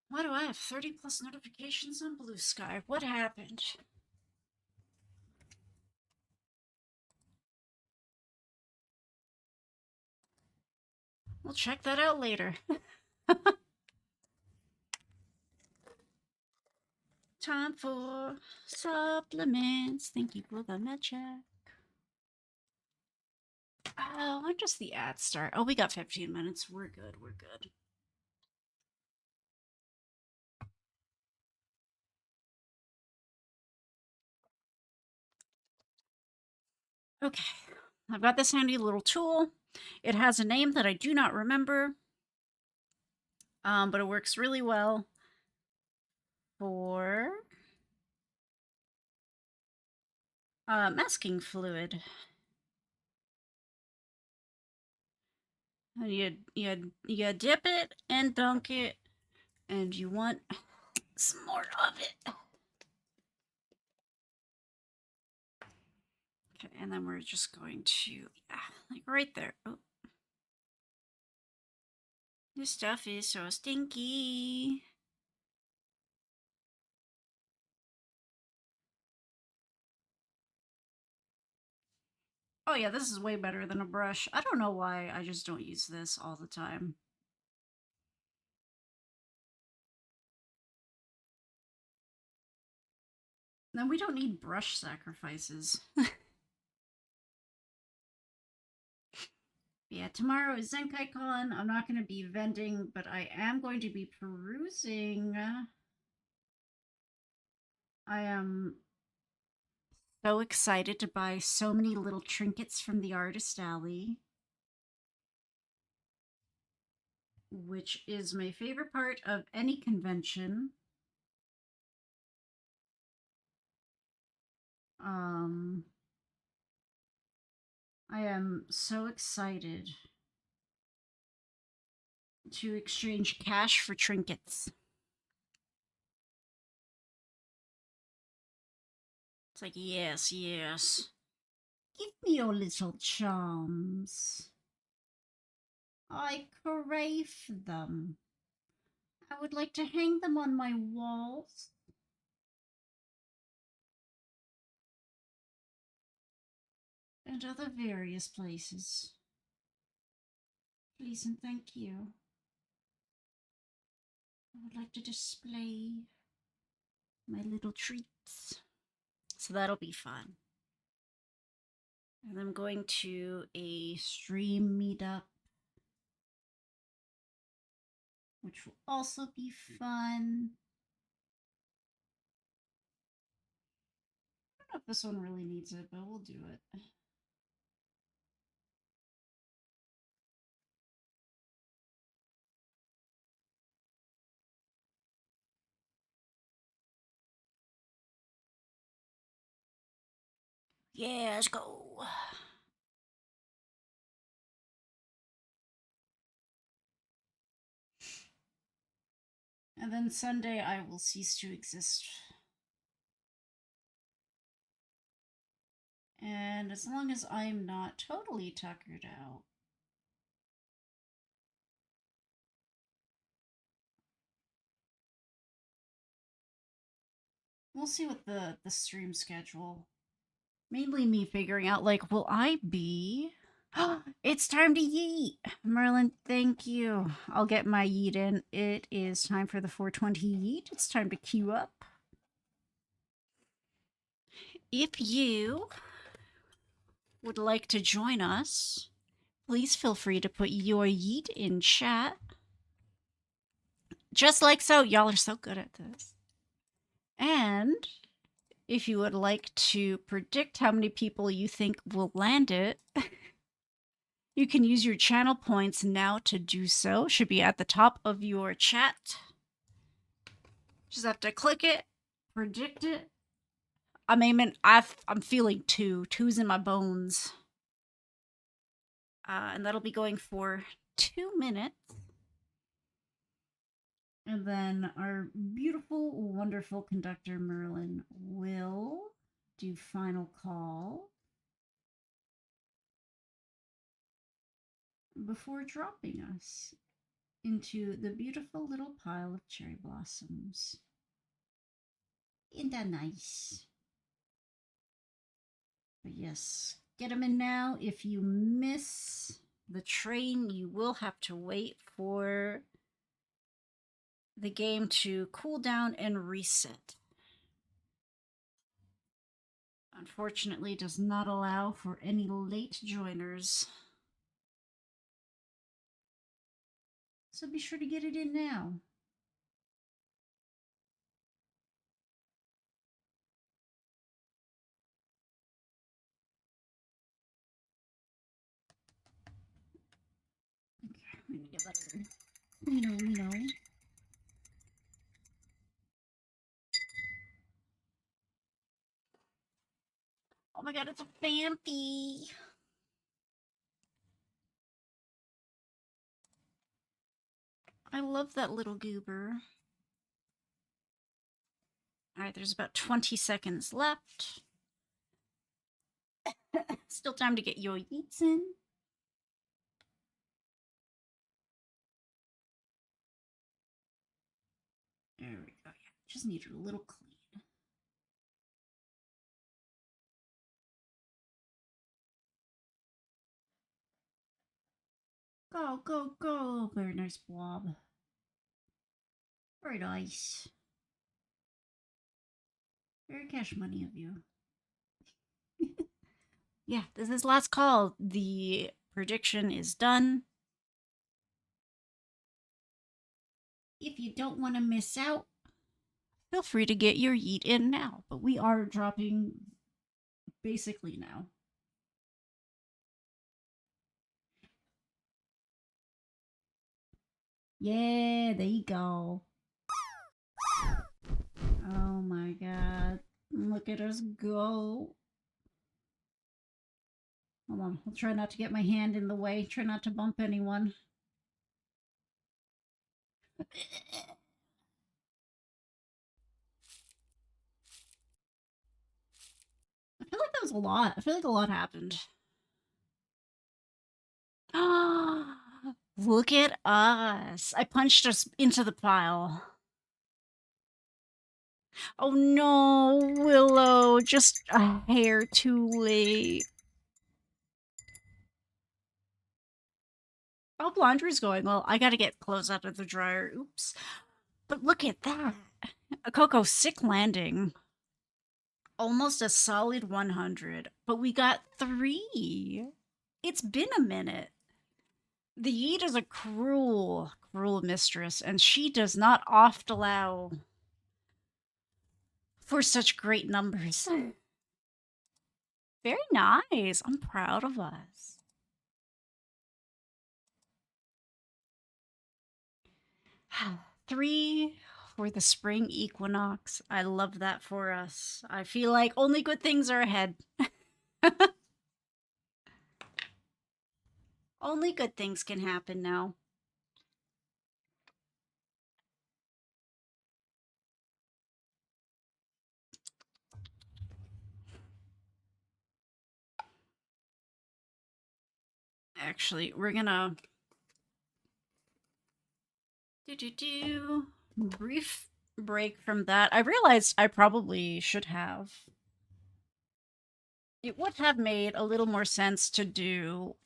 Why do I have 30 plus notifications on Blue Sky? What happened? We'll check that out later. Time for supplements. Thank you for the med check. Oh, when does the ad start? Oh, we got 15 minutes. We're good. We're good. Okay. I've got this handy little tool. It has a name that I do not remember, but it works really well for masking fluid. And you dip it and dunk it, and you want some more of it. Okay, and then we're just going to, yeah, like right there. Oh. This stuff is so stinky. Oh yeah, this is way better than a brush. I don't know why I just don't use this all the time. Then we don't need brush sacrifices. Yeah, tomorrow is ZenkaiCon. I'm not going to be vending, but I am going to be perusing. I am so excited to buy so many little trinkets from the artist alley, which is my favorite part of any convention. Um, I am so excited to exchange cash for trinkets. It's like, yes, yes. Give me your little charms. I crave them. I would like to hang them on my walls. And other various places. Please and thank you. I would like to display my little treats. So that'll be fun. And I'm going to a stream meetup, which will also be fun. I don't know if this one really needs it, but we'll do it. Yeah, let's go. And then Sunday I will cease to exist. And as long as I'm not totally tuckered out, we'll see what the stream schedule. Mainly me figuring out, like, will I be? It's time to yeet. Merlin, thank you. I'll get my yeet in. It is time for the 420 yeet. It's time to queue up. If you would like to join us, please feel free to put your yeet in chat. Just like so. Y'all are so good at this. And if you would like to predict how many people you think will land it, you can use your channel points now to do so. Should be at the top of your chat. Just have to click it, predict it. I'm aiming. I'm feeling two. Two's in my bones. And that'll be going for 2 minutes. And then our beautiful, wonderful conductor Merlin will do final call before dropping us into the beautiful little pile of cherry blossoms. Isn't that nice? But yes, get them in now. If you miss the train, you will have to wait for the game to cool down and reset. Unfortunately, does not allow for any late joiners. So be sure to get it in now. Okay, I'm gonna get that over. We know. Oh my god, it's a Vampy. I love that little goober. Alright, there's about 20 seconds left. Still time to get your yeets in. There we go. Yeah, just need it a little clean. Go, go, go. Very nice blob. Very nice. Very cash money of you. Yeah, this is last call. The prediction is done. If you don't want to miss out, feel free to get your yeet in now. But we are dropping basically now. Yeah, there you go. Oh my god. Look at us go. Hold on. I'll try not to get my hand in the way. Try not to bump anyone. I feel like that was a lot. I feel like a lot happened. Look at us. I punched us into the pile. Oh no, Willow. Just a hair too late. Oh, laundry's going well. I gotta get clothes out of the dryer. Oops. But look at that. A Coco sick landing. Almost a solid 100. But we got 3. It's been a minute. The Yeet is a cruel, cruel mistress, and she does not oft allow for such great numbers. Very nice. I'm proud of us. Three for the spring equinox. I love that for us. I feel like only good things are ahead. Only good things can happen now. Actually, we're gonna brief break from that. I realized I probably should have. It would have made a little more sense to do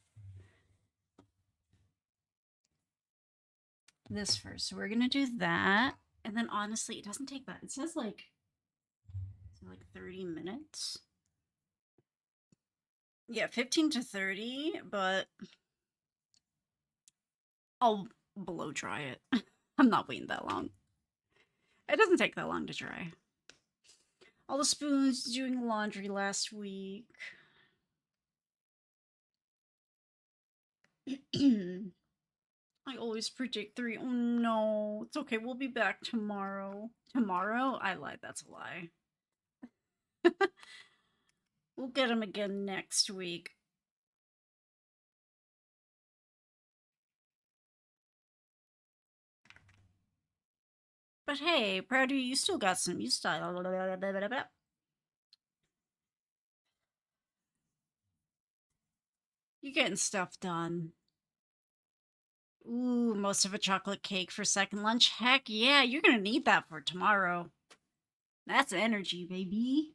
this first. So we're gonna do that. And then honestly, it doesn't take that. It says like 30 minutes. Yeah, 15 to 30, but I'll blow dry it. I'm not waiting that long. It doesn't take that long to dry. All the spoons doing laundry last week. I always predict 3. Oh no. It's okay. We'll be back tomorrow. Tomorrow? I lied. That's a lie. We'll get him again next week. But hey, proud of you. You still got some. You style. You're getting stuff done. Ooh, most of a chocolate cake for second lunch. Heck yeah, you're gonna need that for tomorrow. That's energy, baby.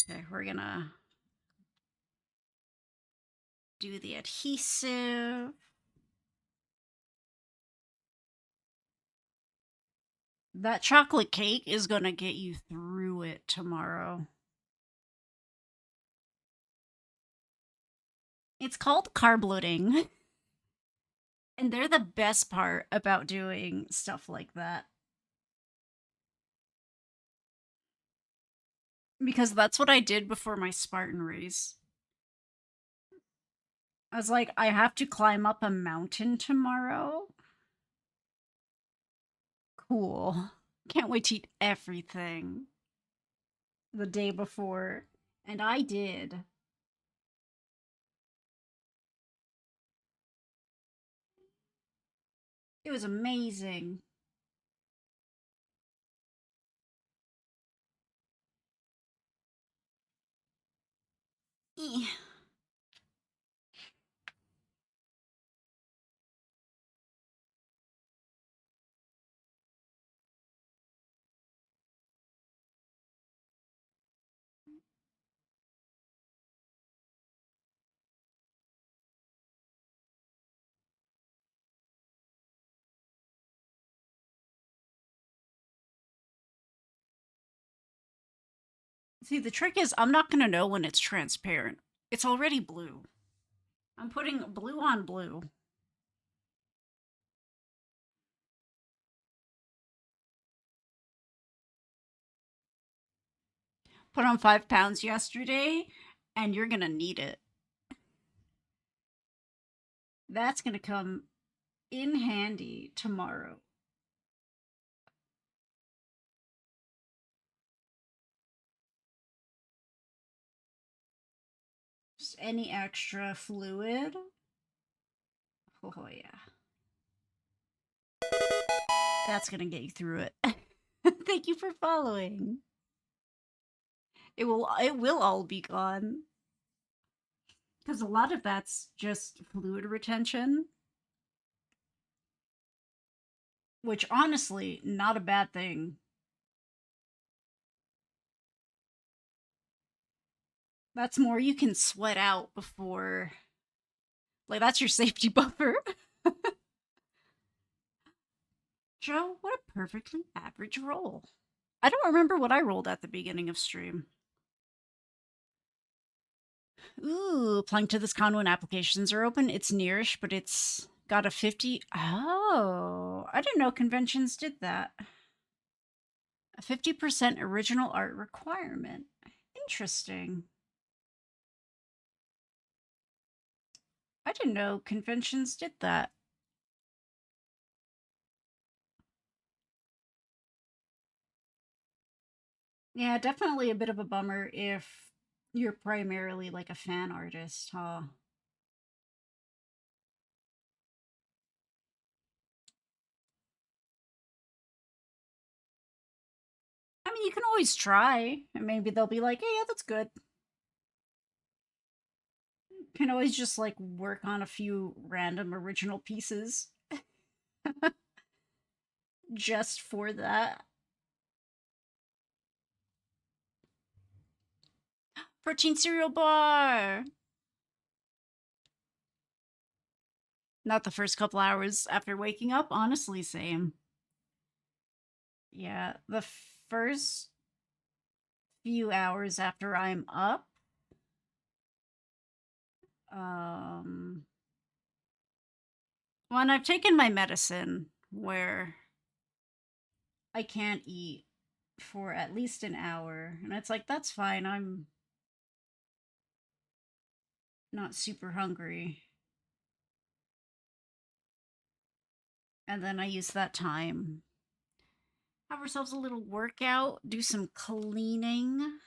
Okay, we're gonna do the adhesive. That chocolate cake is gonna get you through it tomorrow. It's called carb loading. And they're the best part about doing stuff like that. Because that's what I did before my Spartan race. I was like, I have to climb up a mountain tomorrow. Cool. Can't wait to eat everything the day before. And I did. It was amazing. Eh. See, the trick is I'm not going to know when it's transparent. It's already blue. I'm putting blue on blue. Put on 5 pounds yesterday, and you're going to need it. That's going to come in handy tomorrow. Just any extra fluid. Oh, yeah. That's going to get you through it. Thank you for following. It will all be gone. Because a lot of that's just fluid retention. Which honestly, not a bad thing. That's more you can sweat out before. Like, that's your safety buffer. Joe, what a perfectly average roll. I don't remember what I rolled at the beginning of stream. Ooh, applying to this con when applications are open. It's nearish, but it's got a 50. Oh, I didn't know conventions did that. A 50% original art requirement. Interesting. I didn't know conventions did that. Yeah, definitely a bit of a bummer if you're primarily like a fan artist, huh? I mean, you can always try, and maybe they'll be like, hey, yeah, that's good. You can always just like work on a few random original pieces just for that. Protein cereal bar! Not the first couple hours after waking up, honestly, same. Yeah, the first few hours after I'm up, um, when I've taken my medicine where I can't eat for at least an hour, and it's like, that's fine, I'm not super hungry. And then I use that time. Have ourselves a little workout, do some cleaning.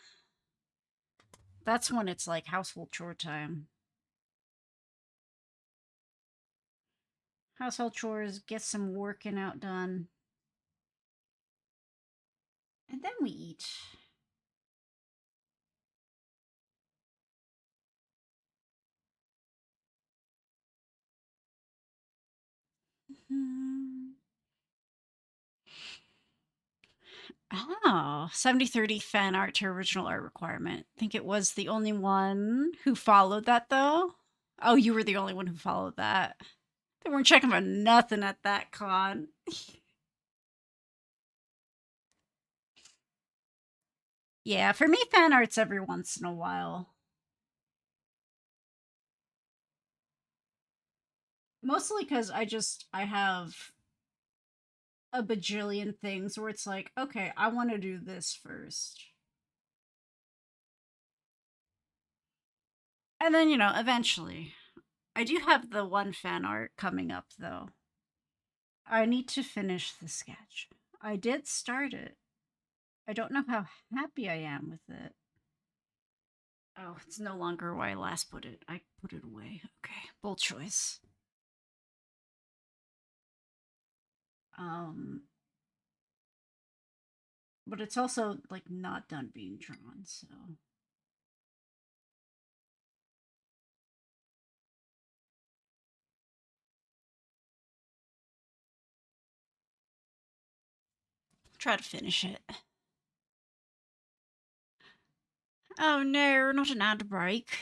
That's when it's like household chore time. Household chores, get some working out done. And then we eat. Oh, 70/30 fan art to original art requirement. I think it was the only one who followed that, though. Oh, you were the only one who followed that. They weren't checking for nothing at that con. Yeah, for me, fan art's every once in a while. Mostly because I have a bajillion things where it's like, okay, I want to do this first. And then, eventually. I do have the one fan art coming up, though. I need to finish the sketch. I did start it. I don't know how happy I am with it. Oh, it's no longer where I last put it. I put it away. Okay, bold choice. Um, but it's also like not done being drawn, so try to finish it. Oh no, not an ad break.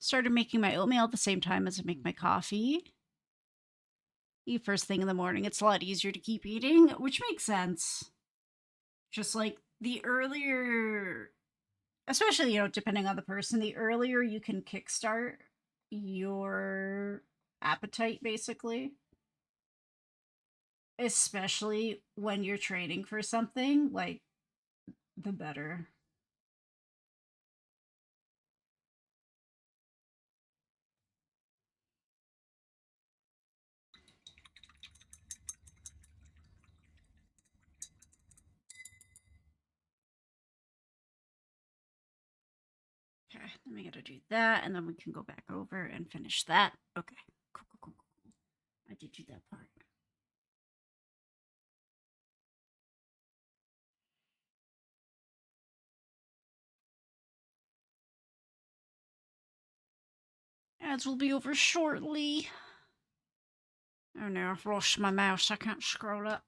Started making my oatmeal at the same time as I make my coffee. Eat first thing in the morning. It's a lot easier to keep eating, which makes sense. Just like the earlier, especially, depending on the person, the earlier you can kickstart your appetite, basically, especially when you're training for something, like, the better. Okay, then we gotta do that, and then we can go back over and finish that. Okay, cool, cool, cool, cool. I did do that part. Ads will be over shortly. Oh no, I've lost my mouse. I can't scroll up.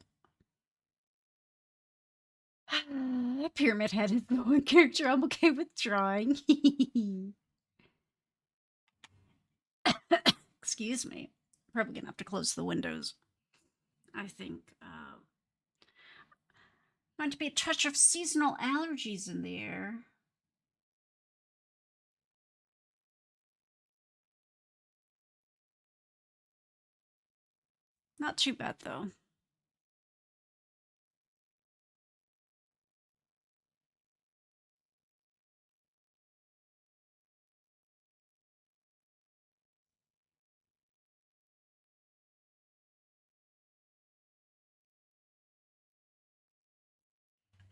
Pyramid Head is the one character I'm okay with drawing. Excuse me. Probably gonna have to close the windows. I think going to be a touch of seasonal allergies in the air. Not too bad though.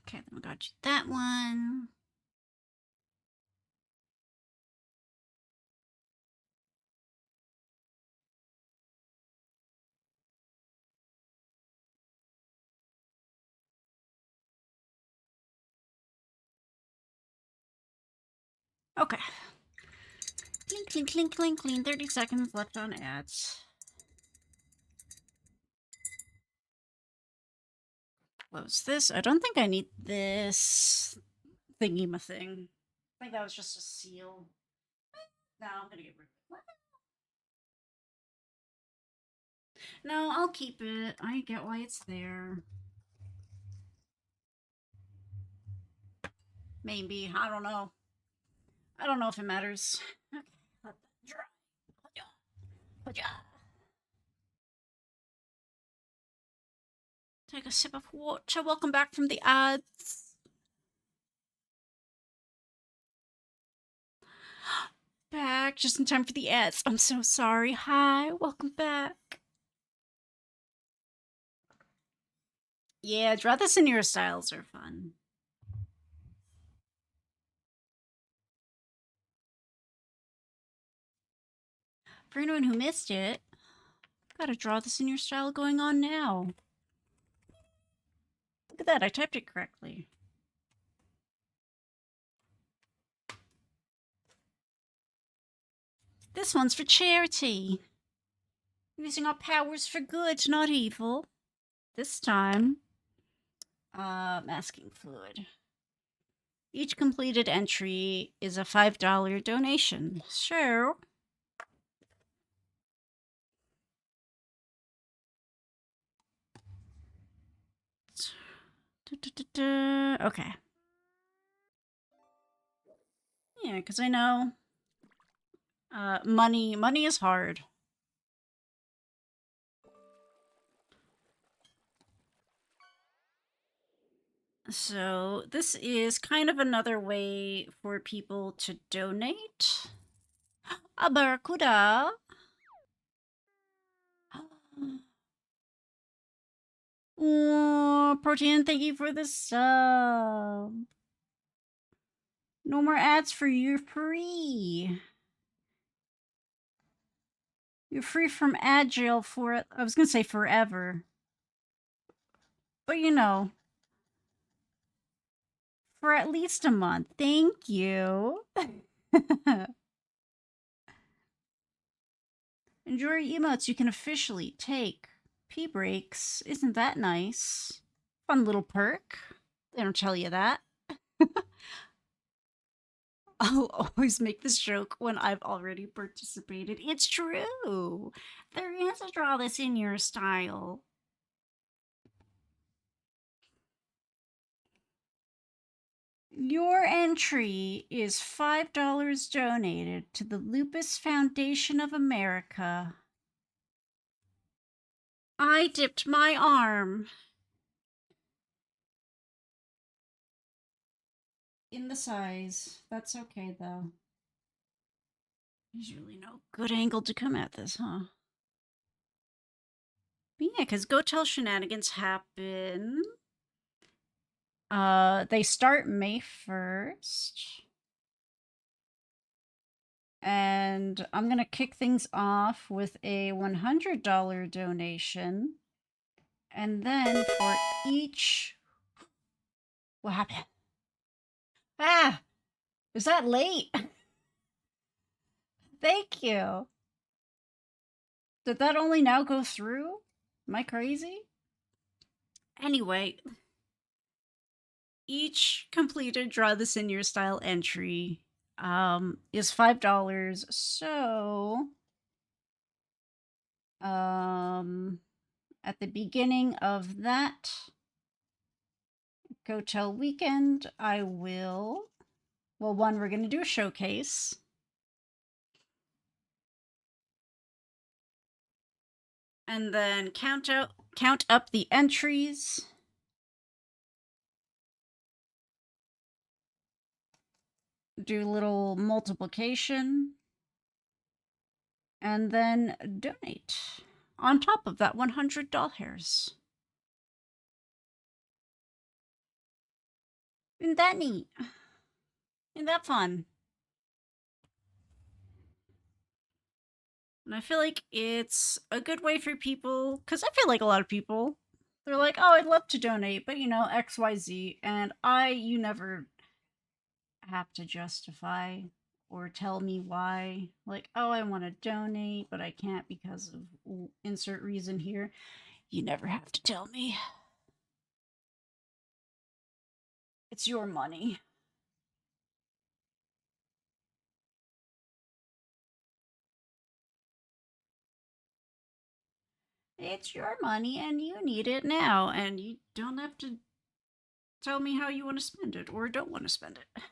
Okay, then we got you that one. Okay. Clink, clink, clink, clink, clean. 30 seconds left on ads. Close this. I don't think I need this thingy-ma-thing. I think that was just a seal. No, I'm gonna get rid of it. No, I'll keep it. I get why it's there. Maybe. I don't know. I don't know if it matters. Okay, let that dry. Take a sip of water. Welcome back from the ads. Back just in time for the ads. I'm so sorry. Hi, welcome back. Yeah, draw this in your styles are fun. For anyone who missed it, gotta draw this in your style going on now. Look at that, I typed it correctly. This one's for charity. Using our powers for good, not evil. This time, masking fluid. Each completed entry is a $5 donation. Sure. Okay. Yeah, because I know Money is hard. So this is kind of another way for people to donate. A barracuda. Oh, Protein, thank you for the sub. No more ads for you. You're free. You're free from ad jail for, I was going to say forever. But you know, for at least a month. Thank you. Enjoy your emotes. You can officially take pee breaks. Isn't that nice? Fun little perk. They don't tell you that. I'll always make this joke when I've already participated. It's true. There is a draw this in your style. Your entry is $5 donated to the Lupus Foundation of America. I dipped my arm in the size. That's okay, though. There's really no good angle to come at this, huh? But yeah, because Go Tell shenanigans happen. They start May 1st. And I'm going to kick things off with a $100 donation. And then for each... What happened? Ah! Is that late? Thank you. Did that only now go through? Am I crazy? Anyway, each completed Draw This in Your Style entry is $5. So, at the beginning of that Go Tell weekend, I will... Well, one, we're going to do a showcase. And then count up the entries. Do a little multiplication. And then donate on top of that $100. Isn't that neat? Isn't that fun? And I feel like it's a good way for people, because I feel like a lot of people, they're like, oh, I'd love to donate, but you know, XYZ. And you never have to justify or tell me why. Like, oh, I want to donate, but I can't because of insert reason here. You never have to tell me. It's your money. It's your money and you need it now, and you don't have to tell me how you want to spend it or don't want to spend it.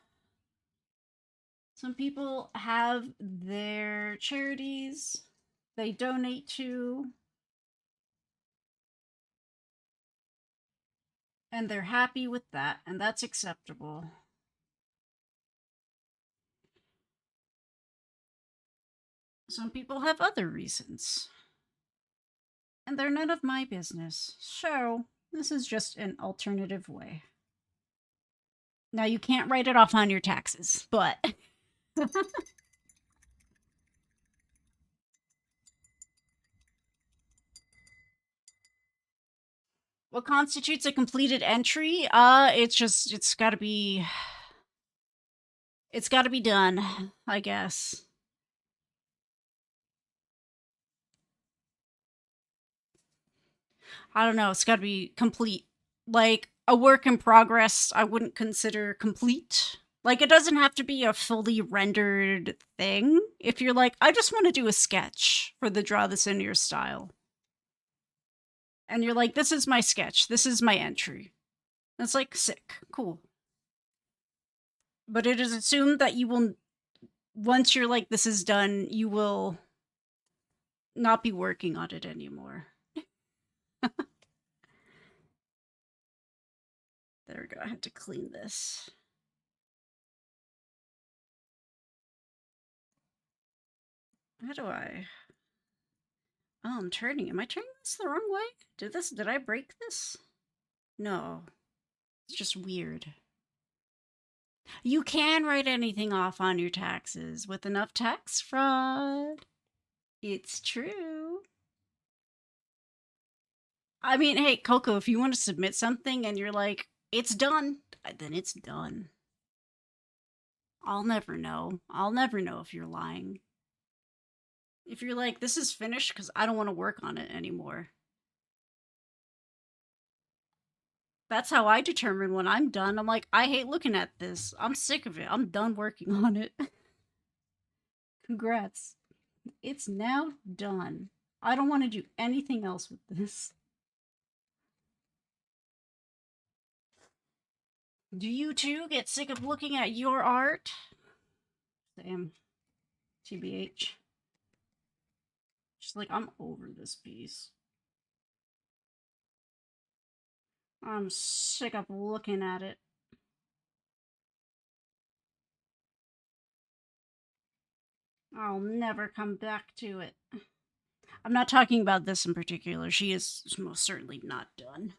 Some people have their charities they donate to, and they're happy with that, and that's acceptable. Some people have other reasons, and they're none of my business. So, this is just an alternative way. Now, you can't write it off on your taxes, but. What constitutes a completed entry? It's gotta be done, I guess. I don't know, it's gotta be complete. Like, a work in progress, I wouldn't consider complete. Like, it doesn't have to be a fully rendered thing. If you're like, I just want to do a sketch for the Draw This in Your Style. And you're like, this is my sketch, this is my entry. It's like, sick, cool. But it is assumed that you will once you're like, this is done, you will not be working on it anymore. There we go. I had to clean this. How do I? Oh, I'm turning. Am I turning this the wrong way? Did I break this? No. It's just weird. You can write anything off on your taxes with enough tax fraud. It's true. I mean, hey, Coco, if you want to submit something and you're like, it's done, then it's done. I'll never know. I'll never know if you're lying. If you're like, this is finished because I don't want to work on it anymore. That's how I determine when I'm done. I'm like, I hate looking at this. I'm sick of it. I'm done working on it. Congrats. It's now done. I don't want to do anything else with this. Do you too get sick of looking at your art? Same. TBH. Just like, I'm over this piece. I'm sick of looking at it. I'll never come back to it. I'm not talking about this in particular. She is most certainly not done.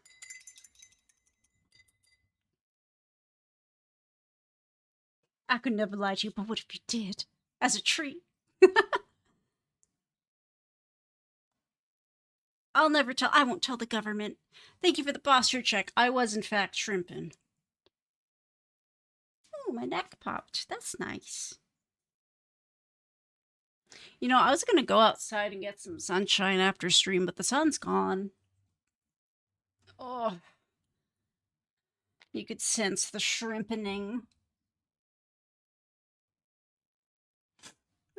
I could never lie to you, but what if you did? As a treat. I'll never tell. I won't tell the government. Thank you for the posture check. I was, in fact, shrimping. Oh, my neck popped. That's nice. You know, I was going to go outside and get some sunshine after stream, but the sun's gone. Oh. You could sense the shrimpening.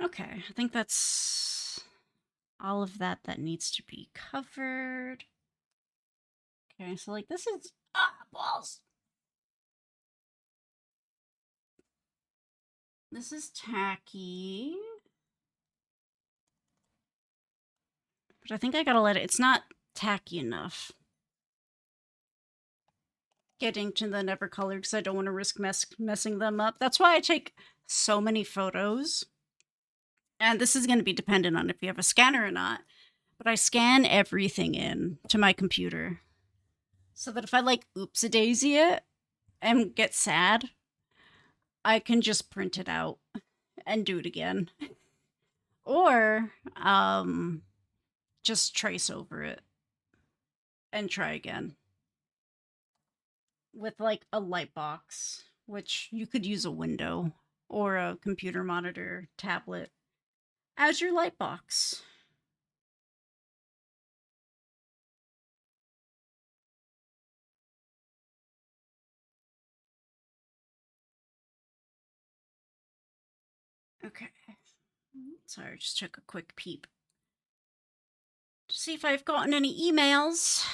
Okay, I think that's all of that needs to be covered. Okay, so like this is balls. This is tacky. But I think I gotta let it, it's not tacky enough. Getting to the never color because I don't want to risk messing them up. That's why I take so many photos. And this is going to be dependent on if you have a scanner or not. But I scan everything in to my computer. So that if I like oops-a-daisy it and get sad, I can just print it out and do it again. Or just trace over it and try again. With like a light box, which you could use a window or a computer monitor, tablet as your light box. Okay. Sorry, I just took a quick peep to see if I've gotten any emails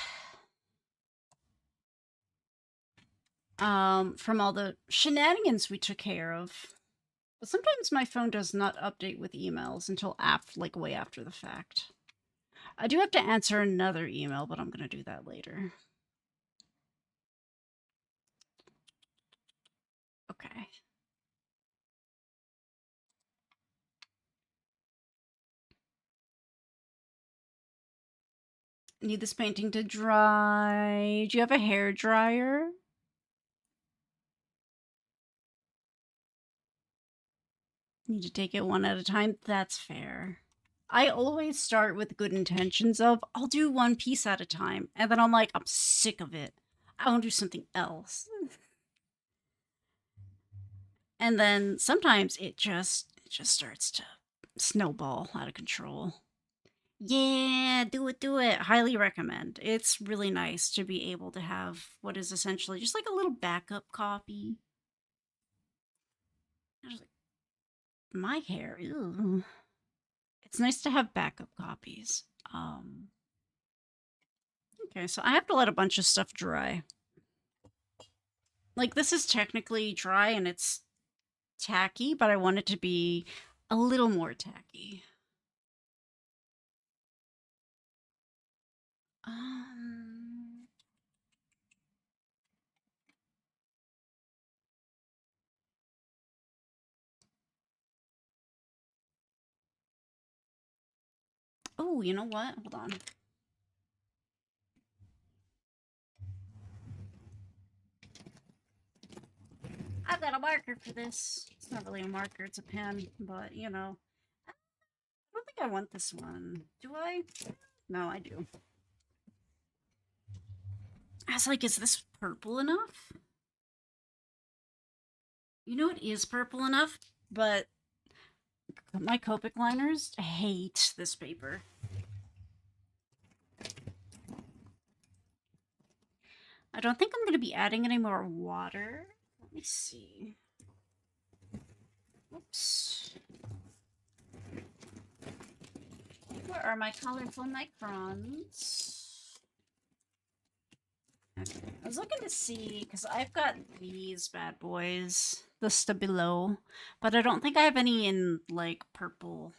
from all the shenanigans we took care of. But sometimes my phone does not update with emails until like way after the fact. I do have to answer another email, but I'm going to do that later. Okay. Need this painting to dry. Do you have a hair dryer? Need to take it one at a time. That's fair. I always start with good intentions of, I'll do one piece at a time. And then I'm like, I'm sick of it. I want to do something else. And then sometimes it just starts to snowball out of control. Yeah, do it. Highly recommend. It's really nice to be able to have what is essentially just like a little backup copy. I was like, my hair, ew. It's nice to have backup copies. Okay, so I have to let a bunch of stuff dry. Like, this is technically dry and it's tacky, but I want it to be a little more tacky. Um, oh, you know what? Hold on. I've got a marker for this. It's not really a marker, it's a pen, but you know. I don't think I want this one. Do I? No, I do. I was like, is this purple enough? You know, it is purple enough, but my Copic liners hate this paper. I don't think I'm going to be adding any more water. Let me see. Oops. Where are my colorful microns? Okay. I was looking to see, because I've got these bad boys, the Stabilo, but I don't think I have any in, like, purple.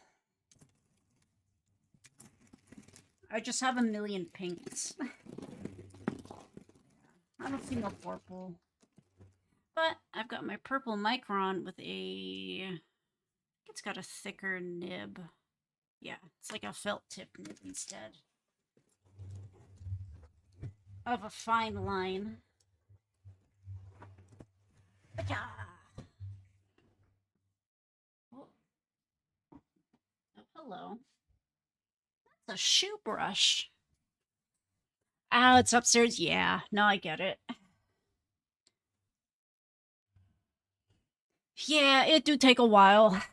I just have a million pinks. I don't see no purple. But I've got my purple micron with a... It's got a thicker nib. Yeah, it's like a felt tip nib instead of a fine line. Yeah. Oh, hello. That's a shoe brush. Oh, it's upstairs. Yeah, no, I get it. Yeah, it do take a while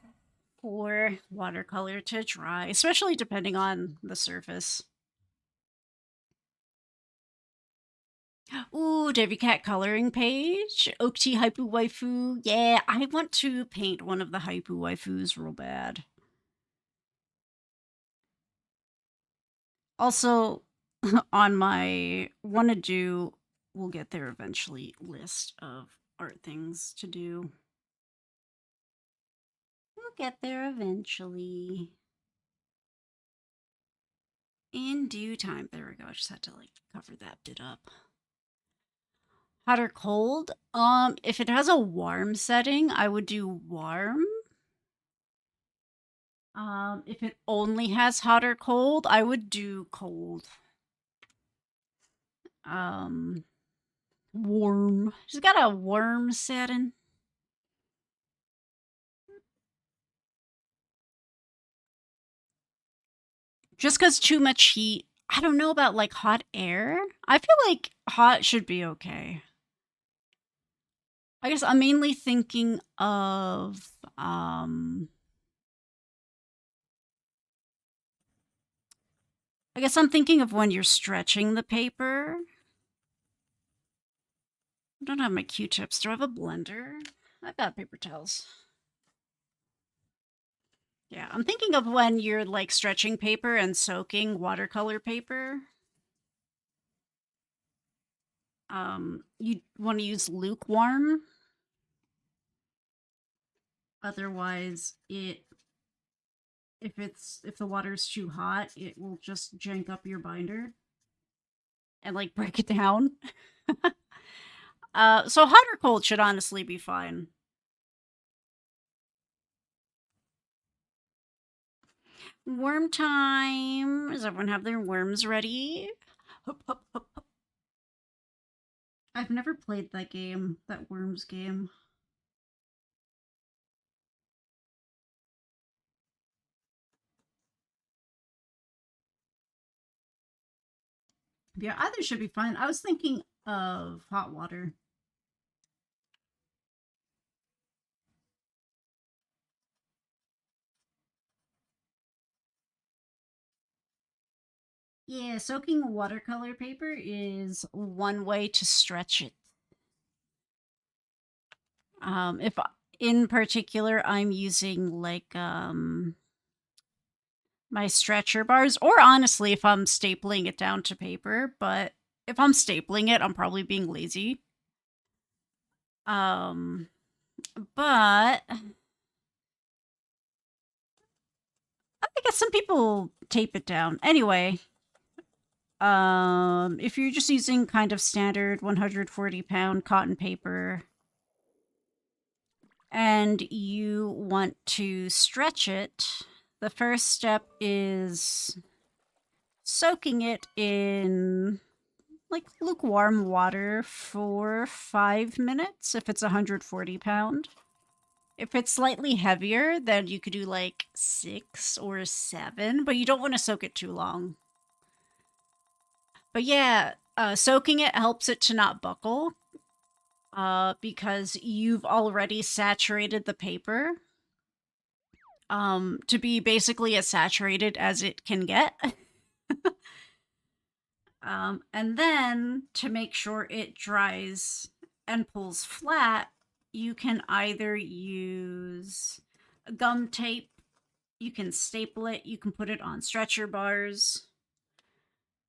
for watercolor to dry, especially depending on the surface. Ooh, Debbie Cat coloring page. Oak Tea Haipu Waifu. Yeah, I want to paint one of the Haipu Waifus real bad. Also, on my wanna do, we'll get there eventually, list of art things to do. We'll get there eventually. In due time. There we go. I just had to like cover that bit up. Hot or cold? If it has a warm setting, I would do warm. If it only has hot or cold, I would do cold. Warm. She's got a warm setting. Just because too much heat. I don't know about like hot air. I feel like hot should be okay. I guess I'm mainly thinking of I guess I'm thinking of when you're stretching the paper. I don't have my Q-tips. Do I have a blender? I've got paper towels. Yeah, I'm thinking of when you're like stretching paper and soaking watercolor paper. You want to use lukewarm. Otherwise, if the water's too hot, it will just jank up your binder and like break it down. So hot or cold should honestly be fine. Worm time. Does everyone have their worms ready? Hup, hup, hup, hup. I've never played that game, that worms game. Yeah, either should be fine. I was thinking of hot water. Yeah, soaking watercolor paper is one way to stretch it. If in particular I'm using like my stretcher bars, or honestly if I'm stapling it down to paper, but if I'm stapling it, I'm probably being lazy. Um But I guess some people tape it down. Anyway, if you're just using kind of standard 140-pound cotton paper and you want to stretch it, the first step is soaking it in like lukewarm water for 5 minutes if it's 140-pound. If it's slightly heavier, then you could do like 6 or 7, but you don't want to soak it too long. But yeah, soaking it helps it to not buckle because you've already saturated the paper to be basically as saturated as it can get. And then to make sure it dries and pulls flat, you can either use gum tape, you can staple it, you can put it on stretcher bars.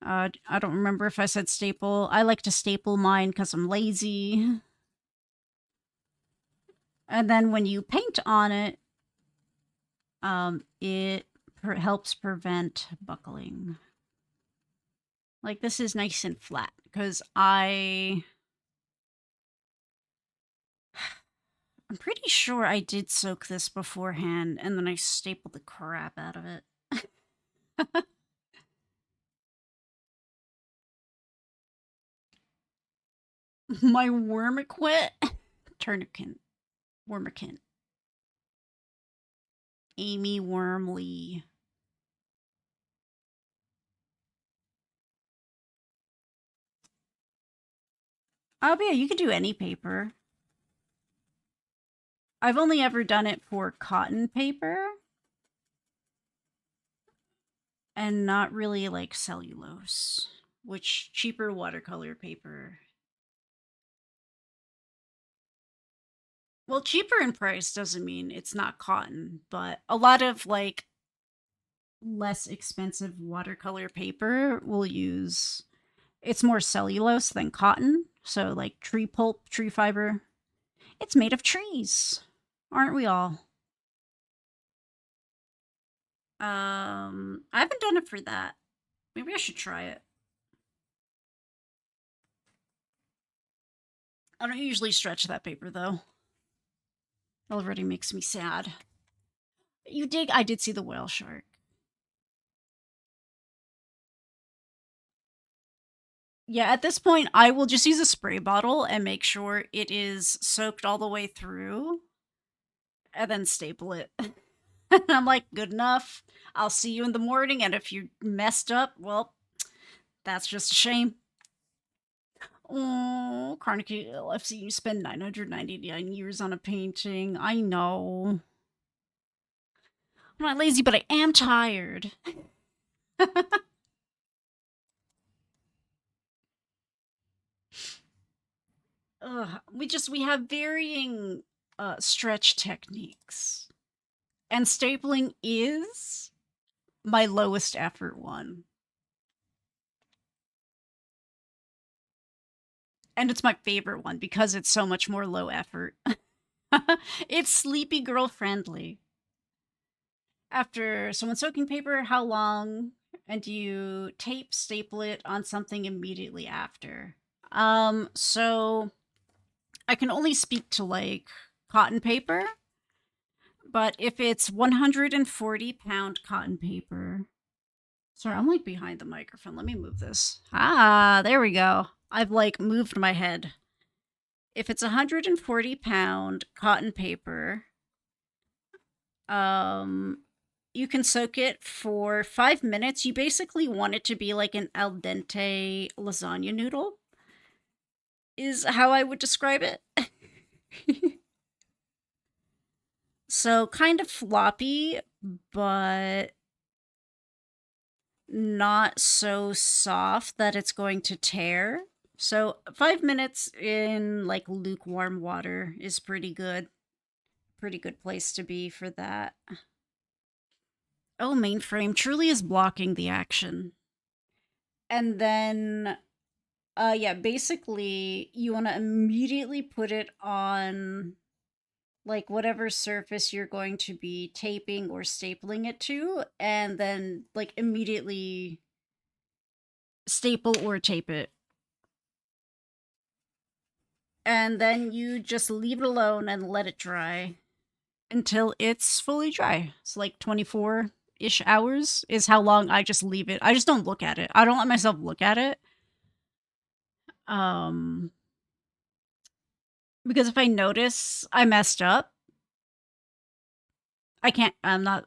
I don't remember if I said staple. I like to staple mine because I'm lazy. And then when you paint on it, it helps prevent buckling. Like this is nice and flat because I'm pretty sure I did soak this beforehand and then I stapled the crap out of it. My wormiquet, Tourniquet, Wormiquet, Amy Wormley. Oh, but yeah, you could do any paper. I've only ever done it for cotton paper and not really like cellulose, which cheaper watercolor paper. Well, cheaper in price doesn't mean it's not cotton, but a lot of like less expensive watercolor paper will use it's more cellulose than cotton. So like tree pulp, tree fiber. It's made of trees. Aren't we all? I haven't done it for that. Maybe I should try it. I don't usually stretch that paper though. It already makes me sad. You dig? I did see the whale shark. Yeah, at this point, I will just use a spray bottle and make sure it is soaked all the way through and then staple it. And I'm like, good enough. I'll see you in the morning. And if you messed up, well, that's just a shame. Oh, Carnegie, I've seen you spend 999 years on a painting. I know. I'm not lazy, but I am tired. We have varying stretch techniques. And stapling is my lowest effort one. And it's my favorite one because it's so much more low effort. It's sleepy girl friendly. After someone soaking paper, how long? And do you tape, staple it on something immediately after? So I can only speak to like cotton paper, but if it's 140-pound cotton paper, sorry, I'm like behind the microphone. Let me move this. Ah, there we go. I've like moved my head. If it's 140-pound cotton paper, you can soak it for 5 minutes. You basically want it to be like an al dente lasagna noodle, is how I would describe it. So kind of floppy, but not so soft that it's going to tear. So 5 minutes in like lukewarm water is pretty good. Pretty good place to be for that. Oh, mainframe truly is blocking the action. And then yeah, basically you want to immediately put it on like whatever surface you're going to be taping or stapling it to, and then like immediately staple or tape it. And then you just leave it alone and let it dry until it's fully dry. It's like 24-ish hours is how long I just leave it. I just don't look at it. I don't let myself look at it. Um because if I notice I messed up, I'm not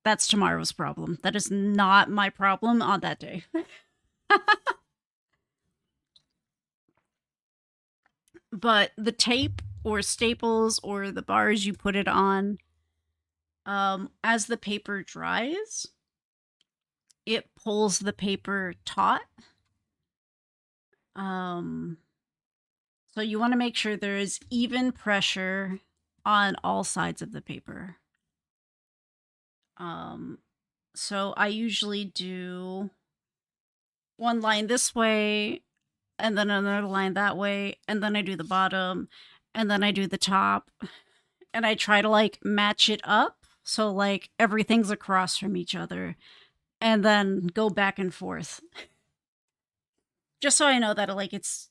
that's tomorrow's problem. That is not my problem on that day. But the tape or staples or the bars you put it on, as the paper dries, it pulls the paper taut. Um, so you want to make sure there is even pressure on all sides of the paper. Um, so I usually do one line this way, and then another line that way, and then I do the bottom, and then I do the top, and I try to like match it up so like everything's across from each other, and then go back and forth. Just so I know that like it's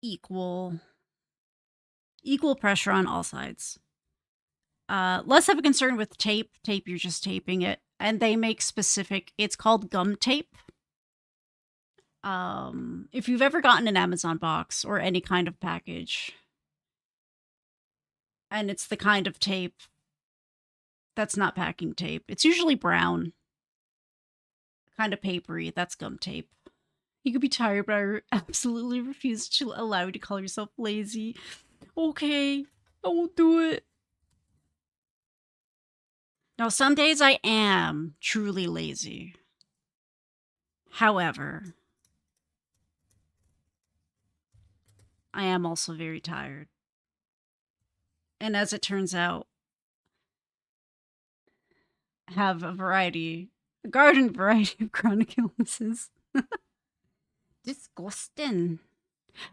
equal pressure on all sides. Less of a concern with tape. Tape, you're just taping it. And they make specific, it's called gum tape. If you've ever gotten an Amazon box or any kind of package, and it's the kind of tape that's not packing tape, it's usually brown, kind of papery. That's gum tape. You could be tired, but I absolutely refuse to allow you to call yourself lazy. Okay, I won't do it. Now, some days I am truly lazy. However, I am also very tired. And as it turns out, have a garden variety of chronic illnesses. Disgusting.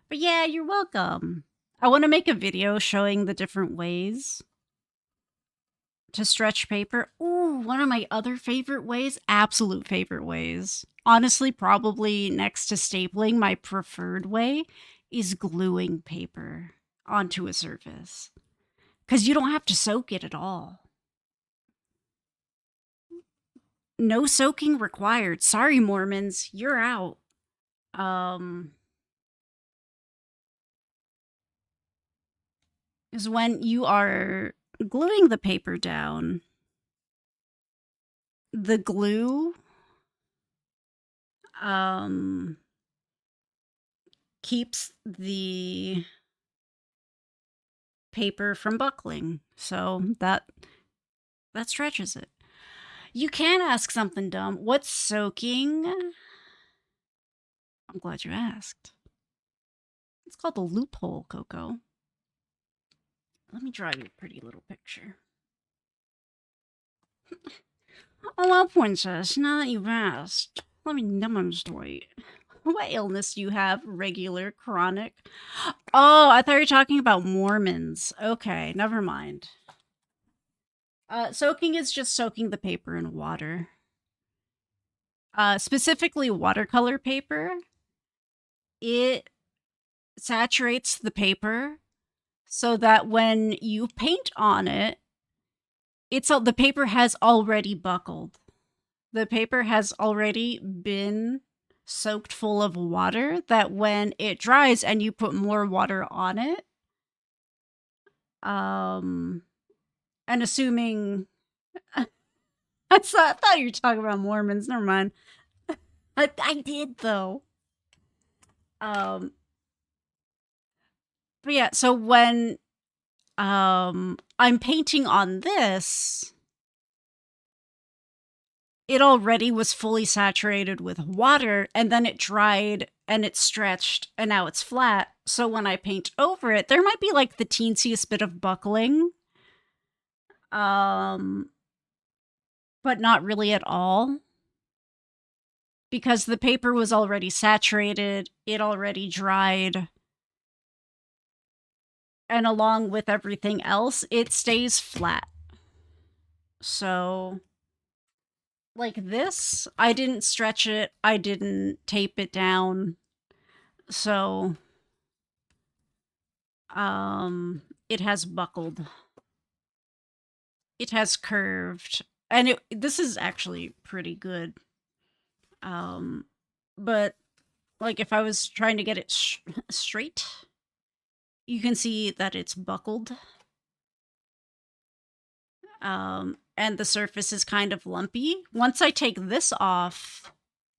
But yeah, you're welcome. I want to make a video showing the different ways to stretch paper. Ooh, one of my other favorite ways, absolute favorite ways, honestly, probably next to stapling, my preferred way is gluing paper onto a surface. Because you don't have to soak it at all. No soaking required. Sorry, Mormons, you're out. Is when you are gluing the paper down, the glue keeps the paper from buckling, so that stretches it. You can ask something dumb. What's soaking? I'm glad you asked. It's called the loophole, Coco. Let me draw you a pretty little picture. Oh, well, princess, now that you've asked, let me demonstrate. What illness do you have? Regular, chronic? Oh, I thought you were talking about Mormons. Okay, never mind. Soaking is just soaking the paper in water. Specifically watercolor paper. It saturates the paper so that when you paint on it, the paper has already buckled. The paper has already been soaked full of water that when it dries and you put more water on it, and assuming I thought you were talking about Mormons. Never mind. I did though. But yeah, so when I'm painting on this, it already was fully saturated with water, and then it dried and it stretched and now it's flat. So when I paint over it, there might be like the teensiest bit of buckling. But not really at all. Because the paper was already saturated, it already dried. and along with everything else, it stays flat. So, like this, I didn't stretch it, I didn't tape it down. So, it has buckled. It has curved. And this is actually pretty good. Um, but like if I was trying to get it straight, you can see that it's buckled. And the surface is kind of lumpy. Once I take this off,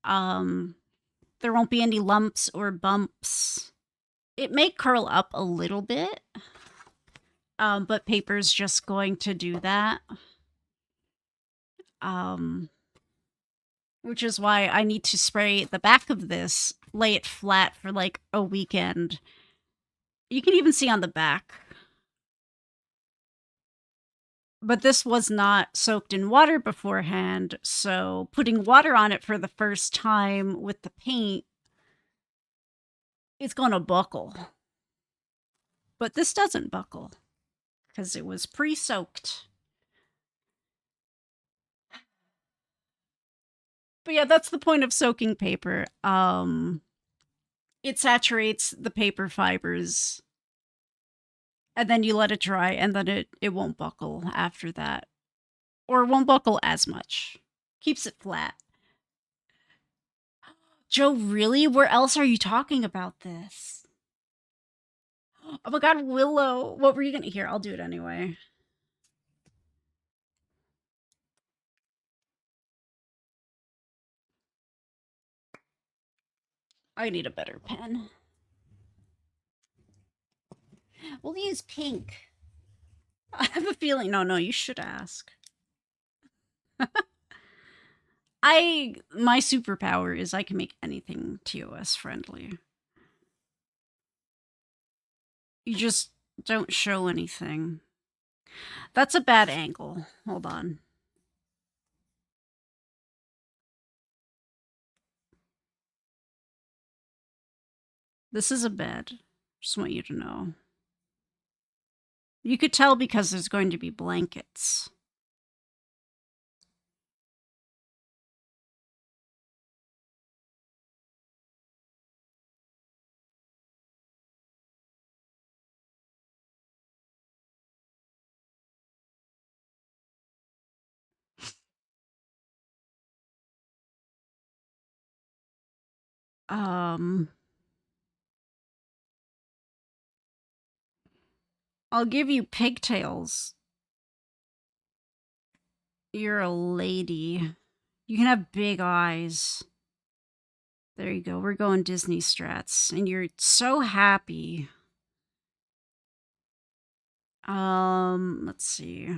there won't be any lumps or bumps. It may curl up a little bit, but paper's just going to do that. Which is why I need to spray the back of this, lay it flat for like a weekend. You can even see on the back. But this was not soaked in water beforehand, so putting water on it for the first time with the paint, it's gonna buckle. But this doesn't buckle, because it was pre-soaked. But yeah, that's the point of soaking paper. It saturates the paper fibers, and then you let it dry, and then it won't buckle after that. Or won't buckle as much. Keeps it flat. Joe, really? Where else are you talking about this? Oh my god, Willow. What were you gonna hear? I'll do it anyway. I need a better pen. We'll use pink. I have a feeling. No, you should ask. My superpower is I can make anything TOS friendly. You just don't show anything. That's a bad angle. Hold on. This is a bed. Just want you to know. You could tell because there's going to be blankets. I'll give you pigtails. You're a lady. You can have big eyes. There you go. We're going Disney strats. And you're so happy. Let's see.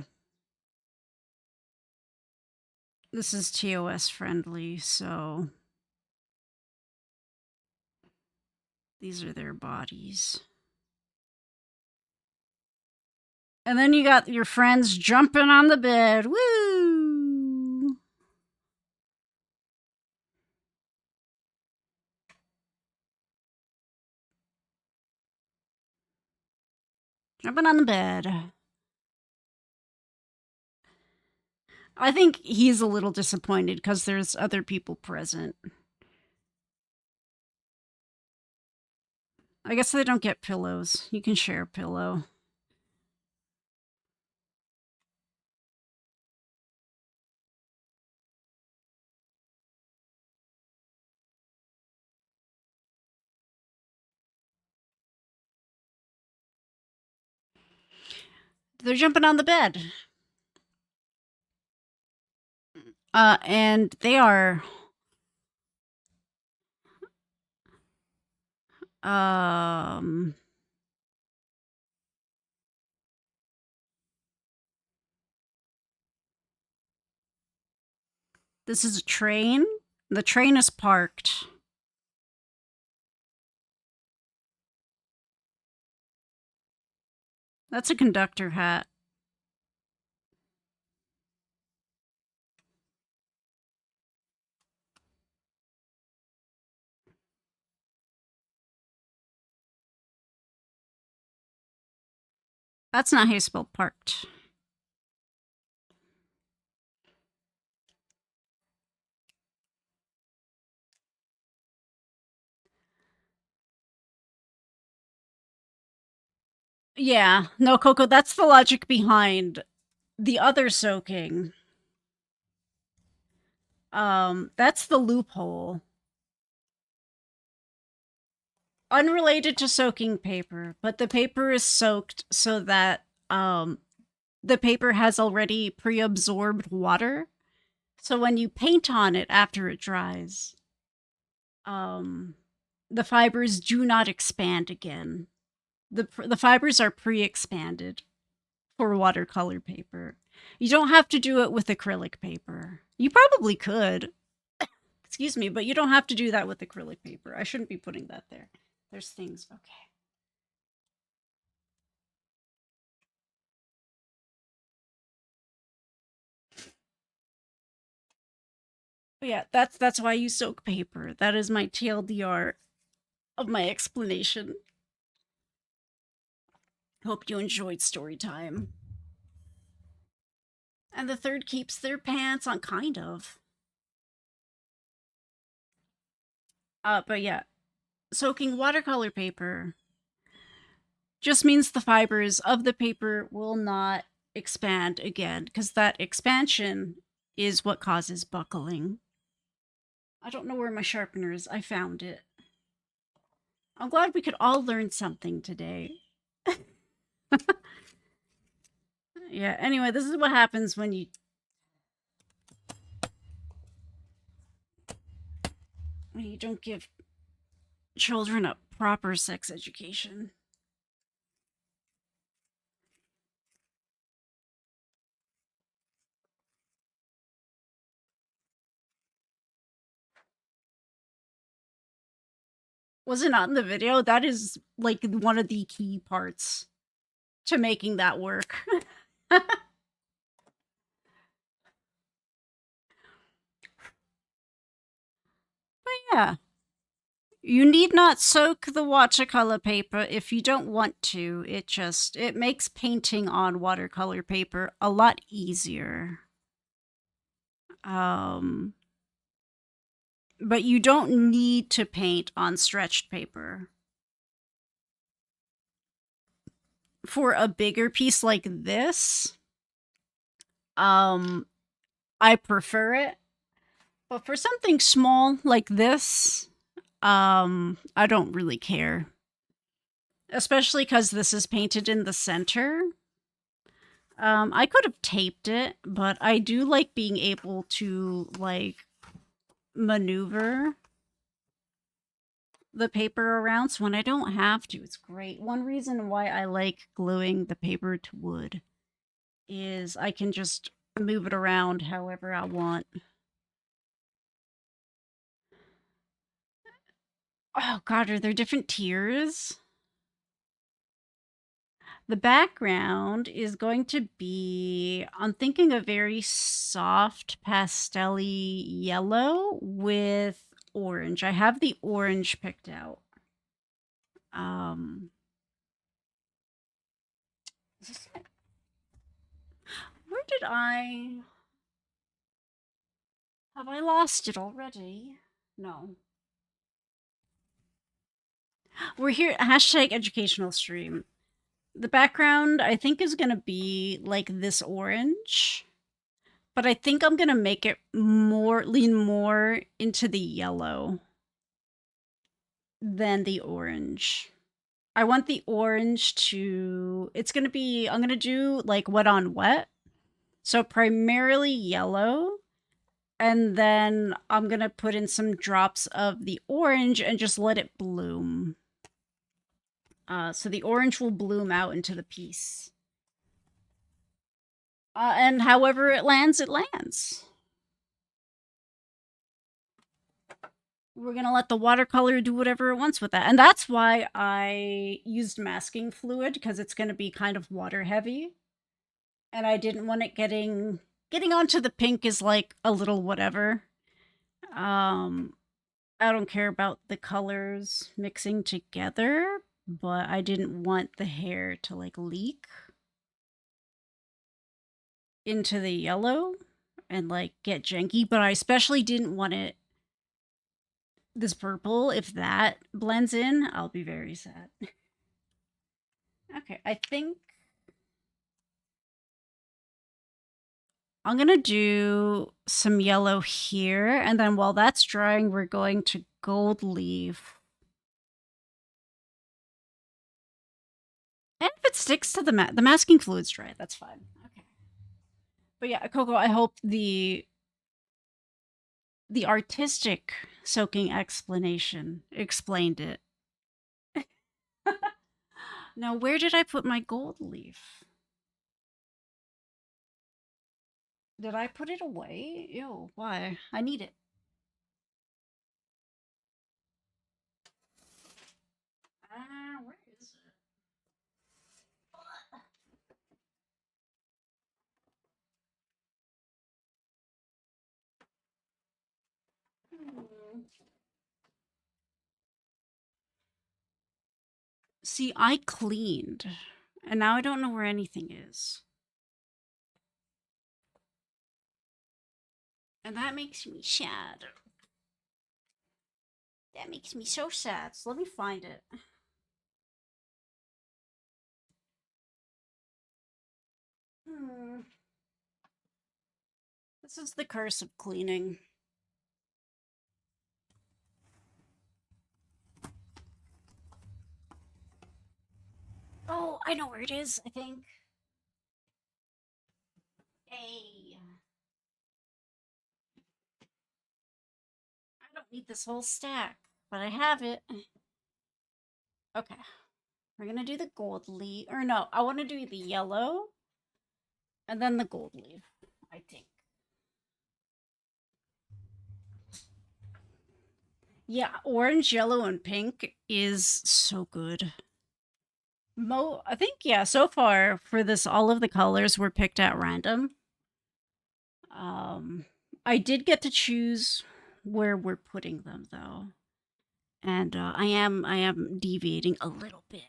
This is TOS friendly, so these are their bodies. And then you got your friends jumping on the bed. Woo! Jumping on the bed. I think he's a little disappointed because there's other people present. I guess they don't get pillows. You can share a pillow. They're jumping on the bed. And they are this is a train. The train is parked. That's a conductor hat. That's not how you spell parked. Yeah, no, Coco, that's the logic behind the other soaking. That's the loophole. Unrelated to soaking paper, but the paper is soaked so that the paper has already pre-absorbed water. So when you paint on it after it dries, um the fibers do not expand again. The fibers are pre-expanded for watercolor paper. You don't have to do it with acrylic paper. You probably could. Excuse me, but you don't have to do that with acrylic paper. I shouldn't be putting that there. There's things. Okay. But yeah, that's why you soak paper. That is my TLDR of my explanation. Hope you enjoyed story time. And the third keeps their pants on, kind of. But yeah, soaking watercolor paper just means the fibers of the paper will not expand again, because that expansion is what causes buckling. I don't know where my sharpener is. I found it. I'm glad we could all learn something today. Yeah, anyway, this is what happens when you don't give children a proper sex education. Was it not in the video? That is like one of the key parts to making that work. But yeah, you need not soak the watercolor paper if you don't want to. It makes painting on watercolor paper a lot easier. But you don't need to paint on stretched paper. For a bigger piece like this, I prefer it. But for something small like this, I don't really care. Especially because this is painted in the center. I could have taped it, but I do like being able to, like, maneuver the paper around. So when I don't have to, it's great. One reason why I like gluing the paper to wood is I can just move it around however I want. Oh god, are there different tiers? The background is going to be, I'm thinking, a very soft pastel-y yellow with orange. I have the orange picked out. Is this it? Where did I... Have I lost it already? No. We're here, hashtag educational stream. The background, I think, is going to be like this orange. But I think I'm going to make it lean more into the yellow than the orange. I want the orange to, it's going to be, I'm going to do like wet on wet. So primarily yellow. And then I'm going to put in some drops of the orange and just let it bloom. So the orange will bloom out into the piece. And however it lands, it lands. We're going to let the watercolor do whatever it wants with that. And that's why I used masking fluid, because it's going to be kind of water heavy. And I didn't want it getting onto the pink is like a little whatever. I don't care about the colors mixing together, but I didn't want the hair to like leak. into the yellow and like get janky, but I especially didn't want it this purple. If that blends in, I'll be very sad. Okay, I think I'm gonna do some yellow here, and then while that's drying, we're going to gold leaf. And if it sticks to the masking fluid's dry, that's fine. Okay. But yeah, Coco, I hope the artistic soaking explanation explained it. Now, where did I put my gold leaf? Did I put it away? Ew, why? I need it. Where is it? Hmm. See, I cleaned, and now I don't know where anything is. And that makes me sad. That makes me so sad. So let me find it. Hmm. This is the curse of cleaning. Oh, I know where it is, I think. Hey. I don't need this whole stack, but I have it. Okay. We're gonna do the gold leaf. Or no, I want to do the yellow and then the gold leaf, I think. Yeah, orange, yellow, and pink is so good. I think, yeah, so far for this, all of the colors were picked at random. Um, I did get to choose where we're putting them though. And I am deviating a little bit.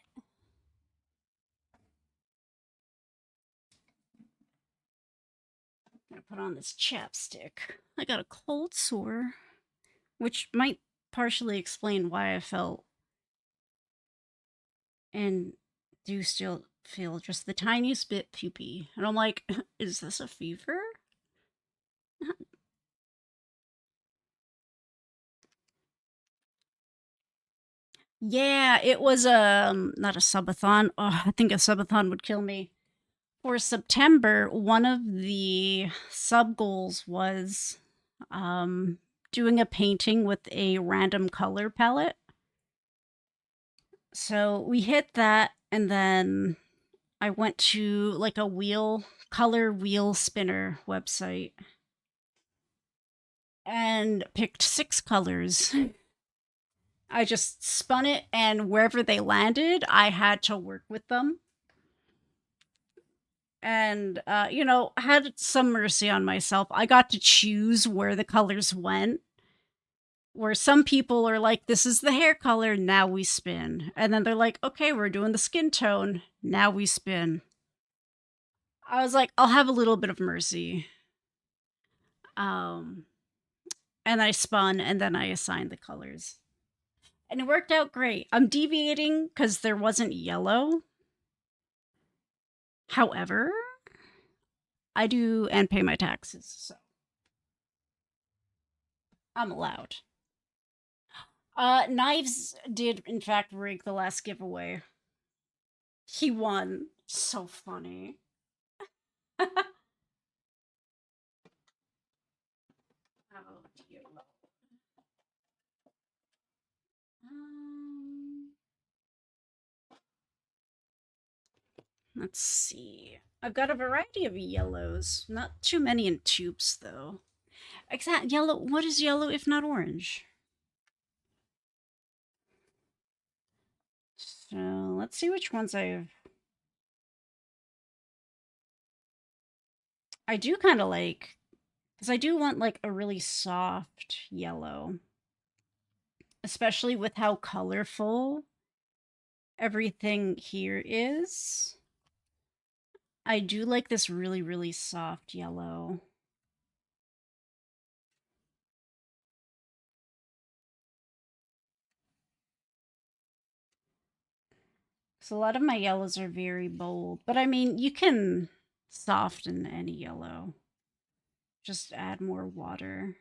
I'm gonna put on this chapstick. I got a cold sore, which might partially explain why I felt and do still feel just the tiniest bit poopy. And I'm like, is this a fever? Yeah, it was not a subathon. Oh, I think a subathon would kill me. For September, one of the sub goals was doing a painting with a random color palette. So we hit that, and then I went to like a color wheel spinner website and picked 6 colors. I just spun it, and wherever they landed, I had to work with them. And, had some mercy on myself. I got to choose where the colors went. Where some people are like, this is the hair color, now we spin. And then they're like, okay, we're doing the skin tone, now we spin. I was like, I'll have a little bit of mercy. Um, and I spun, and then I assigned the colors. And it worked out great. I'm deviating because there wasn't yellow. However, I do and pay my taxes, so I'm allowed. Knives did in fact rig the last giveaway. He won. So funny. Oh, dear. Um, let's see. I've got a variety of yellows. Not too many in tubes, though. Exact yellow. What is yellow if not orange? So let's see which ones I do kind of like, because I do want like a really soft yellow, especially with how colorful everything here is. I do like this really, really soft yellow. So a lot of my yellows are very bold, but I mean, you can soften any yellow. Just add more water.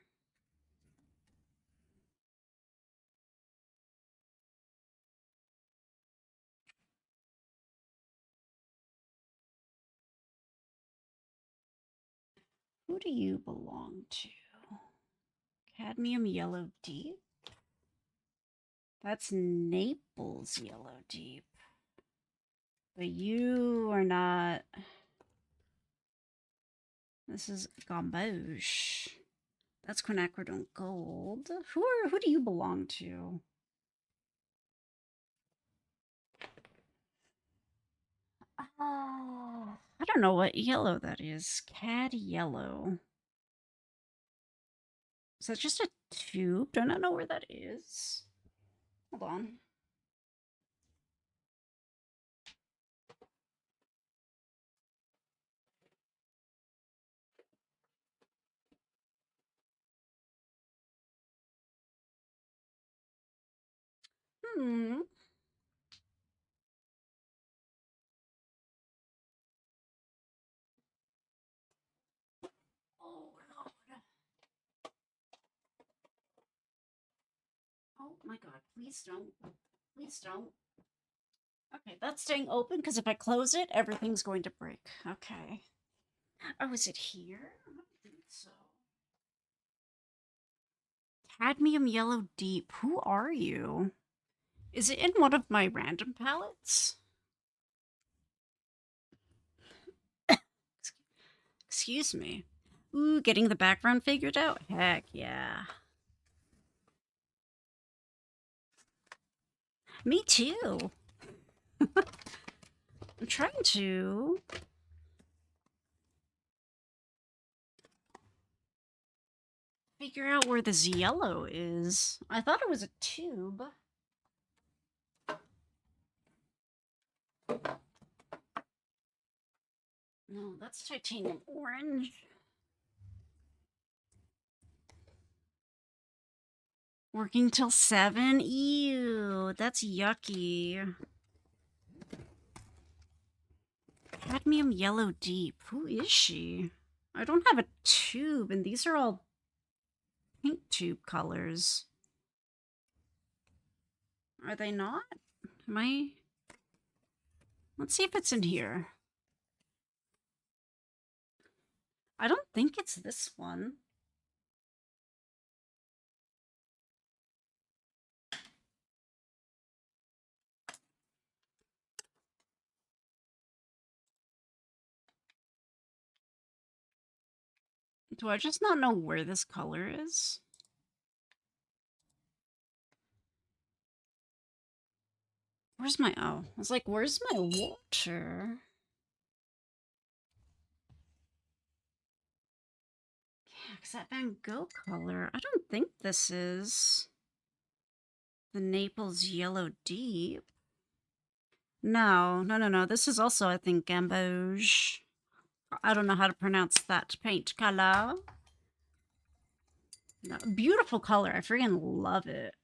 Who do you belong to? Cadmium yellow deep? That's Naples yellow deep. But you are not. This is Gamboge. That's quinacridone gold. Who do you belong to? I don't know what yellow that is. Cad yellow. Is that just a tube? Do I not know where that is? Hold on. Hmm. Oh, Lord. Oh my god, please don't. Please don't. Okay, that's staying open because if I close it, everything's going to break. Okay. Oh, is it here? I don't think so. Cadmium yellow deep. Who are you? Is it in one of my random palettes? Excuse me. Ooh, getting the background figured out? Heck yeah. Me too. I'm trying to figure out where this yellow is. I thought it was a tube. No, that's titanium orange. Working till 7? Ew, that's yucky. Cadmium yellow deep. Who is she? I don't have a tube, and these are all pink tube colors. Are they not? Am I? Let's see if it's in here. I don't think it's this one. Do I just not know where this color is? Where's my, oh, I was like, where's my water? Yeah, because that Van Gogh color, I don't think this is the Naples yellow deep. No, no, no, no. This is also, I think, Gamboge. I don't know how to pronounce that paint color. No, beautiful color. I freaking love it.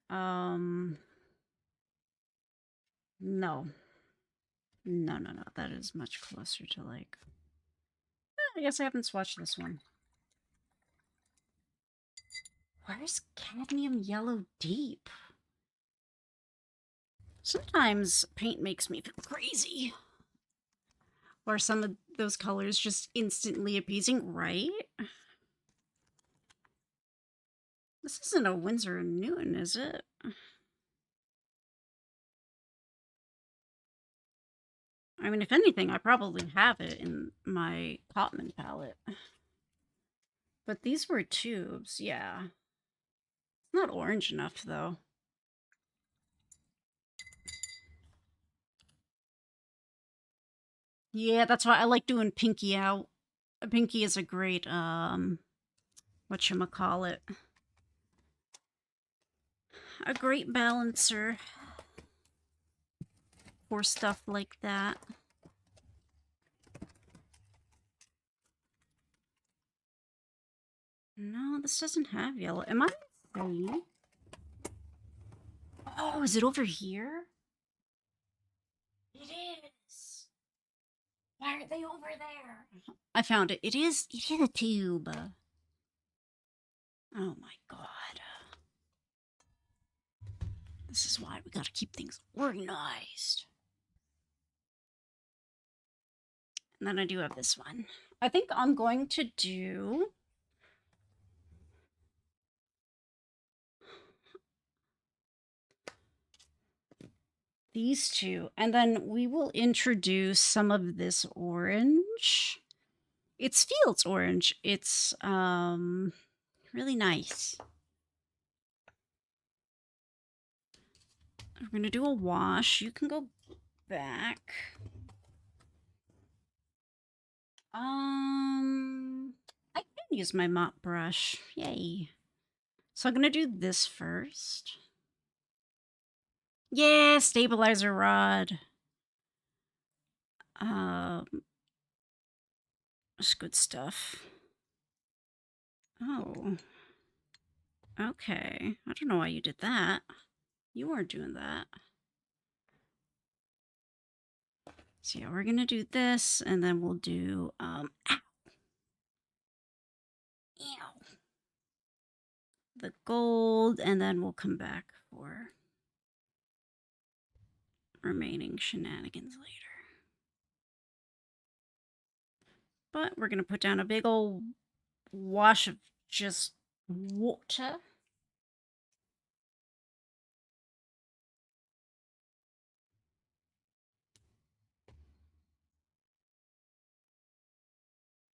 No. No, no, no. That is much closer to like. I guess I haven't swatched this one. Where's cadmium yellow deep? Sometimes paint makes me feel crazy. Or some of those colors just instantly appeasing, right? This isn't a Winsor & Newton, is it? I mean, if anything, I probably have it in my Cotman palette. But these were tubes, yeah. It's not orange enough, though. Yeah, that's why I like doing Pinky out. Pinky is a great, whatchamacallit. A great balancer for stuff like that. doesn't have yellow. Am I insane? Oh, is it over here? It is. Why are they over there? I found it. It is a tube. Oh my god. This is why we gotta keep things organized. And then I do have this one. I think I'm going to do these two, and then we will introduce some of this orange. It's Fields orange. It's really nice. We're gonna do a wash. You can go back. I can use my mop brush. Yay. So I'm gonna do this first. Yeah, stabilizer rod. That's good stuff. Oh. Okay. I don't know why you did that. You weren't doing that. So yeah, we're gonna do this, and then we'll do ow. Ew. The gold, and then we'll come back for remaining shenanigans later. But we're gonna put down a big old wash of just water.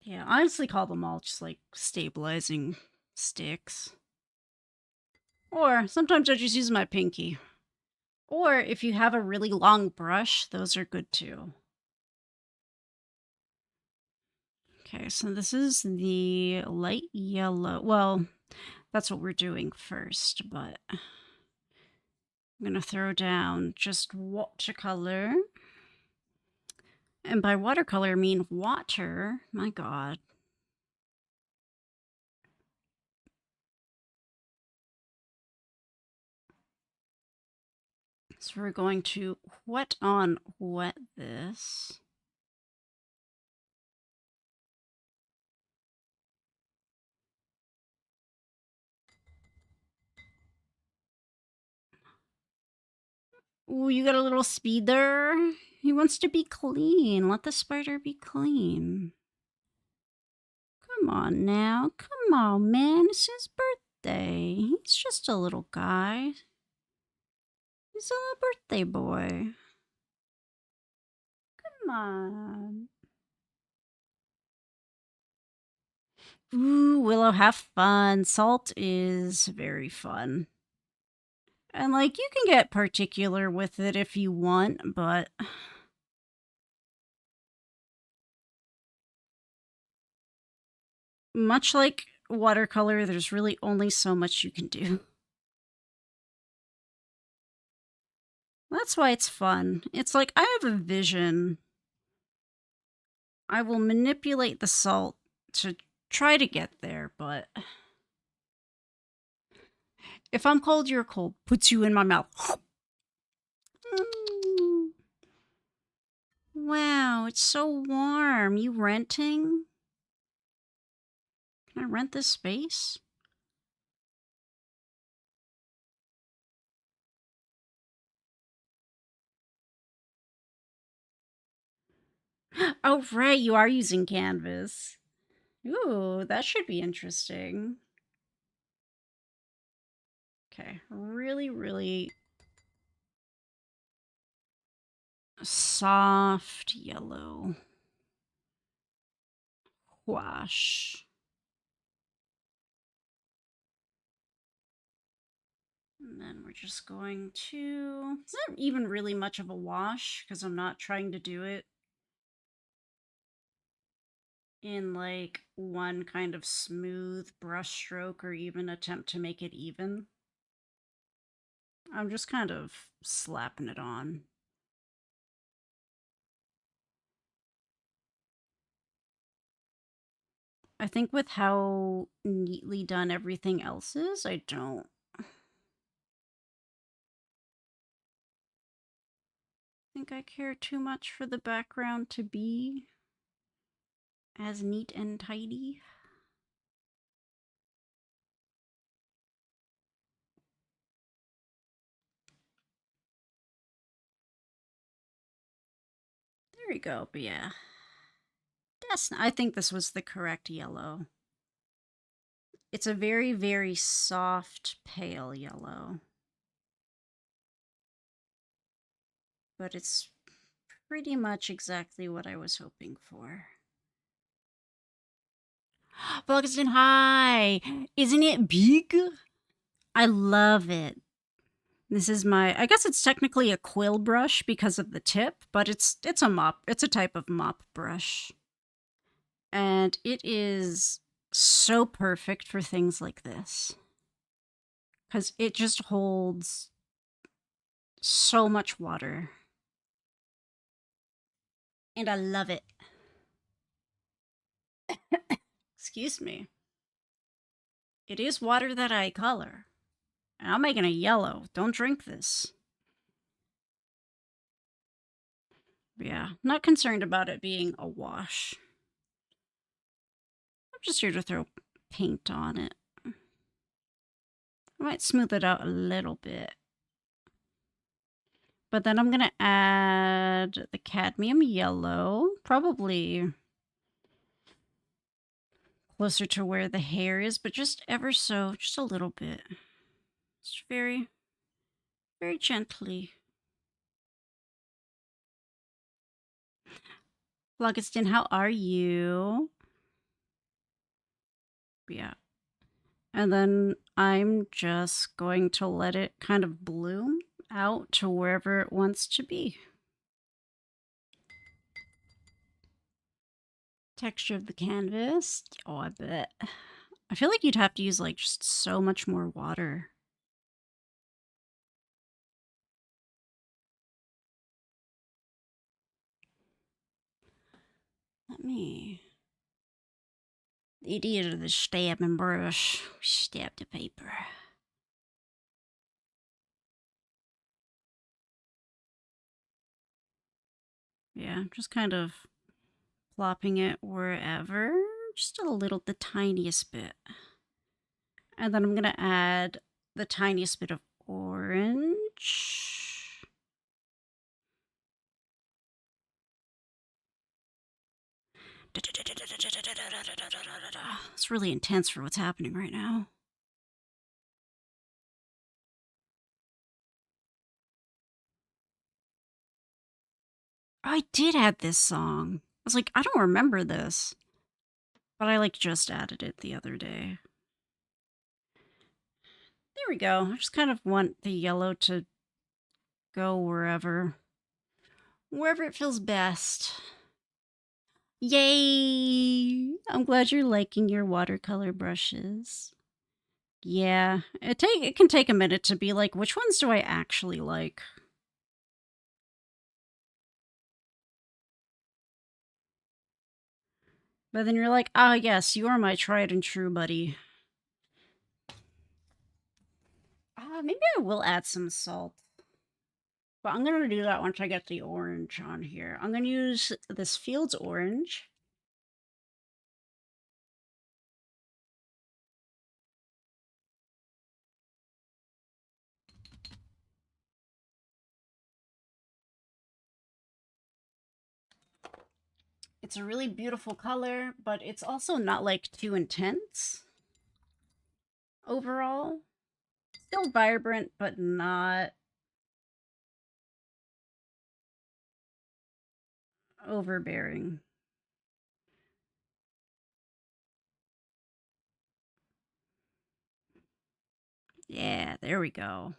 Yeah, I honestly call them all just like stabilizing sticks. Or sometimes I just use my pinky. Or if you have a really long brush, those are good too. Okay, so this is the light yellow. Well, that's what we're doing first, but I'm going to throw down just watercolor. And by watercolor, I mean water. My God. So we're going to wet on wet this. Ooh, you got a little speed there. He wants to be clean. Let the spider be clean. Come on now. Come on, man. It's his birthday. He's just a little guy. He's a little birthday boy. Come on. Ooh, Willow, have fun. Salt is very fun. And, like, you can get particular with it if you want, but much like watercolor, there's really only so much you can do. That's why it's fun. It's like, I have a vision. I will manipulate the salt to try to get there, but if I'm cold, you're cold. Puts you in my mouth. Wow, it's so warm. You renting? Can I rent this space? Oh, right, you are using canvas. Ooh, that should be interesting. Okay, really, really soft yellow wash. And then we're just going to... It's not even really much of a wash because I'm not trying to do it in like one kind of smooth brush stroke or even attempt to make it even. I'm just kind of slapping it on. I think with how neatly done everything else is, I don't think I care too much for the background to be as neat and tidy. There we go, but yeah. I think this was the correct yellow. It's a very, very soft, pale yellow. But it's pretty much exactly what I was hoping for. Augustine, hi! Isn't it big? I love it. This is I guess it's technically a quill brush because of the tip, but it's a mop. It's a type of mop brush. And it is so perfect for things like this. Because it just holds so much water. And I love it. Excuse me. It is water that I color. And I'm making a yellow. Don't drink this. But yeah, not concerned about it being a wash. I'm just here to throw paint on it. I might smooth it out a little bit. But then I'm going to add the cadmium yellow, probably closer to where the hair is, but just ever so, just a little bit. Just very, very gently. Augustine, how are you? Yeah. And then I'm just going to let it kind of bloom out to wherever it wants to be. Texture of the canvas. Oh, I bet. I feel like you'd have to use like just so much more water. Let me. The idiot of the stabbing brush. Stab the paper. Yeah, just kind of plopping it wherever. Just the tiniest bit. And then I'm going to add the tiniest bit of orange. It's really intense for what's happening right now. I did add this song. I was like, I don't remember this. But I like just added it the other day. There we go. I just kind of want the yellow to go wherever it feels best. Yay! I'm glad you're liking your watercolor brushes. Yeah, it can take a minute to be like, which ones do I actually like? But then you're like, ah, yes, you are my tried and true buddy. Maybe I will add some salt. But I'm going to do that once I get the orange on here. I'm going to use this Fields orange. It's a really beautiful color, but it's also not like too intense overall. Still vibrant, but not overbearing. Yeah, there we go.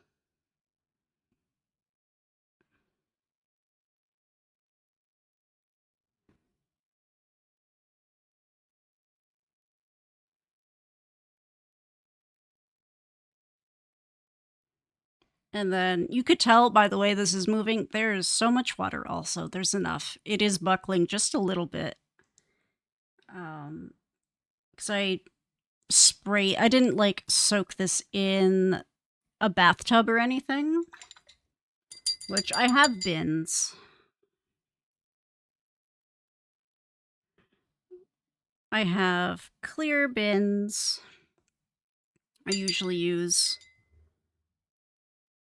And then you could tell by the way this is moving, there's so much water also. There's enough. It is buckling just a little bit. because I didn't like soak this in a bathtub or anything, which I have bins. I have clear bins I usually use,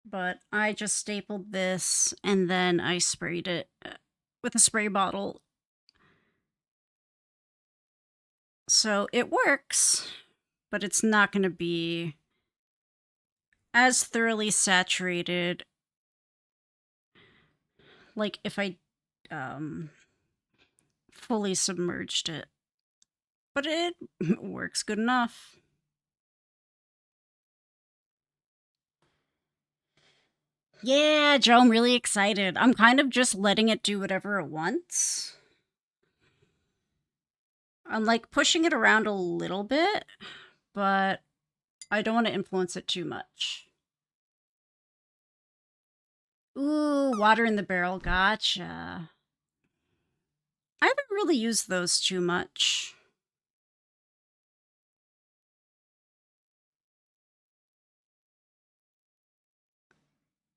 but I just stapled this and then I sprayed it with a spray bottle. So it works, but it's not going to be as thoroughly saturated like if I fully submerged it. But it works good enough. Yeah, Joe, I'm really excited. I'm kind of just letting it do whatever it wants. I'm like pushing it around a little bit, but I don't want to influence it too much. Ooh, water in the barrel. Gotcha. I haven't really used those too much.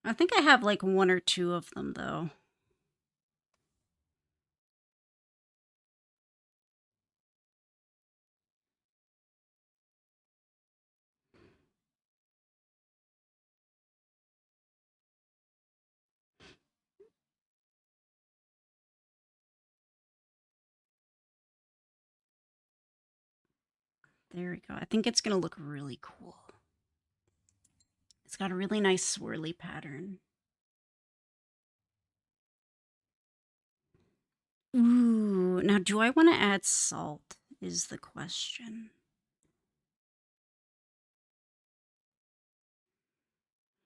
I think I have like 1 or 2 of them though. There we go. I think it's going to look really cool. It's got a really nice swirly pattern. Ooh, now do I want to add salt is the question.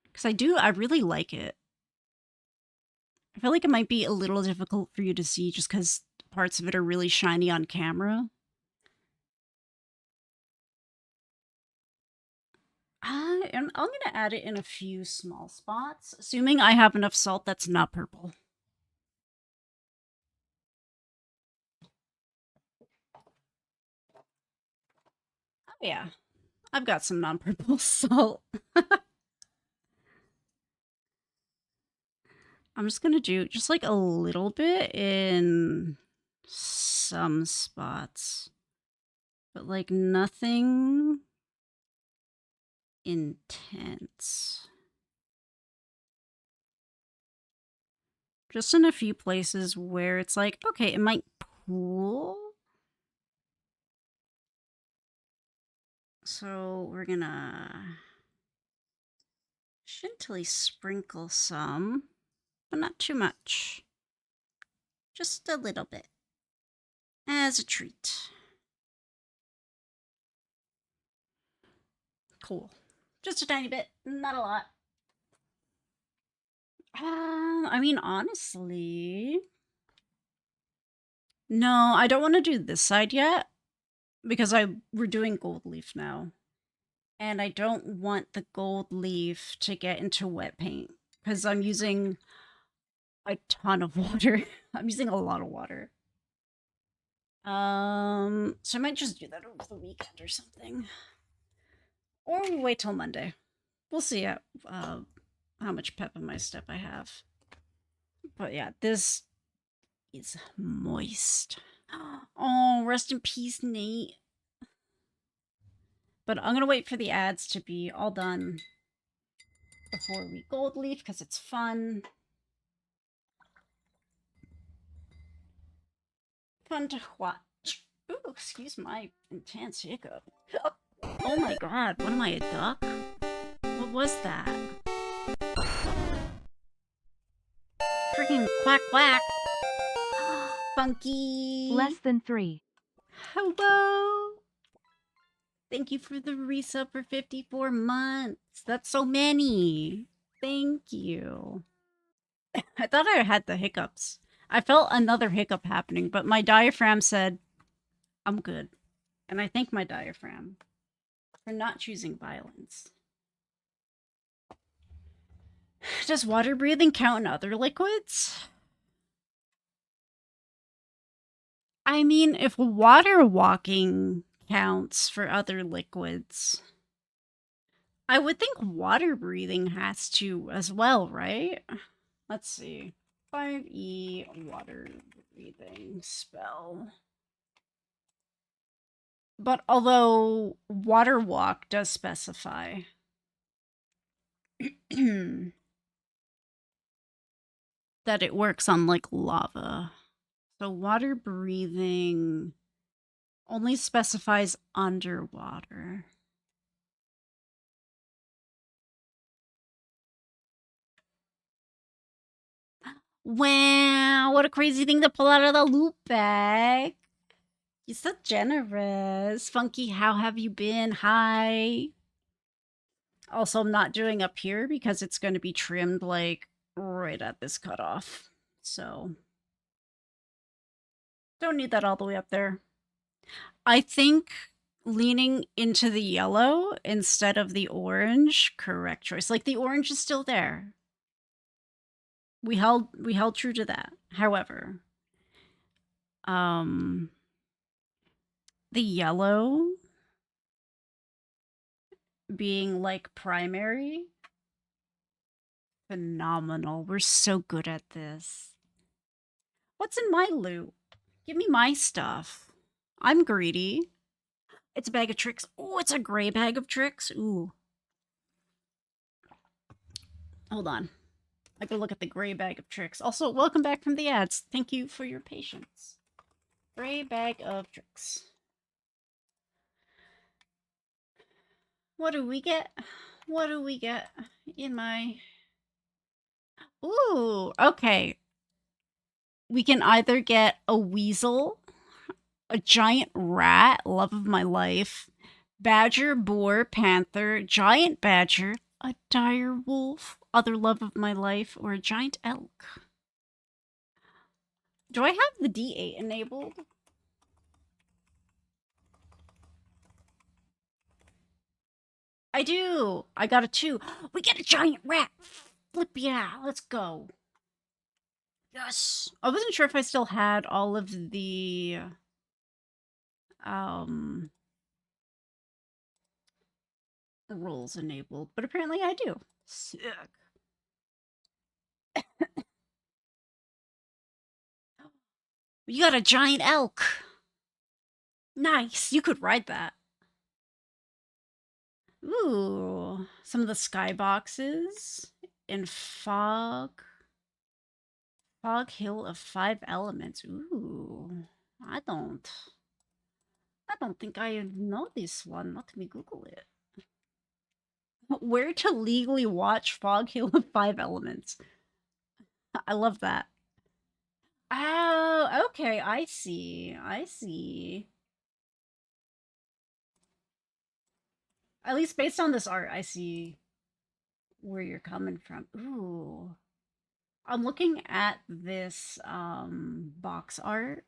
Because I really like it. I feel like it might be a little difficult for you to see just because parts of it are really shiny on camera. I'm going to add it in a few small spots, assuming I have enough salt that's not purple. Oh yeah, I've got some non-purple salt. I'm just going to do just like a little bit in some spots, but like nothing intense. Just in a few places where it's like, okay, it might pool. So we're gonna gently sprinkle some, but not too much. Just a little bit. As a treat. Cool. Just a tiny bit, not a lot. I mean, honestly... No, I don't want to do this side yet, because we're doing gold leaf now. And I don't want the gold leaf to get into wet paint, because I'm using a ton of water. I'm using a lot of water. So I might just do that over the weekend or something. Or we'll wait till Monday. We'll see how much pep in my step I have. But yeah, this is moist. Oh, rest in peace, Nate. But I'm gonna wait for the ads to be all done before we gold leaf, because it's fun. Fun to watch. Ooh, excuse my intense hiccup. Oh my god, what am I, a duck? What was that? Freaking quack quack. Funky. Less than 3. Hello. Thank you for the resub for 54 months. That's so many. Thank you. I thought I had the hiccups. I felt another hiccup happening, but my diaphragm said, I'm good. And I thank my diaphragm for not choosing violence. Does water breathing count in other liquids? I mean, if water walking counts for other liquids. I would think water breathing has to as well, right? Let's see. 5e water breathing spell. But although water walk does specify that it works on like lava. So water breathing only specifies underwater. Wow, what a crazy thing to pull out of the loot bag. You're so generous. Funky, how have you been? Hi. Also, I'm not doing up here because it's going to be trimmed like right at this cutoff. So, don't need that all the way up there. I think leaning into the yellow instead of the orange, correct choice. Like the orange is still there. We held true to that. However, the yellow being like primary, phenomenal. We're so good at this. What's in my loot? Give me my stuff. I'm greedy. It's a bag of tricks. Oh, it's a gray bag of tricks. Ooh. Hold on. I can look at the gray bag of tricks. Also, welcome back from the ads. Thank you for your patience. Gray bag of tricks. What do we get? What do we get in my... Ooh, okay. We can either get a weasel, a giant rat, love of my life, badger, boar, panther, giant badger, a dire wolf, other love of my life, or a giant elk. Do I have the D8 enabled? I do. I got a 2. We get a giant rat. Flip yeah, let's go. Yes. I wasn't sure if I still had all of the rules enabled, but apparently I do. Sick. You got a giant elk. Nice. You could ride that. Ooh, some of the skyboxes in fog. Fog Hill of 5 elements. Ooh, I don't think I know this one. Let me Google it. Where to legally watch Fog Hill of 5 elements. I love that. Oh, okay. I see. I see. At least based on this art, I see where you're coming from. Ooh. I'm looking at this box art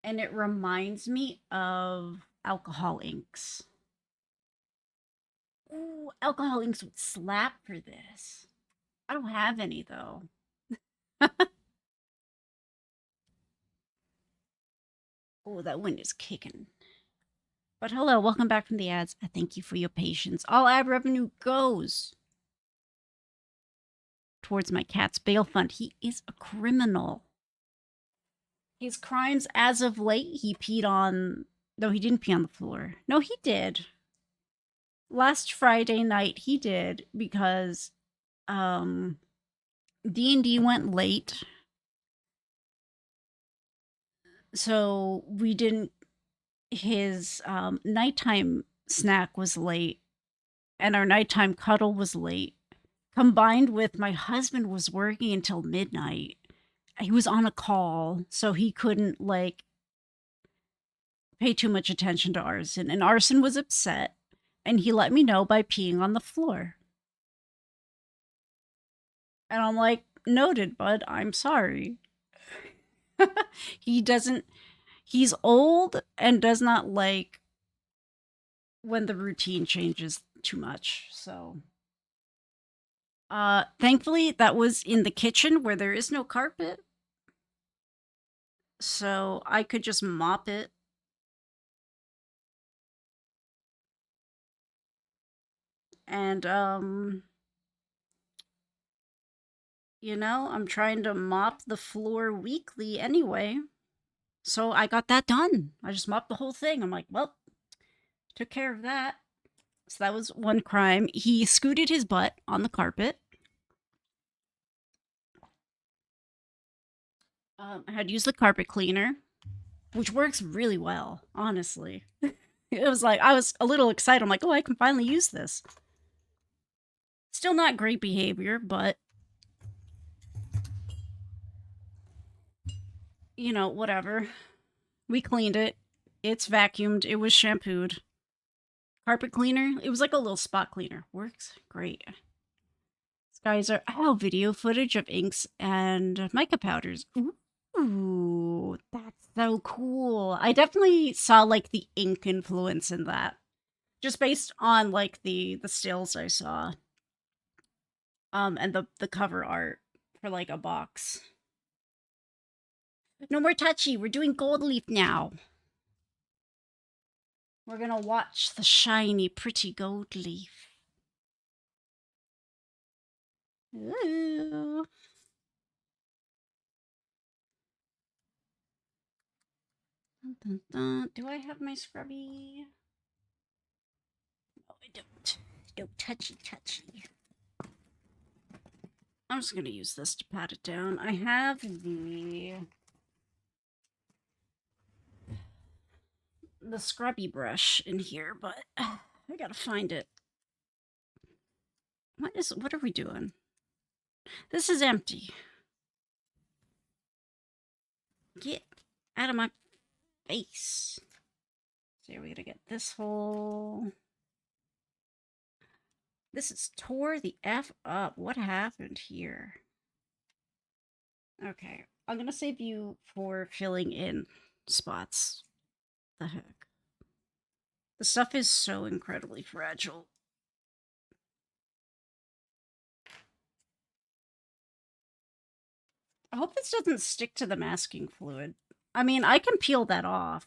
and it reminds me of alcohol inks. Ooh, alcohol inks would slap for this. I don't have any though. Oh, that wind is kicking. But hello, welcome back from the ads. I thank you for your patience. All ad revenue goes towards my cat's bail fund. He is a criminal. His crimes as of late, he peed on... No, he didn't pee on the floor. No, he did. Last Friday night, he did because D&D went late. So we didn't... His nighttime snack was late. And our nighttime cuddle was late. Combined with my husband was working until midnight. He was on a call, so he couldn't, like, pay too much attention to Arson. And Arson was upset, and he let me know by peeing on the floor. And I'm like, noted, bud, I'm sorry. He's old and does not like when the routine changes too much, so... Thankfully, that was in the kitchen where there is no carpet. So I could just mop it And, you know, I'm trying to mop the floor weekly anyway. So I got that done. I just mopped the whole thing. I'm like, well, took care of that. So that was one crime. He scooted his butt on the carpet. I had used the carpet cleaner, which works really well, honestly. It was like, I was a little excited. I'm like, oh, I can finally use this. Still not great behavior, but, you know, whatever. We cleaned it. It's vacuumed. It was shampooed. Carpet cleaner. It was like a little spot cleaner. Works great. These guys are, oh, video footage of inks and mica powders. Ooh, that's so cool. I definitely saw like the ink influence in that. Just based on like the stills I saw. And the cover art for like a box. No more touchy. We're doing gold leaf now. We're gonna watch the shiny, pretty gold leaf. Ooh. Dun, dun, dun. Do I have my scrubby? No, I don't. No touchy, touchy. I'm just gonna use this to pat it down. I have the scrubby brush in here, but I gotta find it. What are we doing? This is empty. Get out of my face. So we gotta get this hole. This is tore the F up. What happened here? Okay, I'm gonna save you for filling in spots. The heck? The stuff is so incredibly fragile. I hope this doesn't stick to the masking fluid. I mean, I can peel that off.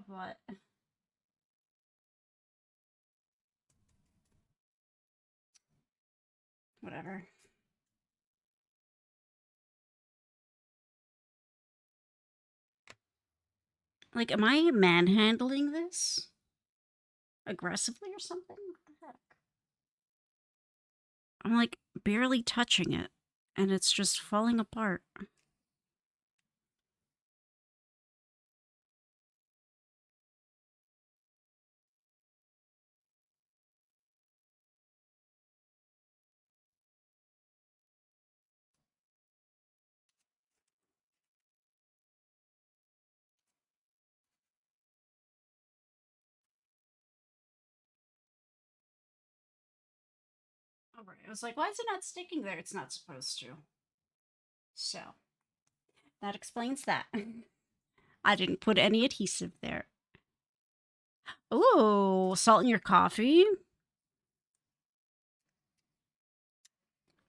But whatever. Like, am I manhandling this aggressively or something? What the heck? I'm like barely touching it, and it's just falling apart. All right. I was like, why is it not sticking there? It's not supposed to. So that explains that. I didn't put any adhesive there. Ooh, salt in your coffee?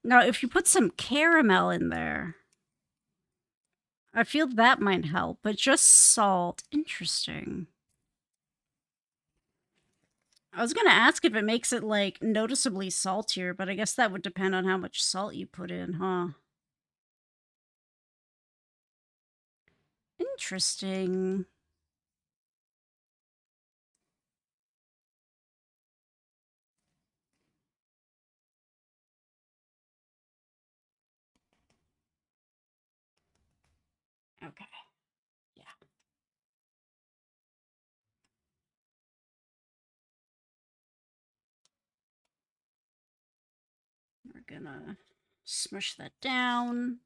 Now, if you put some caramel in there, I feel that might help, but just salt. Interesting. I was gonna ask if it makes it, like, noticeably saltier, but I guess that would depend on how much salt you put in, huh? Interesting. Okay. Yeah. We're gonna smush that down.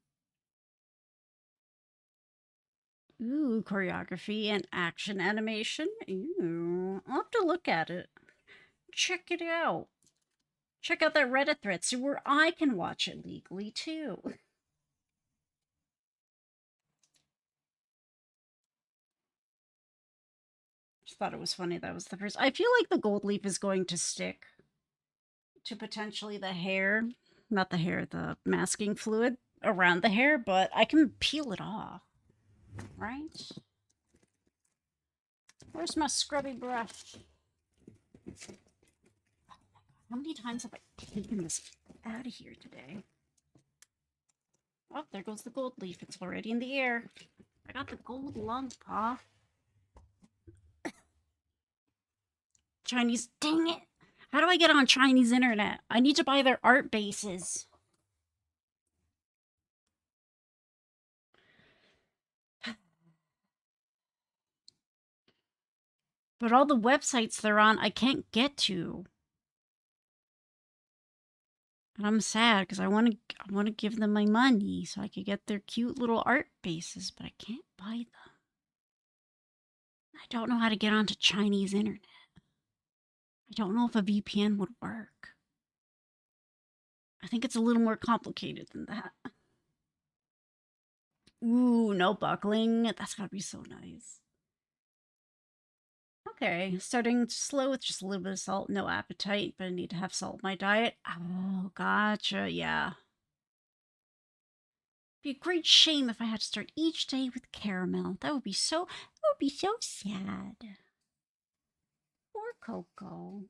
Ooh, choreography and action animation. Ooh, I'll have to look at it. Check it out. Check out that Reddit thread, see where I can watch it legally too. Just thought it was funny that was the first. I feel like the gold leaf is going to stick to potentially the hair, not the hair, the masking fluid around the hair, but I can peel it off, right? Where's my scrubby brush? How many times have I taken this out of here today? Oh, there goes the gold leaf. It's already in the air. I got the gold lung paw. Chinese, dang it. How do I get on Chinese internet? I need to buy their art bases. But all the websites they're on, I can't get to. And I'm sad because I want to give them my money so I could get their cute little art bases, but I can't buy them. I don't know how to get onto Chinese internet. I don't know if a VPN would work. I think it's a little more complicated than that. Ooh, no buckling. That's gotta be so nice. Okay, starting slow with just a little bit of salt. No appetite, but I need to have salt in my diet. Oh, gotcha. Yeah. Be a great shame if I had to start each day with caramel. That would be so sad. Poor Coco.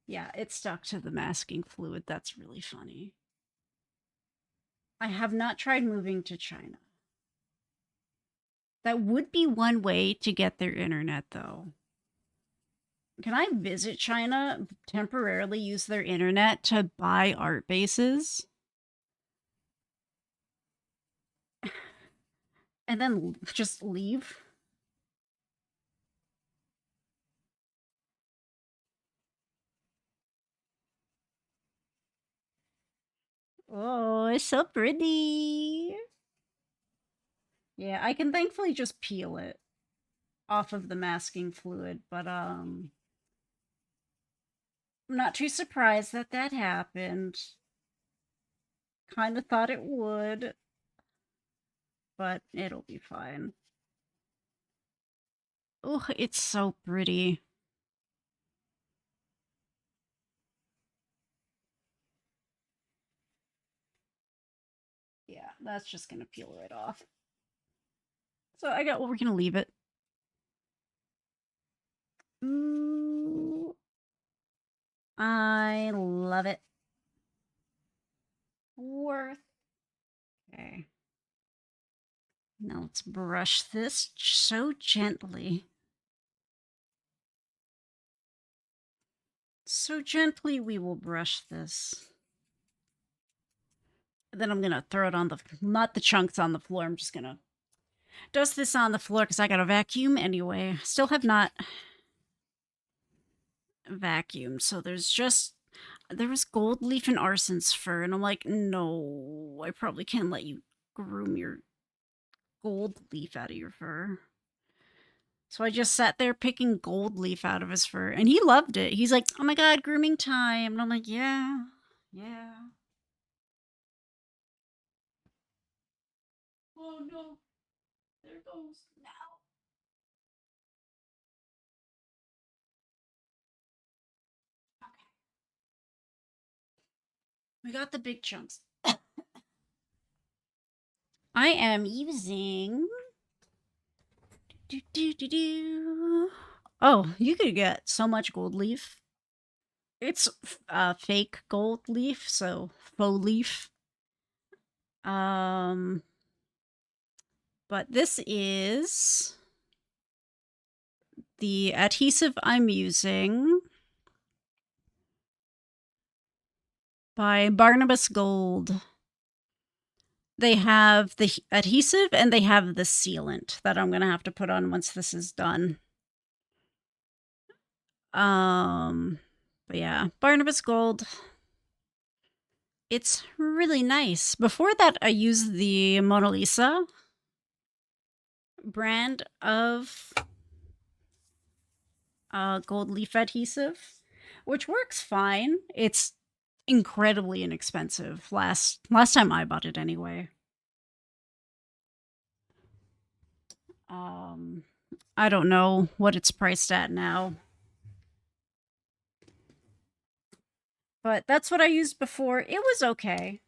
Yeah, it stuck to the masking fluid. That's really funny. I have not tried moving to China. That would be one way to get their internet, though. Can I visit China, temporarily use their internet to buy art bases? And then just leave? Oh, it's so pretty. Yeah, I can thankfully just peel it off of the masking fluid, but I'm not too surprised that that happened. Kind of thought it would, but it'll be fine. Oh, it's so pretty. Yeah, that's just gonna peel right off. So we're gonna leave it. Ooh, I love it. Worth. Okay. Now let's brush this so gently. So gently we will brush this. Then I'm gonna throw it on not the chunks on the floor. I'm just gonna dust this on the floor because I got a vacuum anyway. Still have not vacuumed. So there was gold leaf and arson's fur, and I'm like, no, I probably can't let you groom your gold leaf out of your fur. So I just sat there picking gold leaf out of his fur, and he loved it. He's like, oh my god, grooming time. And I'm like, yeah, yeah. Oh no, there goes now. Okay, we got the big chunks. I am using. Oh, you could get so much gold leaf. It's fake gold leaf, so faux leaf. But this is the adhesive I'm using by Barnabas Gold. They have the adhesive and they have the sealant that I'm going to have to put on once this is done. But yeah, Barnabas Gold. It's really nice. Before that, I used the Mona Lisa brand of gold leaf adhesive, which works fine. It's incredibly inexpensive. Last time I bought it anyway. I don't know what it's priced at now. But that's what I used before. It was okay.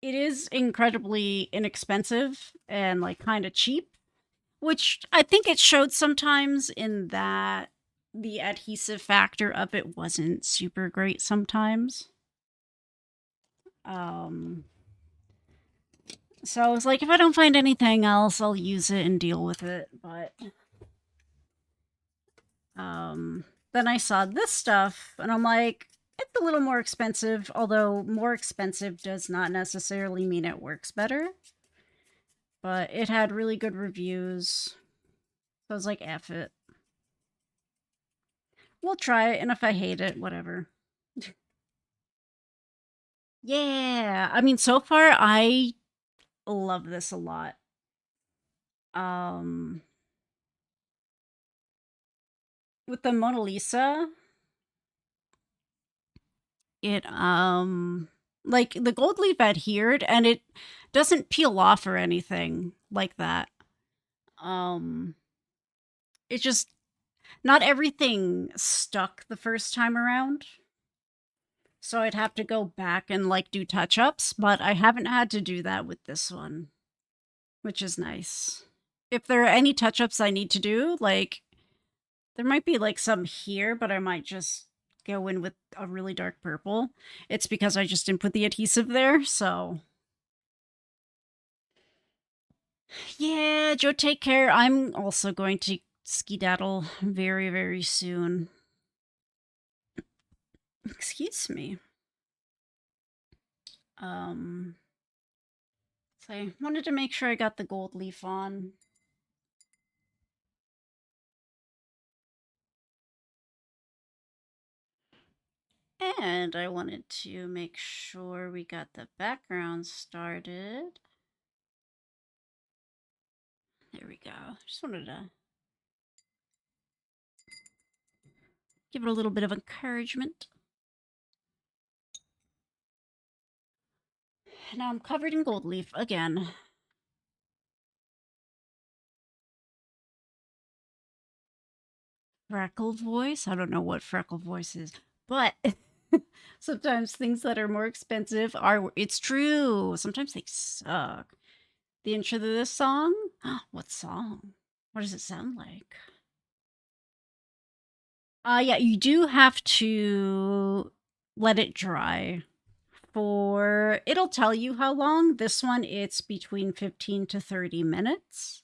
it is incredibly inexpensive and like kind of cheap, which I think it showed sometimes in that the adhesive factor of it wasn't super great sometimes. Um, so I was like, if I don't find anything else, I'll use it and deal with it. But then I saw this stuff and I'm like, it's a little more expensive, although more expensive does not necessarily mean it works better. But it had really good reviews. So I was like, F it. We'll try it, and if I hate it, whatever. Yeah. I mean, so far, I love this a lot. Um, with the Mona Lisa, it, like the gold leaf adhered and it doesn't peel off or anything like that. Um, it just, not everything stuck the first time around. So I'd have to go back and like do touch ups, but I haven't had to do that with this one, which is nice. If there are any touch ups I need to do, like there might be like some here, but I might just go in with a really dark purple. It's because I just didn't put the adhesive there, so. Yeah, Joe, take care. I'm also going to skedaddle very, very soon. Excuse me. Um, so I wanted to make sure I got the gold leaf on. And I wanted to make sure we got the background started. There we go. Just wanted to give it a little bit of encouragement. Now I'm covered in gold leaf again. Freckle voice? I don't know what freckle voice is, but sometimes things that are more expensive are, it's true. Sometimes they suck. The intro to this song? What song? What does it sound like? Yeah, you do have to let it dry for, it'll tell you how long. This one, it's between 15 to 30 minutes.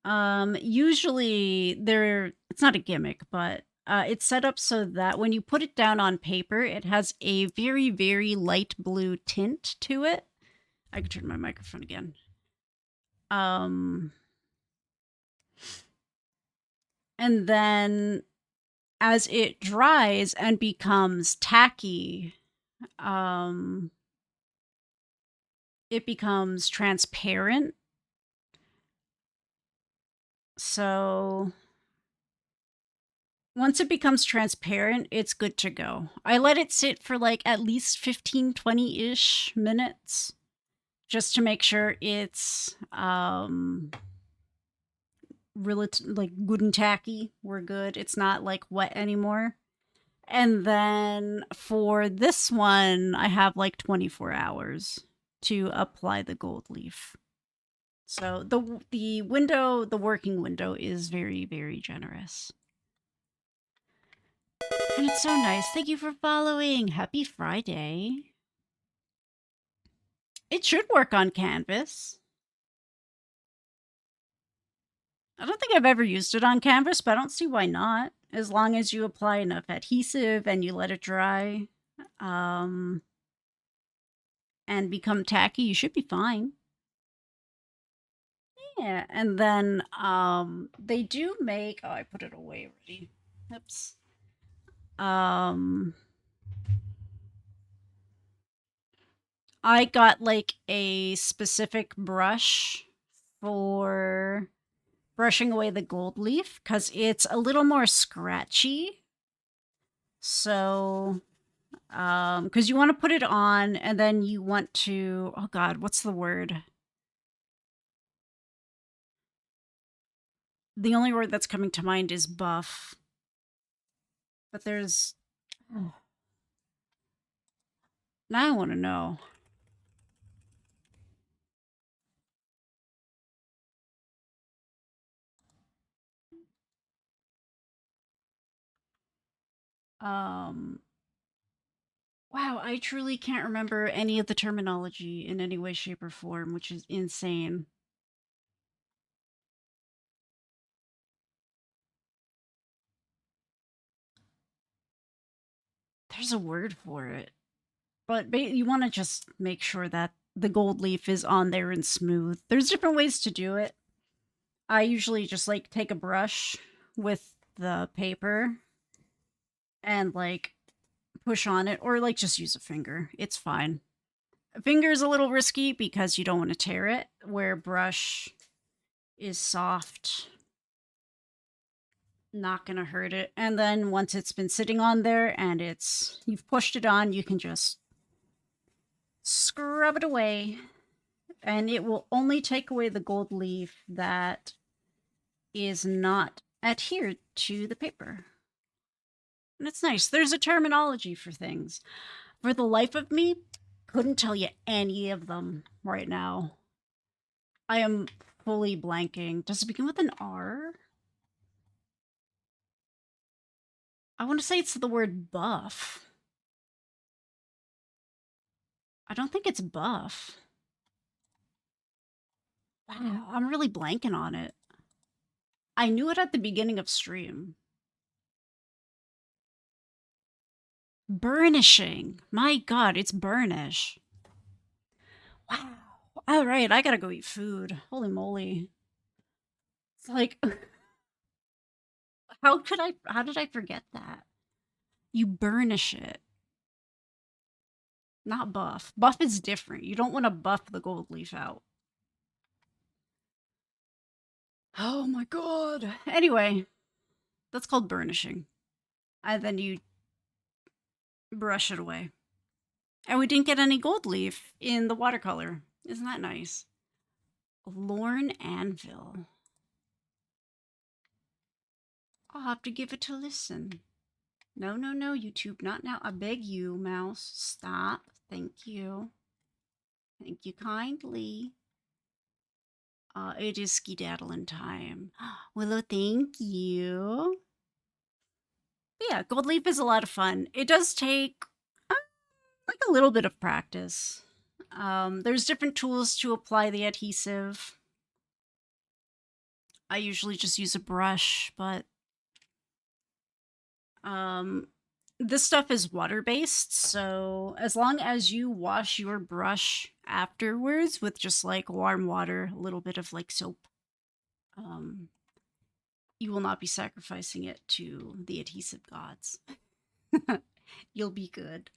Usually it's not a gimmick, but it's set up so that when you put it down on paper, it has a very, very light blue tint to it. I can turn my microphone again. And then as it dries and becomes tacky, it becomes transparent. So once it becomes transparent, it's good to go. I let it sit for like at least 15, 20-ish minutes just to make sure it's really like good and tacky. We're good. It's not like wet anymore. And then for this one, I have like 24 hours to apply the gold leaf. So the window, the working window is very, very generous. And it's so nice. Thank you for following. Happy Friday. It should work on canvas. I don't think I've ever used it on canvas, but I don't see why not. As long as you apply enough adhesive and you let it dry and become tacky, you should be fine. Yeah, and then they do make, oh, I put it away already. Oops. I got like a specific brush for brushing away the gold leaf because it's a little more scratchy. So, because you want to put it on and then you want to, oh God, what's the word? The only word that's coming to mind is buff. But there's, oh. Now I want to know. Um, wow, I truly can't remember any of the terminology in any way, shape, or form, which is insane. There's a word for it. But you want to just make sure that the gold leaf is on there and smooth. There's different ways to do it. I usually just like take a brush with the paper and like push on it, or like just use a finger. It's fine. A finger is a little risky because you don't want to tear it, where brush is soft, not gonna hurt it. And then once it's been sitting on there and you've pushed it on, you can just scrub it away, and it will only take away the gold leaf that is not adhered to the paper. And it's nice. There's a terminology for things. For the life of me, couldn't tell you any of them right now. I am fully blanking. Does it begin with an R? I want to say it's the word buff. I don't think it's buff. Wow, I'm really blanking on it. I knew it at the beginning of stream. Burnishing. My god, it's burnish. Wow. All right, I gotta go eat food. Holy moly. It's like, how did I forget that? You burnish it, not buff. Buff is different. You don't want to buff the gold leaf out. Oh my god. Anyway, that's called burnishing. And then you brush it away. And we didn't get any gold leaf in the watercolor. Isn't that nice? Lorne Anvil. I'll have to give it a listen. No, no, no, YouTube, not now. I beg you, mouse. Stop. Thank you. Thank you kindly. It is skedaddling time. Willow, thank you. But yeah, gold leaf is a lot of fun. It does take like a little bit of practice. There's different tools to apply the adhesive. I usually just use a brush, but this stuff is water-based, so as long as you wash your brush afterwards with just like warm water, a little bit of like soap, you will not be sacrificing it to the adhesive gods. You'll be good.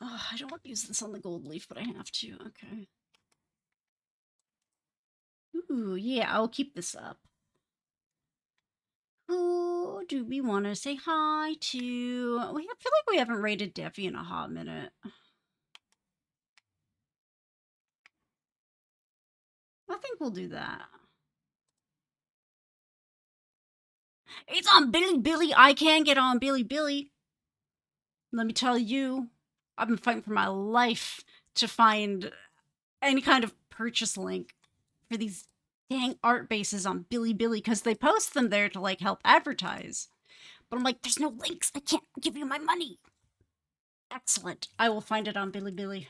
Oh, I don't want to use this on the gold leaf, but I have to. Okay. Ooh, yeah, I'll keep this up. Who do we want to say hi to? I feel like we haven't rated Devi in a hot minute. I think we'll do that. It's on Billy. I can get on Billy. Let me tell you, I've been fighting for my life to find any kind of purchase link for these dang art bases on Billy because they post them there to like help advertise. But I'm like, there's no links. I can't give you my money. Excellent. I will find it on Billy.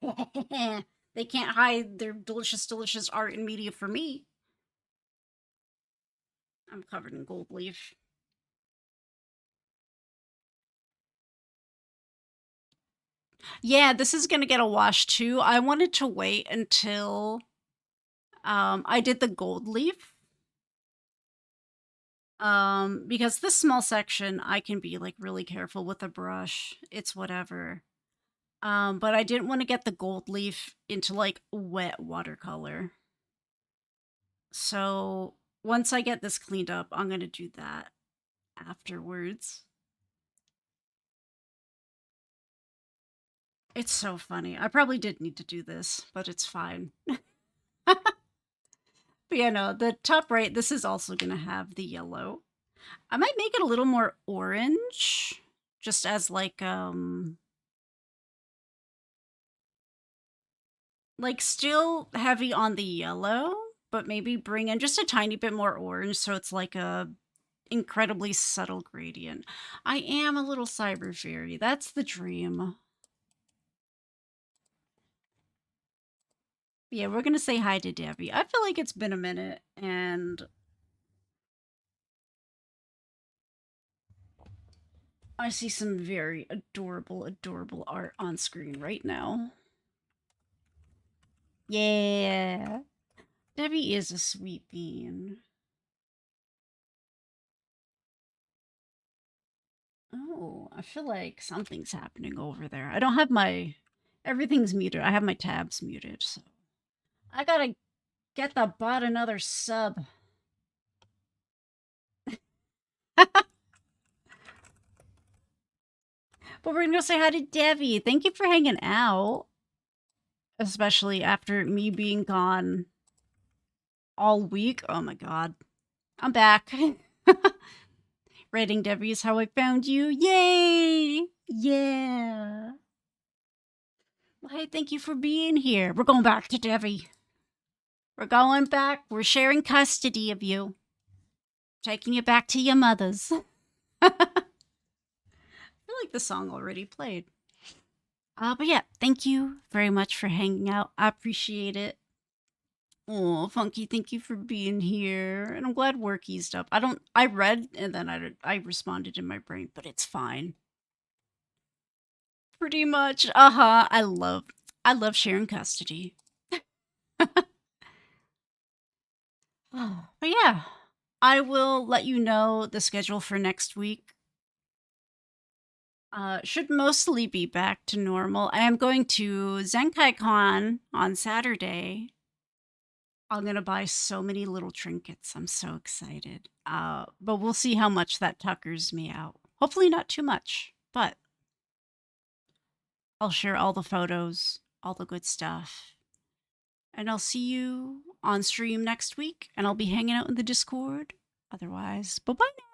They can't hide their delicious art and media from me. I'm covered in gold leaf. Yeah, this is gonna get a wash too. I wanted to wait until I did the gold leaf. Because this small section I can be like really careful with a brush. It's whatever. But I didn't want to get the gold leaf into like wet watercolor. So once I get this cleaned up, I'm gonna do that afterwards. It's so funny. I probably did need to do this, but it's fine. But yeah, no, the top right, this is also gonna have the yellow. I might make it a little more orange, just as like still heavy on the yellow, but maybe bring in just a tiny bit more orange so it's like a incredibly subtle gradient. I am a little cyber fairy. That's the dream. Yeah, we're gonna say hi to Debbie. I feel like it's been a minute, and I see some very adorable, adorable art on screen right now. Yeah. Debbie is a sweet bean. Oh, I feel like something's happening over there. I don't have my... Everything's muted. I have my tabs muted, so... I gotta get the bot another sub. But we're gonna go say hi to Debbie. Thank you for hanging out. Especially after me being gone all week. Oh my god. I'm back. Rating Debbie is how I found you. Yay! Yeah. Well, hey, thank you for being here. We're going back to Debbie. We're going back. We're sharing custody of you. Taking you back to your mother's. I feel like the song already played. But yeah, thank you very much for hanging out. I appreciate it. Oh, Funky, thank you for being here. And I'm glad work eased up. I read and then I responded in my brain, but it's fine. Pretty much. Uh-huh. I love sharing custody. But yeah, I will let you know the schedule for next week. Should mostly be back to normal. I am going to ZenkaiCon on Saturday. I'm gonna buy so many little trinkets. I'm so excited. But we'll see how much that tuckers me out. Hopefully not too much, but I'll share all the photos, all the good stuff. And I'll see you on stream next week, and I'll be hanging out in the Discord. Otherwise, bye-bye now.